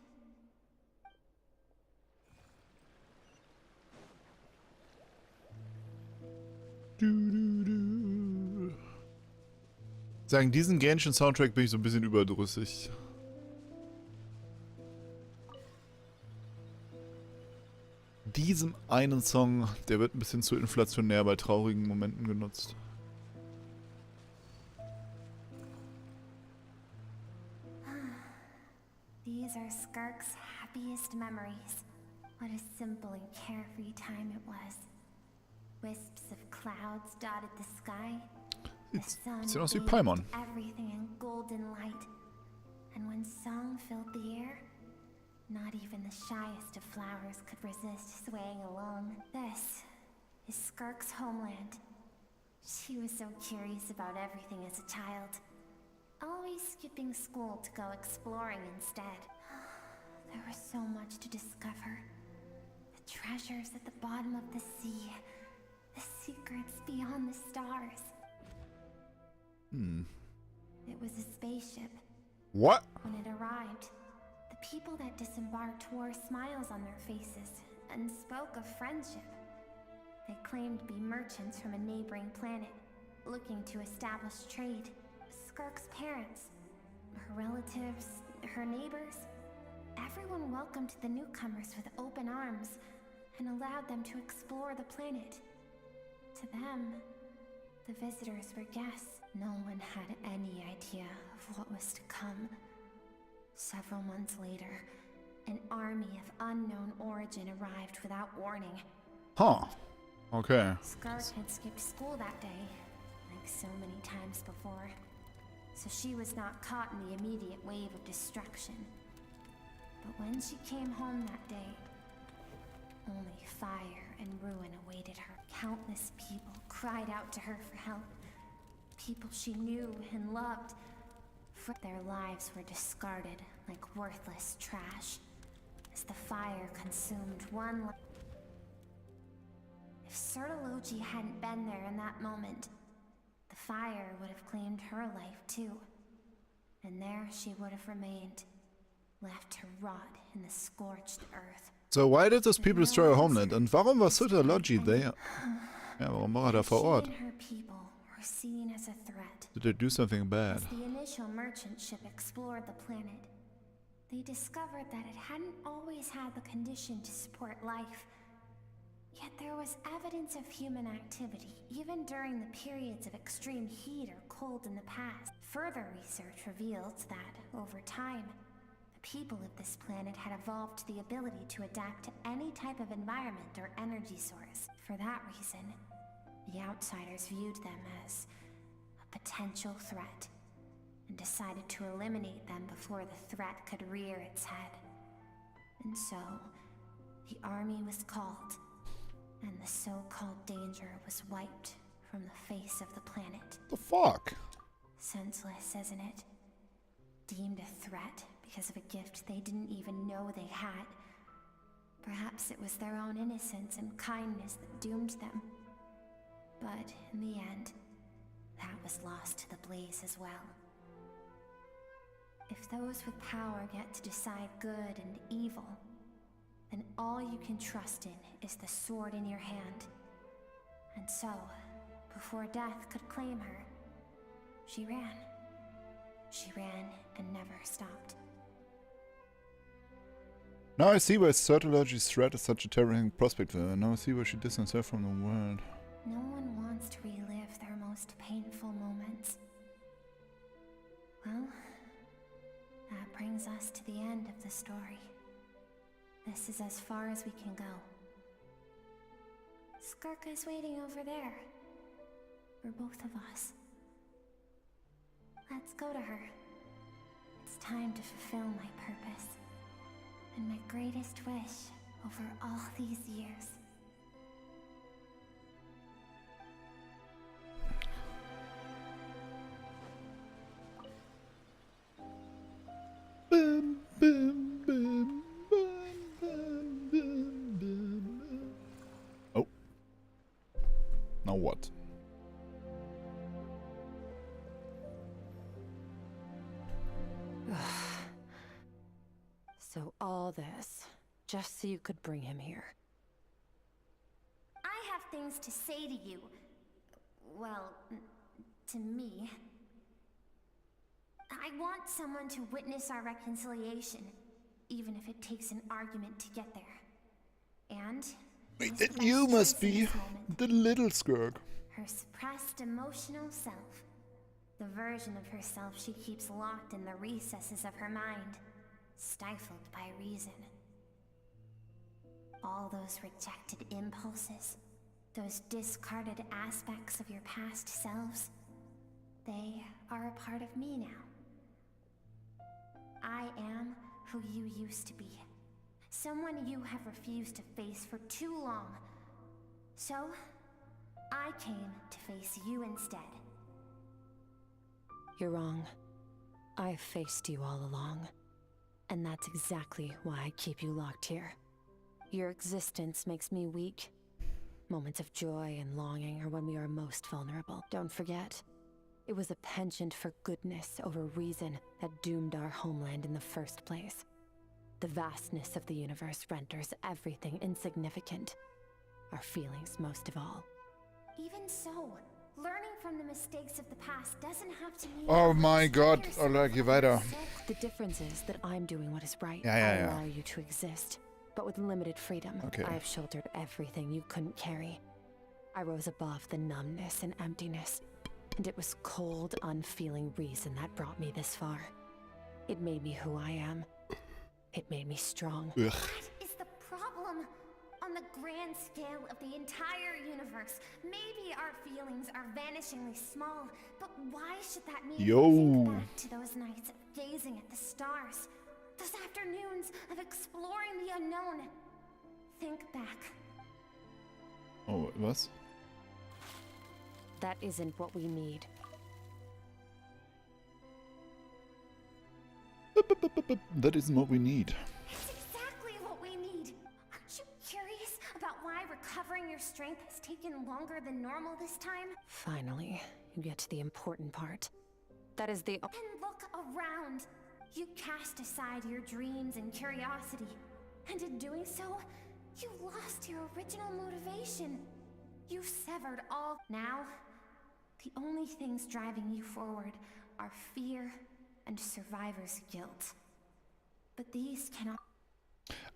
Sagen, diesen Genshin-Soundtrack bin ich so ein bisschen überdrüssig. Diesem einen Song, der wird ein bisschen zu inflationär bei traurigen Momenten genutzt. These are Skirk's happiest memories. What a simple and carefree time it was. Wisps of clouds dotted the sky. The sun Sieht aus wie bathed Paimon. everything in golden light. And when song filled the air, not even the shyest of flowers could resist swaying along. This is Skirk's homeland. She was so curious about everything as a child. Always skipping school to go exploring instead. There was so much to discover. The treasures at the bottom of the sea. The secrets beyond the stars. It was a spaceship. What? When it arrived, the people that disembarked wore smiles on their faces, and spoke of friendship. They claimed to be merchants from a neighboring planet, looking to establish trade. Skirk's parents, her relatives, her neighbors, everyone welcomed the newcomers with open arms and allowed them to explore the planet. To them, the visitors were guests. No one had any idea of what was to come. Several months later, an army of unknown origin arrived without warning. Huh. Okay. Skirk had skipped school that day, like so many times before, so she was not caught in the immediate wave of destruction. But when she came home that day, only fire and ruin awaited her. Countless people cried out to her for help. People she knew and loved. Their lives were discarded like worthless trash as the fire consumed one life. If Sertology hadn't been there in that moment, the fire would have claimed her life too. And there she would have remained, left to rot in the scorched earth. So why did those people destroy our homeland? Und warum war Sertology there? Ja, warum war da vor Ort? She and her people were seen as a threat. Did they do something bad? As the initial merchant ship explored the planet, they discovered that it hadn't always had the condition to support life. Yet there was evidence of human activity, even during the periods of extreme heat or cold in the past. Further research revealed that, over time, the people of this planet had evolved the ability to adapt to any type of environment or energy source. For that reason, the outsiders viewed them as a potential threat, and decided to eliminate them before the threat could rear its head. And so, the army was called, and the so-called danger was wiped from the face of the planet. The fuck? Senseless, isn't it? Deemed a threat because of a gift they didn't even know they had. Perhaps it was their own innocence and kindness that doomed them. But in the end, that was lost to the blaze as well. If those with power get to decide good and evil, then all you can trust in is the sword in your hand. And so, before death could claim her, she ran. She ran and never stopped. Now I see why Sertology's threat is such a terrifying prospect for her. Now I see why she distanced herself from the world. No one wants to relive their most painful moments. Well, that brings us to the end of the story. This is as far as we can go. Skirk is waiting over there. For both of us. Let's go to her. It's time to fulfill my purpose. And my greatest wish over all these years. Bum, bum, bum, bum, bum, bum, bum. Oh. Now what? So all this, just so you could bring him here. I have things to say to you. Well, to me. I want someone to witness our reconciliation, even if it takes an argument to get there. And Wait, then you must be the little Skirk. her suppressed emotional self. The version of herself she keeps locked in the recesses of her mind, stifled by reason. All those rejected impulses, those discarded aspects of your past selves, they are a part of me now. I am who you used to be. Someone you have refused to face for too long. So, I came to face you instead. You're wrong. I've faced you all along. And that's exactly why I keep you locked here. Your existence makes me weak. Moments of joy and longing are when we are most vulnerable. Don't forget, it was a penchant for goodness over reason that doomed our homeland in the first place. The vastness of the universe renders everything insignificant. Our feelings most of all. Even so, learning from the mistakes of the past doesn't have to mean... Oh my God, Ola, geh weiter. The difference is that I'm doing what is right. Ja, I ja. allow you to exist, but with limited freedom. Okay. I've shouldered everything you couldn't carry. I rose above the numbness and emptiness, and it was cold, unfeeling reason that brought me this far. It made me who I am. It made me strong. Ugh. That is the problem. On the grand scale of the entire universe, maybe our feelings are vanishingly small, but why should that mean think back to those nights of gazing at the stars, those afternoons of exploring the unknown? Think back. Oh, was? That isn't what we need. That isn't what we need. It's exactly what we need. Aren't you curious about why recovering your strength has taken longer than normal this time? Finally, you get to the important part. That is the... And look around. You cast aside your dreams and curiosity. And in doing so, you lost your original motivation. You severed all... Now, the only things driving you forward are fear and survivor's guilt. But these cannot...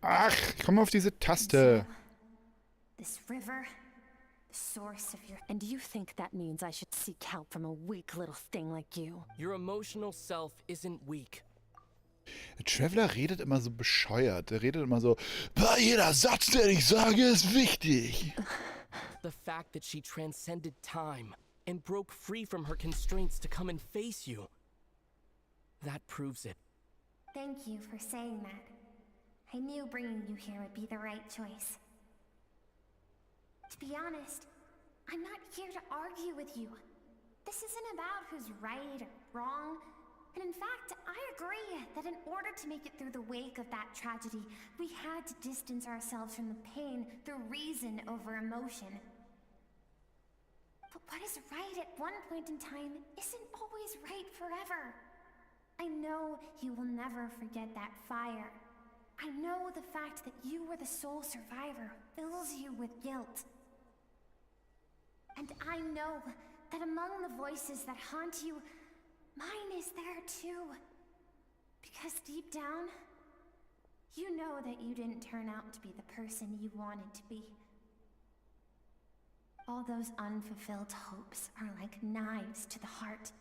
Ach, komm auf diese Taste. This river, the source of your... And you think that means I should seek help from a weak little thing like you? Your emotional self isn't weak. Der Traveler redet immer so bescheuert. Er redet immer so, jeder Satz, den ich sage, ist wichtig. The fact that she transcended time and broke free from her constraints to come and face you. That proves it. Thank you for saying that. I knew bringing you here would be the right choice. To be honest, I'm not here to argue with you. This isn't about who's right or wrong. And in fact, I agree that in order to make it through the wake of that tragedy, we had to distance ourselves from the pain through reason over emotion. But what is right at one point in time isn't always right forever. I know you will never forget that fire. I know the fact that you were the sole survivor fills you with guilt. And I know that among the voices that haunt you, mine is there too. Because deep down, you know that you didn't turn out to be the person you wanted to be. All those unfulfilled hopes are like knives to the heart.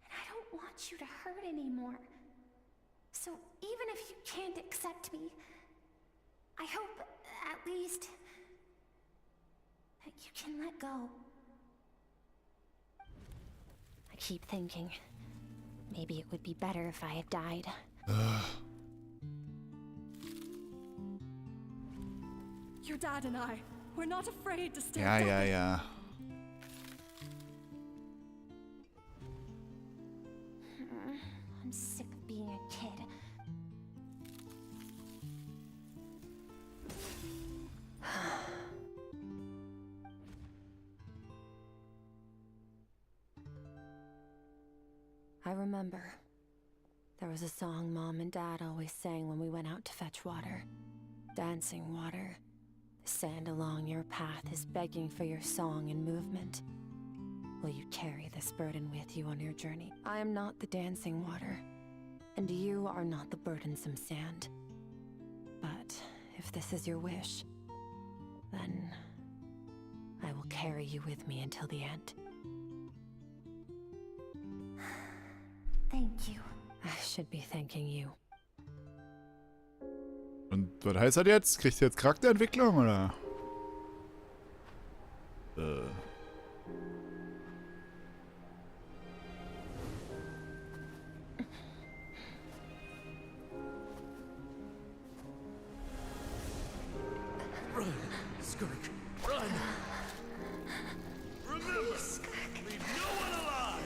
And I don't want you to hurt anymore. So even if you can't accept me, I hope, at least, that you can let go. I keep thinking, maybe it would be better if I had died. Your dad and I, we're not afraid to stand Ja, up. ja, ja. I'm sick of being a kid. I remember. There was a song Mom and Dad always sang when we went out to fetch water. Dancing water. The sand along your path is begging for your song and movement. Will you carry this burden with you on your journey? I am not the dancing water, and you are not the burdensome sand. But if this is your wish, then I will carry you with me until the end. Thank you. I should be thanking you. Und was heißt das jetzt? Kriegt ihr jetzt Charakterentwicklung, oder? Run, Skirk, run! Remember, leave no one alive!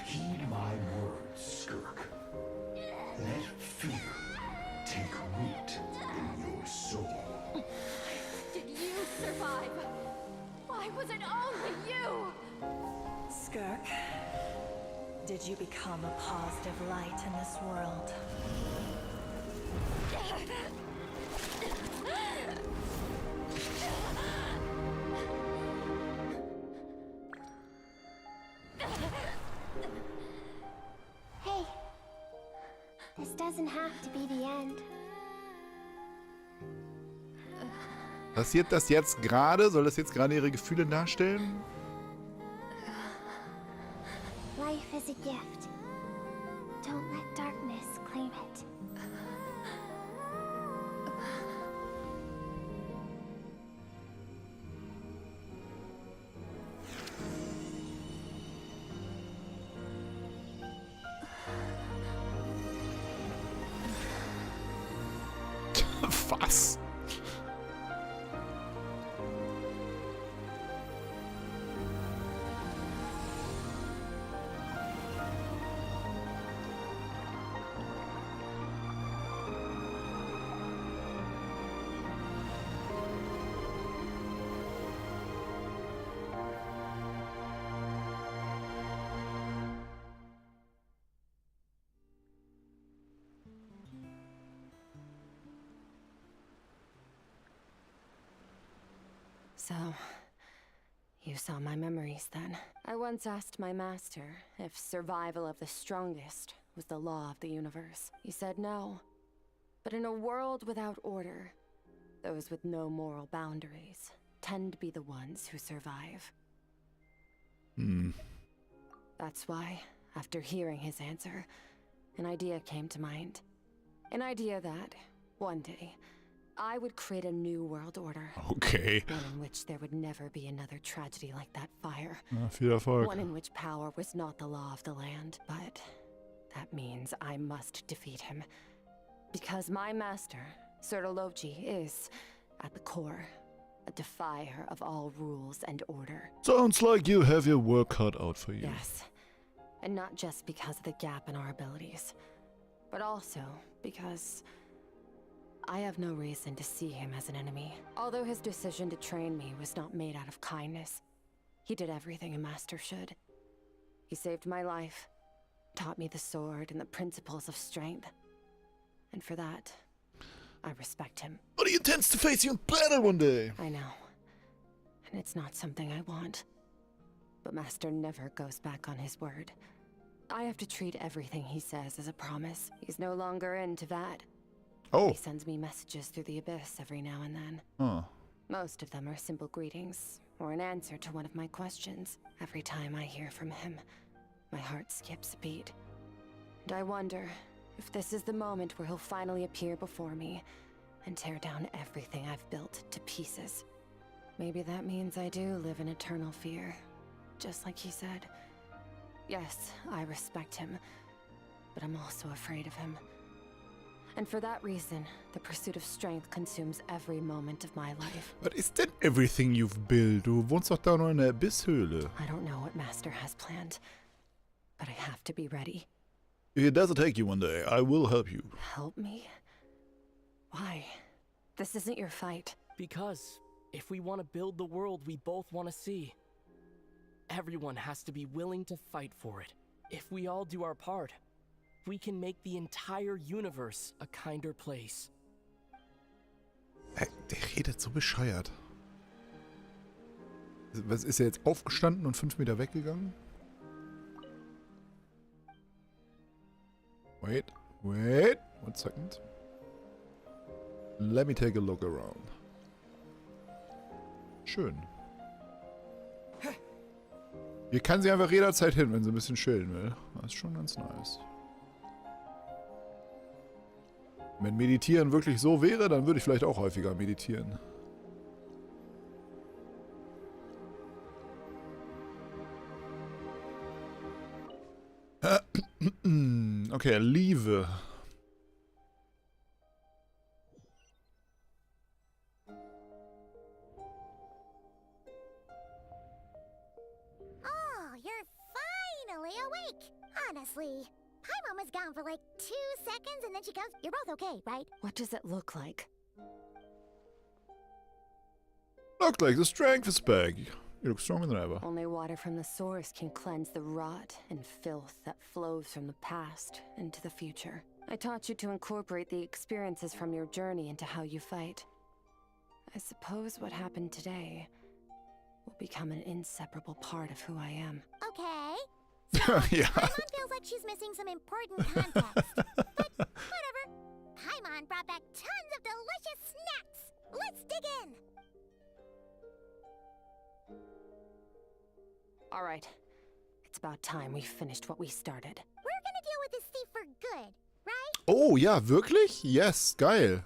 Heed my words, Skirk. Let fear take root in your soul. Did you survive? Why was it only you? Skirk, did you become become a positive light in this world. Hey, this doesn't have to be the end. Passiert das jetzt gerade? Soll das jetzt gerade ihre Gefühle darstellen? Life is a gift. Don't let darkness claim it. Was? So, you saw my memories then. I once asked my master if survival of the strongest was the law of the universe. He said no. But in a world without order, those with no moral boundaries tend to be the ones who survive. That's why, after hearing his answer, an idea came to mind. An idea that, one day, I would create a new world order. Okay. One in which there would never be another tragedy like that fire. Viel Erfolg. One in which power was not the law of the land, but that means I must defeat him. Because my master, Sertologi, is, at the core, a defier of all rules and order. Sounds like you have your work cut out for you. Yes. And not just because of the gap in our abilities, but also because I have no reason to see him as an enemy. Although his decision to train me was not made out of kindness, he did everything a master should. He saved my life, taught me the sword and the principles of strength. And for that, I respect him. But he intends to face you in battle one day. I know. And it's not something I want. But Master never goes back on his word. I have to treat everything he says as a promise. He's no longer into that. Oh. He sends me messages through the abyss every now and then. Huh. Most of them are simple greetings, or an answer to one of my questions. Every time I hear from him, my heart skips a beat. And I wonder if this is the moment where he'll finally appear before me and tear down everything I've built to pieces. Maybe that means I do live in eternal fear, just like he said. Yes, I respect him, but I'm also afraid of him. And for that reason, the pursuit of strength consumes every moment of my life. Was ist denn everything you've built? Du wohnst doch da nur in der Abisshöhle. I don't know what Master has planned, but I have to be ready. If it doesn't take you one day, I will help you. Help me? Why? This isn't your fight. Because if we want to build the world we both want to see, everyone has to be willing to fight for it. If we all do our part, we can make the entire universe a kinder place. Der redet so bescheuert. Was, ist er jetzt aufgestanden und 5 Meter weggegangen? Wait. 1 second. Let me take a look around. Schön. Hier kann sie einfach jederzeit hin, wenn sie ein bisschen chillen will. Das ist schon ganz nice. Wenn Meditieren wirklich so wäre, dann würde ich vielleicht auch häufiger meditieren. Okay, Liebe. Oh, you're finally awake. Honestly, Paimon was gone for like 2 seconds and then she comes. You're both okay, right? What does it look like? Look like the strength is back. You look stronger than ever. Only water from the source can cleanse the rot and filth that flows from the past into the future. I taught you to incorporate the experiences from your journey into how you fight. I suppose what happened today will become an inseparable part of who I am. Okay. Yeah. Paimon feels like she's missing some important context. But whatever. Paimon brought back tons of delicious snacks. Let's dig in. All right. It's about time we finished what we started. We're gonna deal with this thief for good, right? Oh, ja, wirklich? Yes, geil.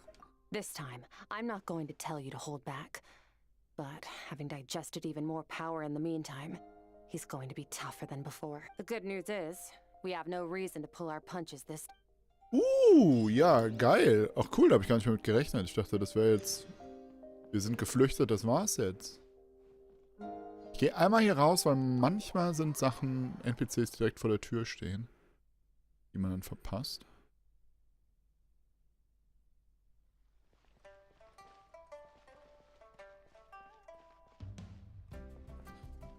This time, I'm not going to tell you to hold back. But having digested even more power in the meantime, he's going to be tougher than before. The good news is, we have no reason to pull our punches this time. Ja, geil. Ach cool, da habe ich gar nicht mehr mit gerechnet. Ich dachte, das wäre jetzt... Wir sind geflüchtet, das war's jetzt. Ich gehe einmal hier raus, weil manchmal sind Sachen, NPCs direkt vor der Tür stehen, die man dann verpasst.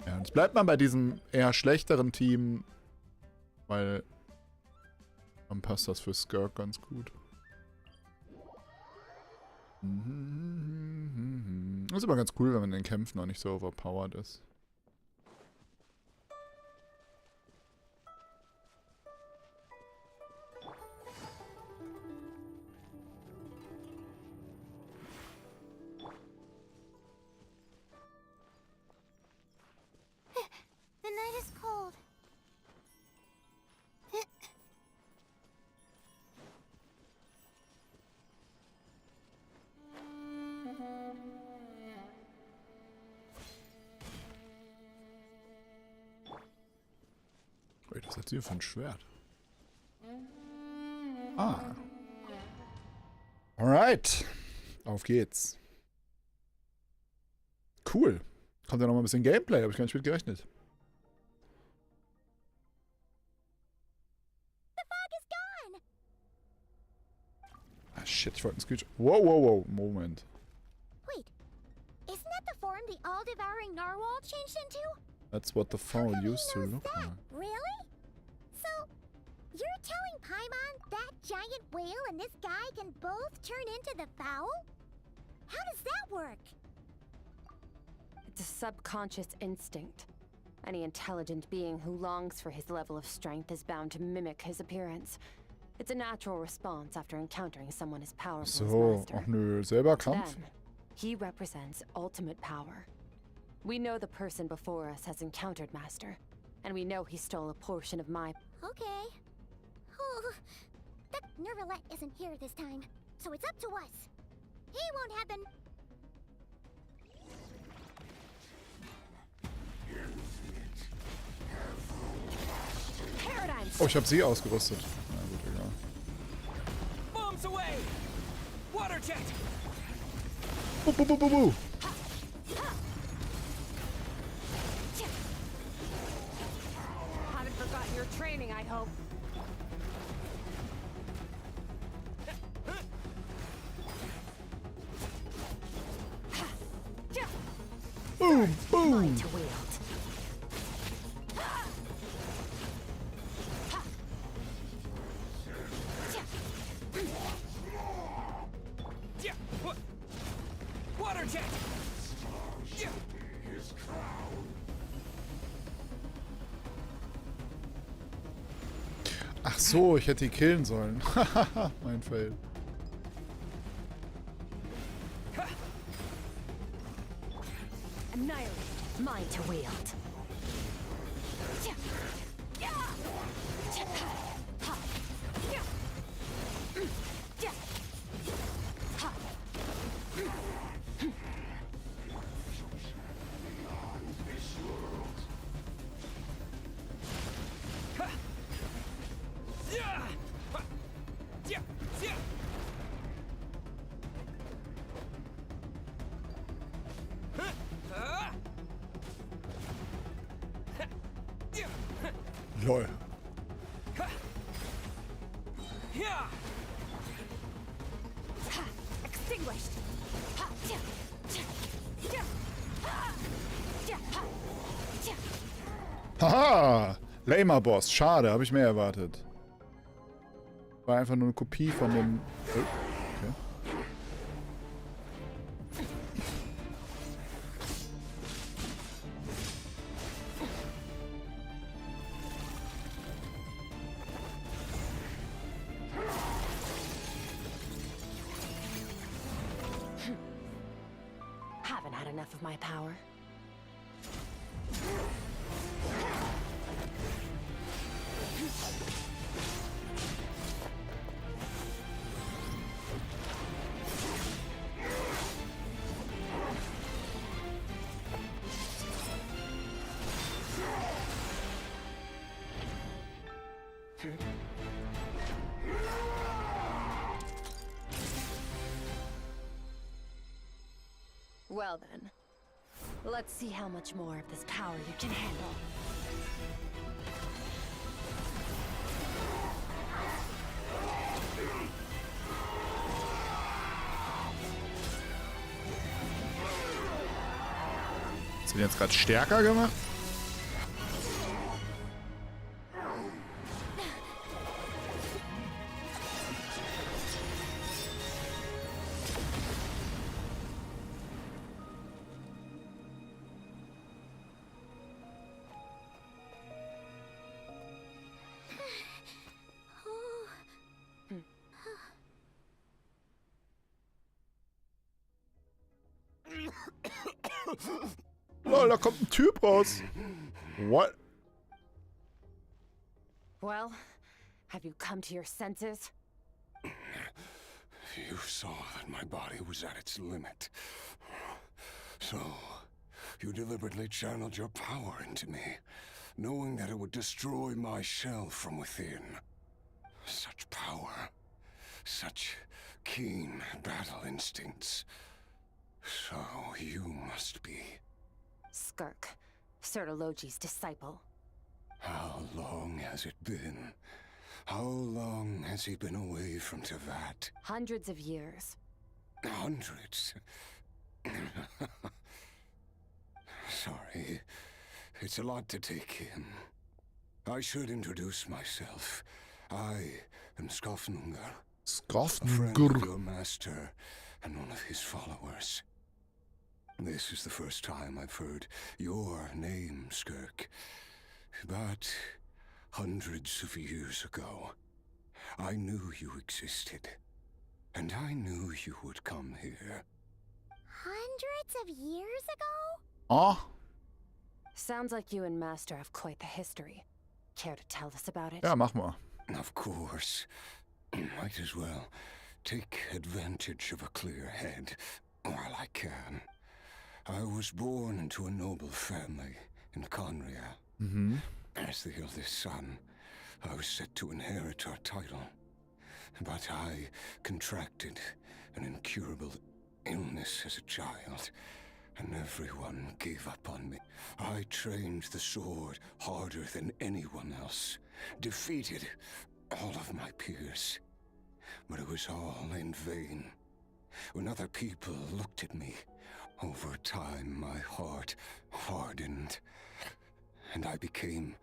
Ja, jetzt bleibt man bei diesem eher schlechteren Team, weil dann passt das für Skirk ganz gut. Das ist aber ganz cool, wenn man in den Kämpfen noch nicht so overpowered ist. The night is cold. Wait, was hat sie hier für ein Schwert? Ah. Alright. Auf geht's. Cool. Kommt ja noch mal ein bisschen Gameplay, habe ich gar nicht mit gerechnet. The fog is gone. Ah shit, ich wollte einen Screenshot. Wow, Moment. Wait, isn't that the form the all-devouring narwhal changed into? That's what the fowl used to look like. Really? So, you're telling Paimon that giant whale and this guy can both turn into the fowl? How does that work? It's a subconscious instinct. Any intelligent being who longs for his level of strength is bound to mimic his appearance. It's a natural response after encountering someone as powerful as So, Master. ach nö, selber To Kampf? them, he represents ultimate power. We know the person before us has encountered Master, and we know he stole a portion of my... Okay. Oh, that Nervalette isn't here this time, so it's up to us. He won't have been... Oh, ich habe sie ausgerüstet. Na gut, egal. Bombs away! Water jet! Buh. Haven't forgotten your training, I hope. Boom! To wield. Water jet! Ach so, ich hätte die killen sollen. Haha, mein Fail. Annihilate. Mine to wield. Lol. Extinguished. Haha! Lamer Boss. Schade, habe ich mehr erwartet. War einfach nur eine Kopie von dem... Oh, okay. Haven't had enough of my power. Well then, let's see how much more of this power you can handle. Hast du den jetzt gerade stärker gemacht? Lol, da kommt ein Typ raus. What? Well, have you come to your senses? You saw that my body was at its limit. So, you deliberately channeled your power into me, knowing that it would destroy my shell from within. Such power. Such keen battle instincts. So, you must be... Skirk, Sertologi's disciple. How long has it been? How long has he been away from Tevat? Hundreds of years. Hundreds? Sorry, it's a lot to take in. I should introduce myself. I am Skofnungar. A friend of your master and one of his followers. This is the first time I've heard your name, Skirk. But hundreds of years ago, I knew you existed. And I knew you would come here. Hundreds of years ago? Oh. Sounds like you and Master have quite the history. Care to tell us about it? Ja, mach mal. Of course. Might as well take advantage of a clear head while I can. I was born into a noble family in Conria. Mm-hmm. As the eldest son, I was set to inherit our title. But I contracted an incurable illness as a child, and everyone gave up on me. I trained the sword harder than anyone else, defeated all of my peers. But it was all in vain. When other people looked at me, over time my heart hardened, and I became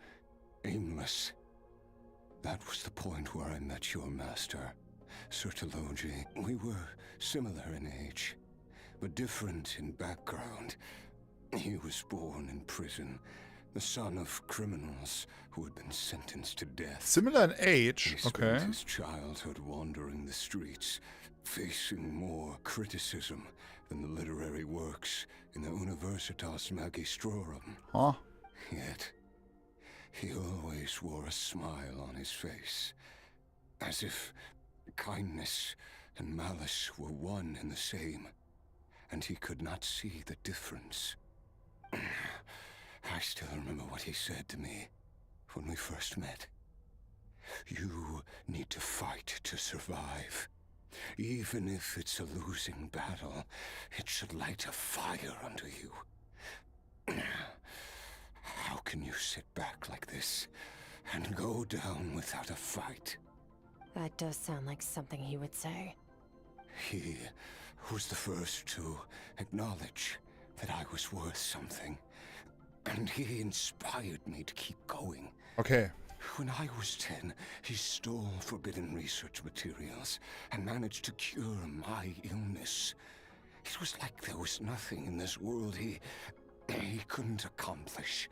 aimless. That was the point where I met your master, Sertologi. We were similar in age, but different in background. He was born in prison, the son of criminals who had been sentenced to death. Similar in age, he spent his childhood wandering the streets, facing more criticism than the literary works in the Universitas Magistrorum. Huh? Yet, he always wore a smile on his face, as if kindness and malice were one and the same, and he could not see the difference. I still remember what he said to me when we first met. You need to fight to survive. Even if it's a losing battle, it should light a fire under you. How can you sit back like this and go down without a fight? That does sound like something he would say. He was the first to acknowledge that I was worth something. And he inspired me to keep going. Okay. When I was 10, he stole forbidden research materials and managed to cure my illness. It was like there was nothing in this world he couldn't accomplish.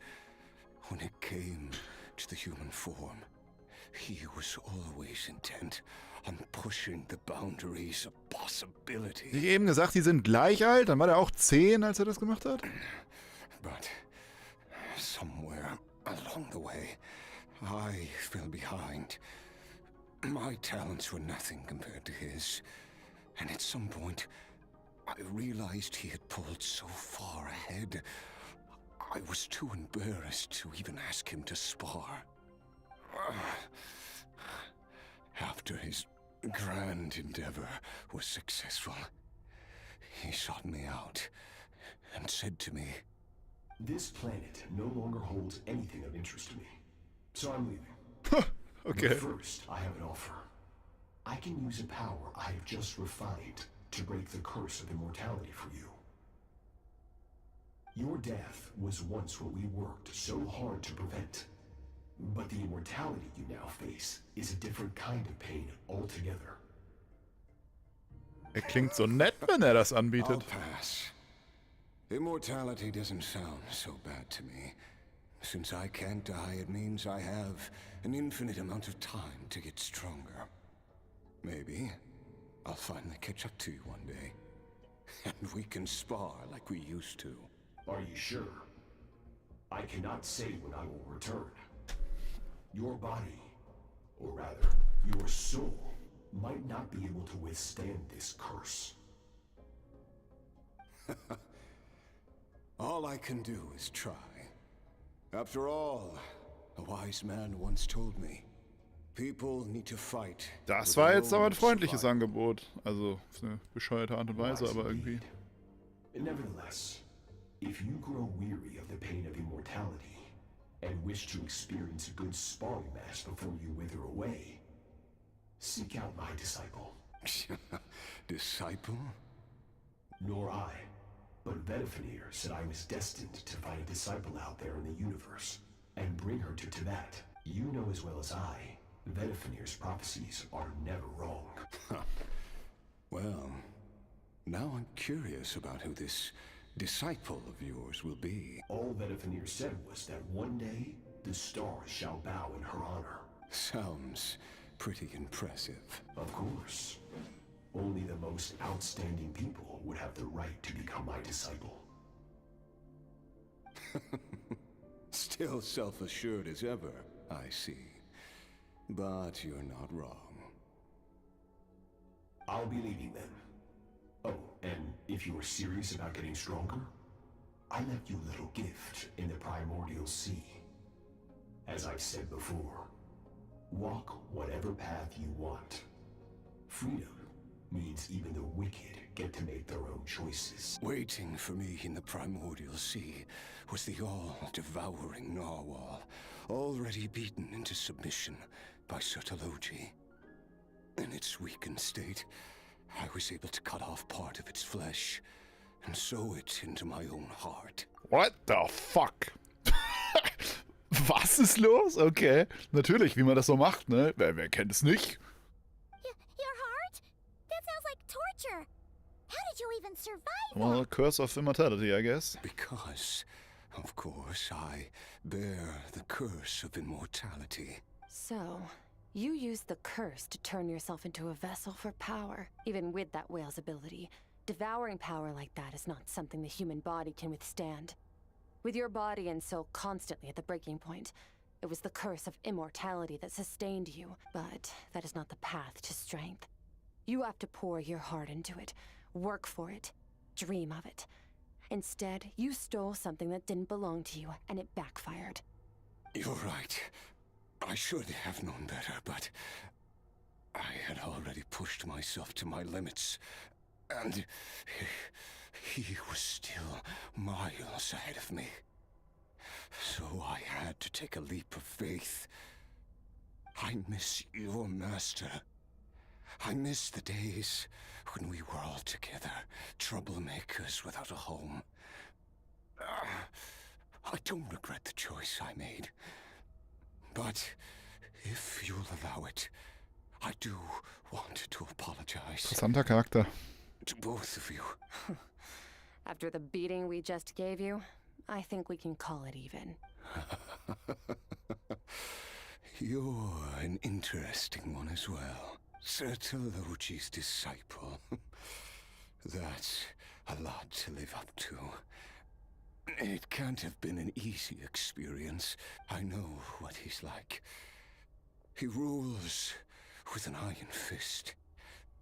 When it came to the human form, he was always intent on pushing the boundaries of possibility. Ich eben gesagt, die sind gleich alt. Dann war der auch 10, als er das gemacht hat. But somewhere along the way, I fell behind. My talents were nothing compared to his. And at some point, I realized he had pulled so far ahead, I was too embarrassed to even ask him to spar. After his grand endeavor was successful, he sought me out and said to me, "This planet no longer holds anything of interest to me, so I'm leaving." Okay. But first, I have an offer. I can use a power I have just refined to break the curse of immortality for you. Your death was once what we worked so hard to prevent. But the immortality you now face is a different kind of pain altogether. Er klingt so nett, wenn er das anbietet. I'll pass. Immortality doesn't sound so bad to me. Since I can't die, it means I have an infinite amount of time to get stronger. Maybe I'll finally catch up to you one day. And we can spar like we used to. Are you sure? I cannot say when I will return. Your body, or rather, your soul, might not be able to withstand this curse. All I can do is try. After all, a wise man once told me, people need to fight. Das war jetzt aber ein freundliches Angebot. Also, auf eine bescheuerte Art und Weise, aber irgendwie. Nevertheless, if you grow weary of the pain of immortality and wish to experience a good sparring match before you wither away, seek out my disciple. Disciple? Nor I, but Vedifenir said I was destined to find a disciple out there in the universe and bring her to Tibet. You know as well as I, Vedifenir's prophecies are never wrong. Well, now I'm curious about who this disciple of yours will be. All Vedifenir said was that one day, the stars shall bow in her honor. Sounds pretty impressive. Of course. Only the most outstanding people would have the right to become my disciple. Still self-assured as ever, I see. But you're not wrong. I'll be leaving then. Oh, and if you are serious about getting stronger, I left you a little gift in the primordial sea. As I've said before, walk whatever path you want. Freedom means even the wicked get to make their own choices. Waiting for me in the primordial sea was the all-devouring narwhal, already beaten into submission by Sertologi. In its weakened state, I was able to cut off part of its flesh and sew it into my own heart. What the fuck? Was ist los? Okay. Natürlich, wie man das so macht, ne? Wer kennt es nicht? Your heart? That sounds like torture. How did you even survive Well, that? curse of immortality, I guess. Because, of course, I bear the curse of immortality. So, you used the curse to turn yourself into a vessel for power. Even with that whale's ability, devouring power like that is not something the human body can withstand. With your body and soul constantly at the breaking point, it was the curse of immortality that sustained you. But that is not the path to strength. You have to pour your heart into it, work for it, dream of it. Instead, you stole something that didn't belong to you, and it backfired. You're right. I should have known better, but I had already pushed myself to my limits, and he was still miles ahead of me. So I had to take a leap of faith. I miss your master. I miss the days when we were all together, troublemakers without a home. I don't regret the choice I made. But if you'll allow it, I do want to apologize. Interessanter Charakter. To both of you. After the beating we just gave you, I think we can call it even. You're an interesting one as well. Sertologi's disciple. That's a lot to live up to. It can't have been an easy experience. I know what he's like. He rules with an iron fist,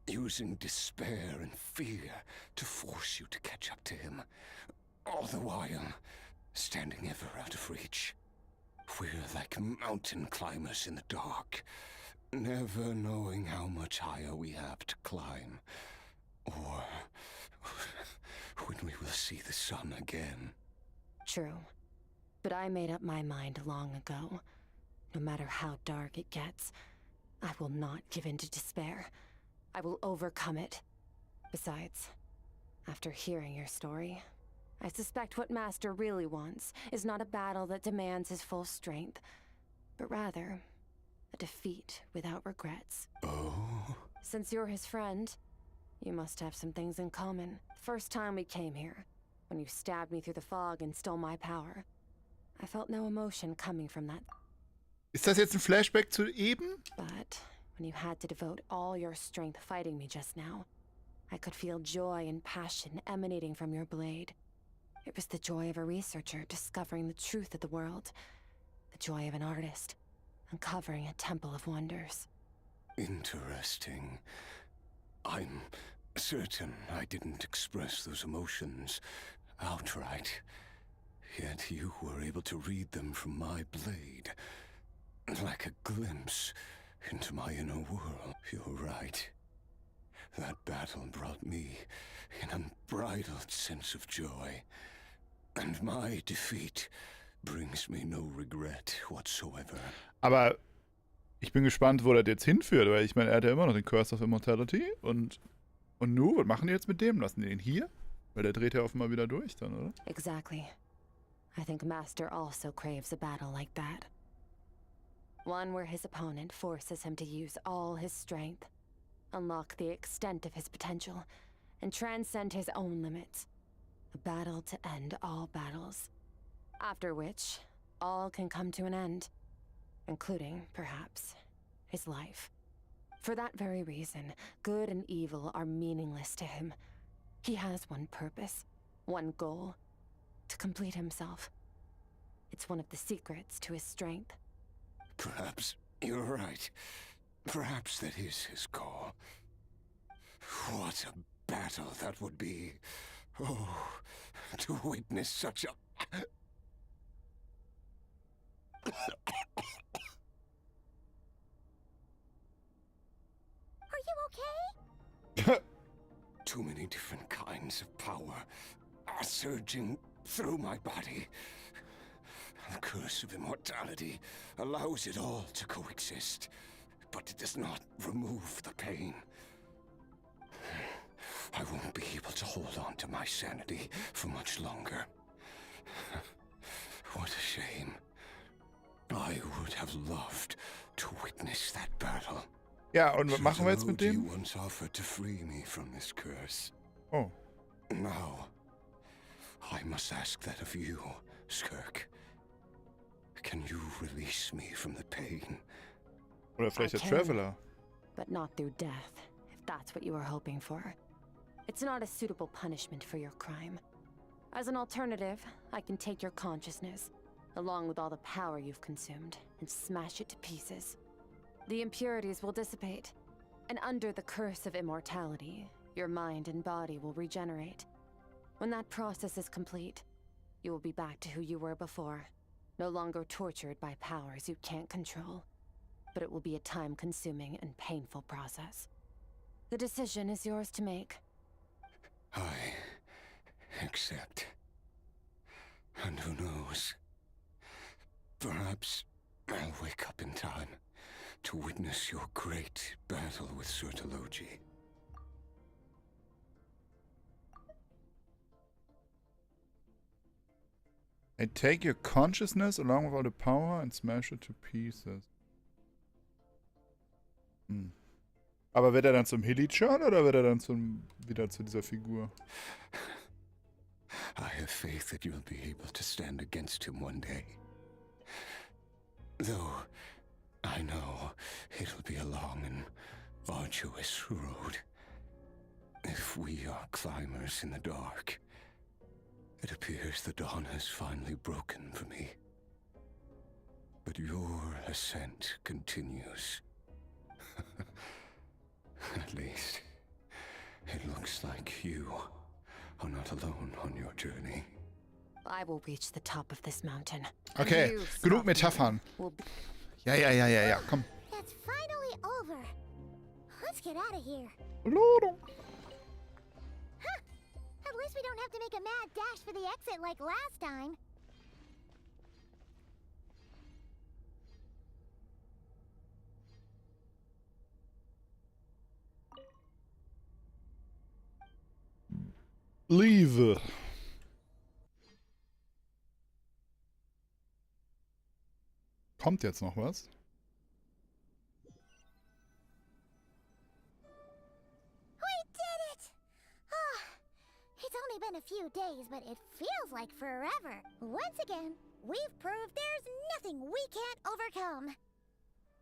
using despair and fear to force you to catch up to him, all the while standing ever out of reach. We're like mountain climbers in the dark, never knowing how much higher we have to climb, or when we will see the sun again. True. But I made up my mind long ago. No matter how dark it gets, I will not give in to despair. I will overcome it. Besides, after hearing your story, I suspect what Master really wants is not a battle that demands his full strength, but rather a defeat without regrets. Oh? Since you're his friend, you must have some things in common. First time we came here, when you stabbed me through the fog and stole my power, I felt no emotion coming from that. Ist das jetzt ein Flashback zu eben? But when you had to devote all your strength fighting me just now, I could feel joy and passion emanating from your blade. It was the joy of a researcher discovering the truth of the world, the joy of an artist uncovering a temple of wonders. Interesting. I'm certain I didn't express those emotions outright. Yet you were able to read them from my blade, like a glimpse into my inner world. You're right. That battle brought me an unbridled sense of joy, and my defeat brings me no regret whatsoever. Aber ich bin gespannt, wo das jetzt hinführt, weil ich meine, er hat ja immer noch den Curse of Immortality und nu, was machen die jetzt mit dem? Lassen die ihn hier? Weil der dreht ja offenbar wieder durch dann, oder? Exactly. I think Master also craves a battle like that. One where his opponent forces him to use all his strength, unlock the extent of his potential, and transcend his own limits. A battle to end all battles. After which, all can come to an end, including, perhaps, his life. For that very reason, good and evil are meaningless to him. He has one purpose, one goal, to complete himself. It's one of the secrets to his strength. Perhaps you're right. Perhaps that is his call. What a battle that would be. Oh, to witness such a... Are you okay? Too many different kinds of power are surging through my body. The curse of immortality allows it all to coexist, but it does not remove the pain. I won't be able to hold on to my sanity for much longer. What a shame. I would have loved to witness that battle. Ja, und was machen wir jetzt mit dem? Once offered to free me from this curse. Oh. Now, I must ask that of you, Skirk. Can you release me from the pain? Oder vielleicht der Traveler. But not through death, if that's what you were hoping for. It's not a suitable punishment for your crime. As an alternative, I can take your consciousness, along with all the power you've consumed, and smash it to pieces. The impurities will dissipate, and under the curse of immortality, your mind and body will regenerate. When that process is complete, you will be back to who you were before, no longer tortured by powers you can't control. But it will be a time-consuming and painful process. The decision is yours to make. I accept. And who knows? Perhaps I'll wake up in time to witness your great battle with Sertologi. I take your consciousness along with all the power and smash it to pieces. Hm. Aber wird er dann zum Hillichan oder wird er dann wieder zu dieser Figur? I have faith that you'll be able to stand against him one day. Though I know it'll be a long and arduous road. If we are climbers in the dark, it appears the dawn has finally broken for me. But your ascent continues. At least, it looks like you are not alone on your journey. I will reach the top of this mountain. Okay, genug Metaphern. Ja, komm. It's finally over. Let's get out of here. Huh. At least we don't have to make a mad dash for the exit like last time. Leave. Kommt jetzt noch was? We did it! Oh, it's only been a few days, but it feels like forever. Once again, we've proved there's nothing we can't overcome.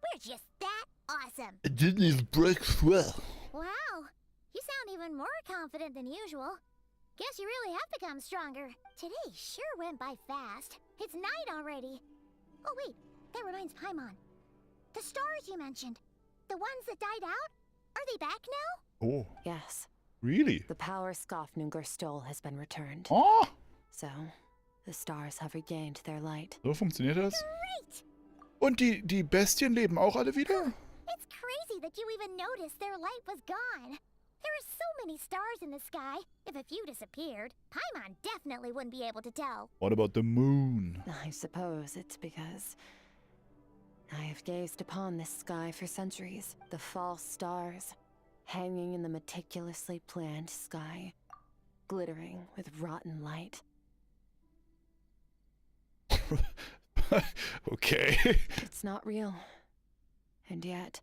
We're just that awesome. It didn't break well. Wow, you sound even more confident than usual. Guess you really have become stronger. Today sure went by fast. It's night already. Oh wait, that reminds Paimon. The stars you mentioned, the ones that died out, are they back now? Oh. Yes. Really? The power Skafnungur stole has been returned. Oh! So, the stars have regained their light. So funktioniert das? Great! Und die Bestien leben auch alle wieder? It's crazy that you even noticed their light was gone. There are so many stars in the sky. If a few disappeared, Paimon definitely wouldn't be able to tell. What about the moon? I suppose it's because I have gazed upon this sky for centuries. The false stars, hanging in the meticulously planned sky, glittering with rotten light. Okay. It's not real. And yet,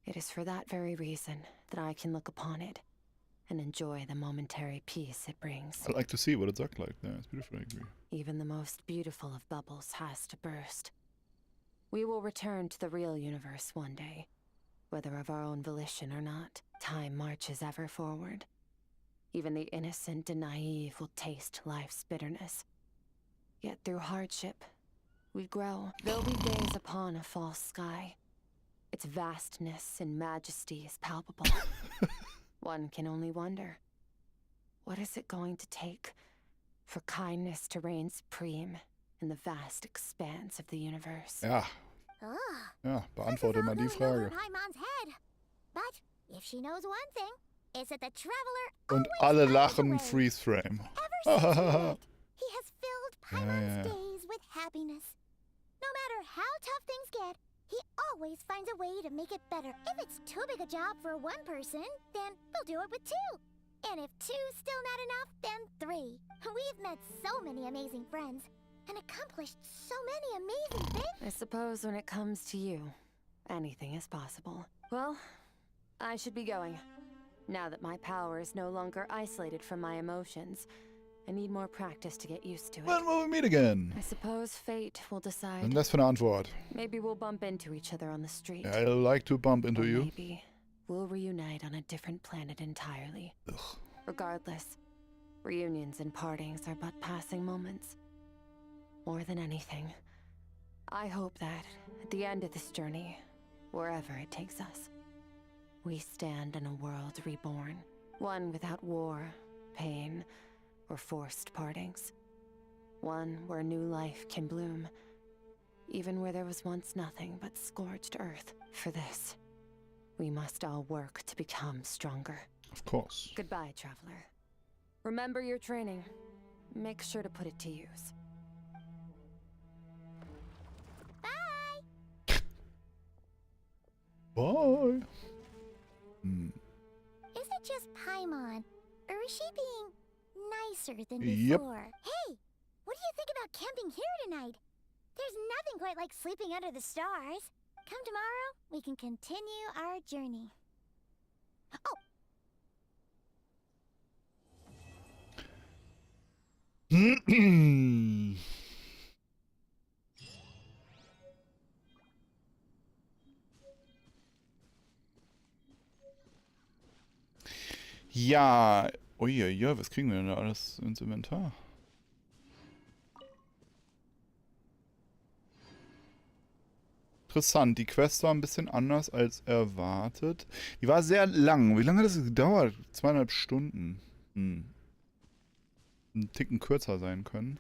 it is for that very reason that I can look upon it and enjoy the momentary peace it brings. I'd like to see what it looks like. Yeah, it's beautiful, I agree. Even the most beautiful of bubbles has to burst. We will return to the real universe one day, whether of our own volition or not. Time marches ever forward. Even the innocent and naive will taste life's bitterness. Yet through hardship, we grow. Though we gaze upon a false sky, its vastness and majesty is palpable. One can only wonder, what is it going to take for kindness to reign supreme in the vast expanse of the universe? Ja. Ja, beantworte mal die Frage. Paimon's head. But if she knows one thing, it's that the traveler Und alle lachen Freeze Frame. he has filled Paimon's days with happiness. No matter how tough things get, he always finds a way to make it better. If it's too big a job for one person, then we'll do it with two. And if two's still not enough, then three. We've met so many amazing friends and accomplished so many amazing things. I suppose when it comes to you, anything is possible. Well, I should be going. Now that my power is no longer isolated from my emotions, I need more practice to get used to it. When will we meet again? I suppose fate will decide. Und das für eine Antwort. Maybe we'll bump into each other on the street. I like to bump into you. Maybe we'll reunite on a different planet entirely. Ugh. Regardless, reunions and partings are but passing moments. More than anything, I hope that at the end of this journey, wherever it takes us, we stand in a world reborn. One without war, pain, or forced partings. One where new life can bloom, even where there was once nothing but scorched earth. For this, we must all work to become stronger. Of course. Goodbye, traveler. Remember your training. Make sure to put it to use. Bye. Is it just Paimon, or is she being nicer than Yep. before? Hey, What do you think about camping here tonight? There's nothing quite like sleeping under the stars. Come tomorrow, we can continue our journey. Oh! Ja, uiuiui, was kriegen wir denn da alles ins Inventar? Interessant, die Quest war ein bisschen anders als erwartet. Die war sehr lang. Wie lange hat das gedauert? 2,5 Stunden. Ein Ticken kürzer sein können.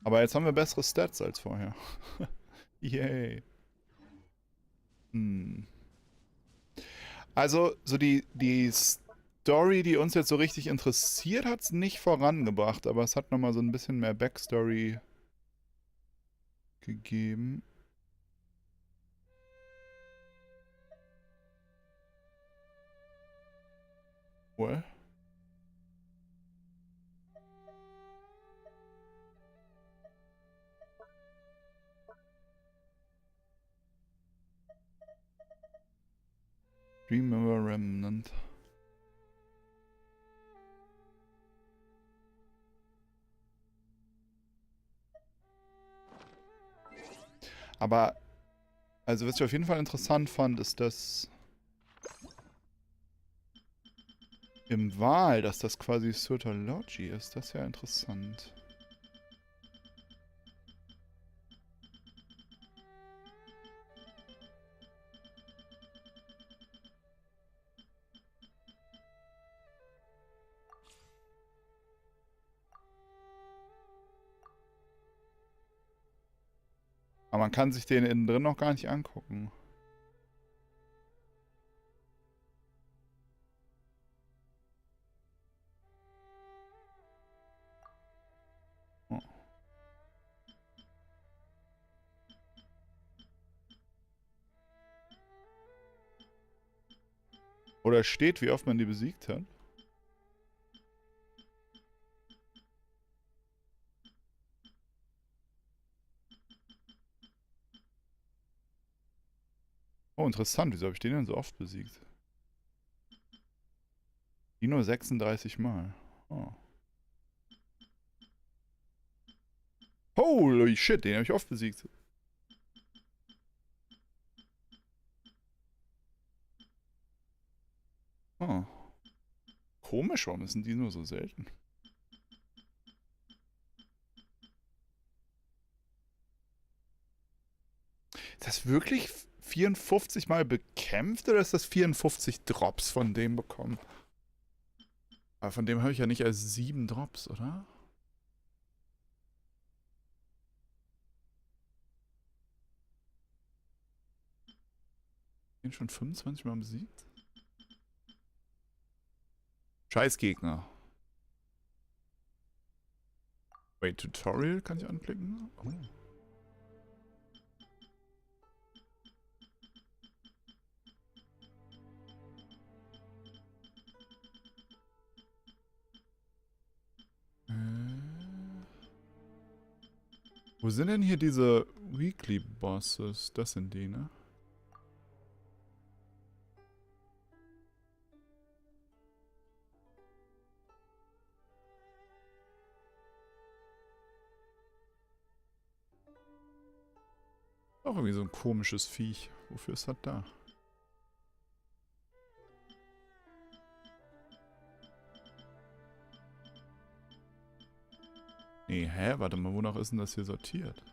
Aber jetzt haben wir bessere Stats als vorher. Yay. Also, so die Story, die uns jetzt so richtig interessiert, hat es nicht vorangebracht, aber es hat nochmal so ein bisschen mehr Backstory gegeben. Well. Dreamer Remnant. Aber, also was ich auf jeden Fall interessant fand, ist, dass im Wahl, dass das quasi Surtology ist. Das ist ja interessant. Aber man kann sich den innen drin noch gar nicht angucken. Oh. Oder steht, wie oft man die besiegt hat. Oh, interessant. Wieso habe ich den denn so oft besiegt? Die nur 36 Mal. Oh. Holy shit, den habe ich oft besiegt. Oh. Komisch, warum sind die nur so selten? Ist das wirklich 54 Mal bekämpft oder ist das 54 Drops von dem bekommen? Aber von dem habe ich ja nicht als 7 Drops, oder? Den schon 25 Mal besiegt? Scheißgegner. Wait, Tutorial kann ich anklicken? Oh. Wo sind denn hier diese Weekly Bosses? Das sind die, ne? Auch irgendwie so ein komisches Viech. Wofür ist das da? Nee, hä? Warte mal, wonach ist denn das hier sortiert?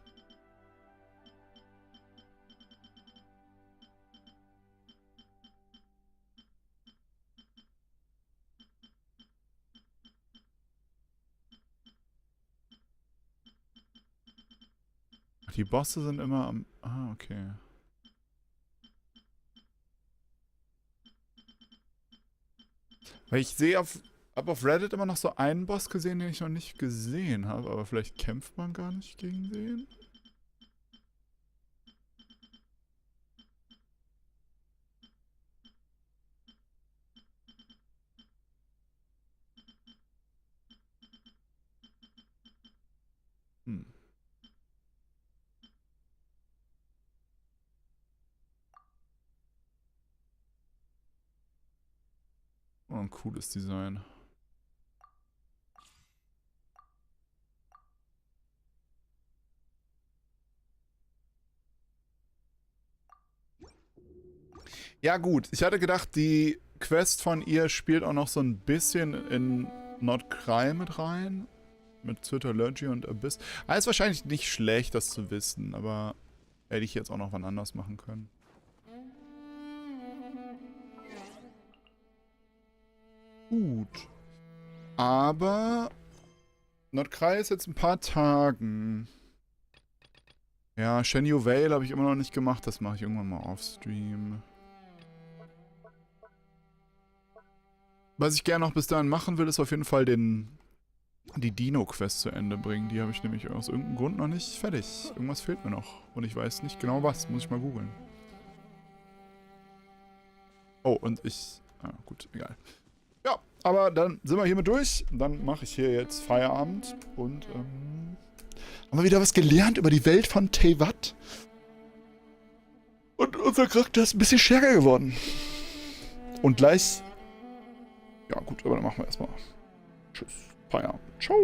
Ach, die Bosse sind immer am... Ah, okay. Weil ich sehe hab auf Reddit immer noch so einen Boss gesehen, den ich noch nicht gesehen habe. Aber vielleicht kämpft man gar nicht gegen den? Oh, ein cooles Design. Ja gut, ich hatte gedacht, die Quest von ihr spielt auch noch so ein bisschen in Nordkrei mit rein. Mit Zitterlurgy und Abyss. Aber ist wahrscheinlich nicht schlecht, das zu wissen, aber hätte ich jetzt auch noch wann anders machen können. Gut. Aber Nordkrei ist jetzt ein paar Tagen. Ja, Shenyu Vale habe ich immer noch nicht gemacht. Das mache ich irgendwann mal off Stream. Was ich gerne noch bis dahin machen will, ist auf jeden Fall die Dino-Quest zu Ende bringen. Die habe ich nämlich aus irgendeinem Grund noch nicht fertig. Irgendwas fehlt mir noch. Und ich weiß nicht genau was. Muss ich mal googeln. Oh, und ich... Ah, gut, egal. Ja, aber dann sind wir hiermit durch. Dann mache ich hier jetzt Feierabend. Und, haben wir wieder was gelernt über die Welt von Teyvat. Und unser Charakter ist ein bisschen stärker geworden. Und gleich... Ja gut, aber dann machen wir erstmal. Tschüss. Feierabend. Ciao.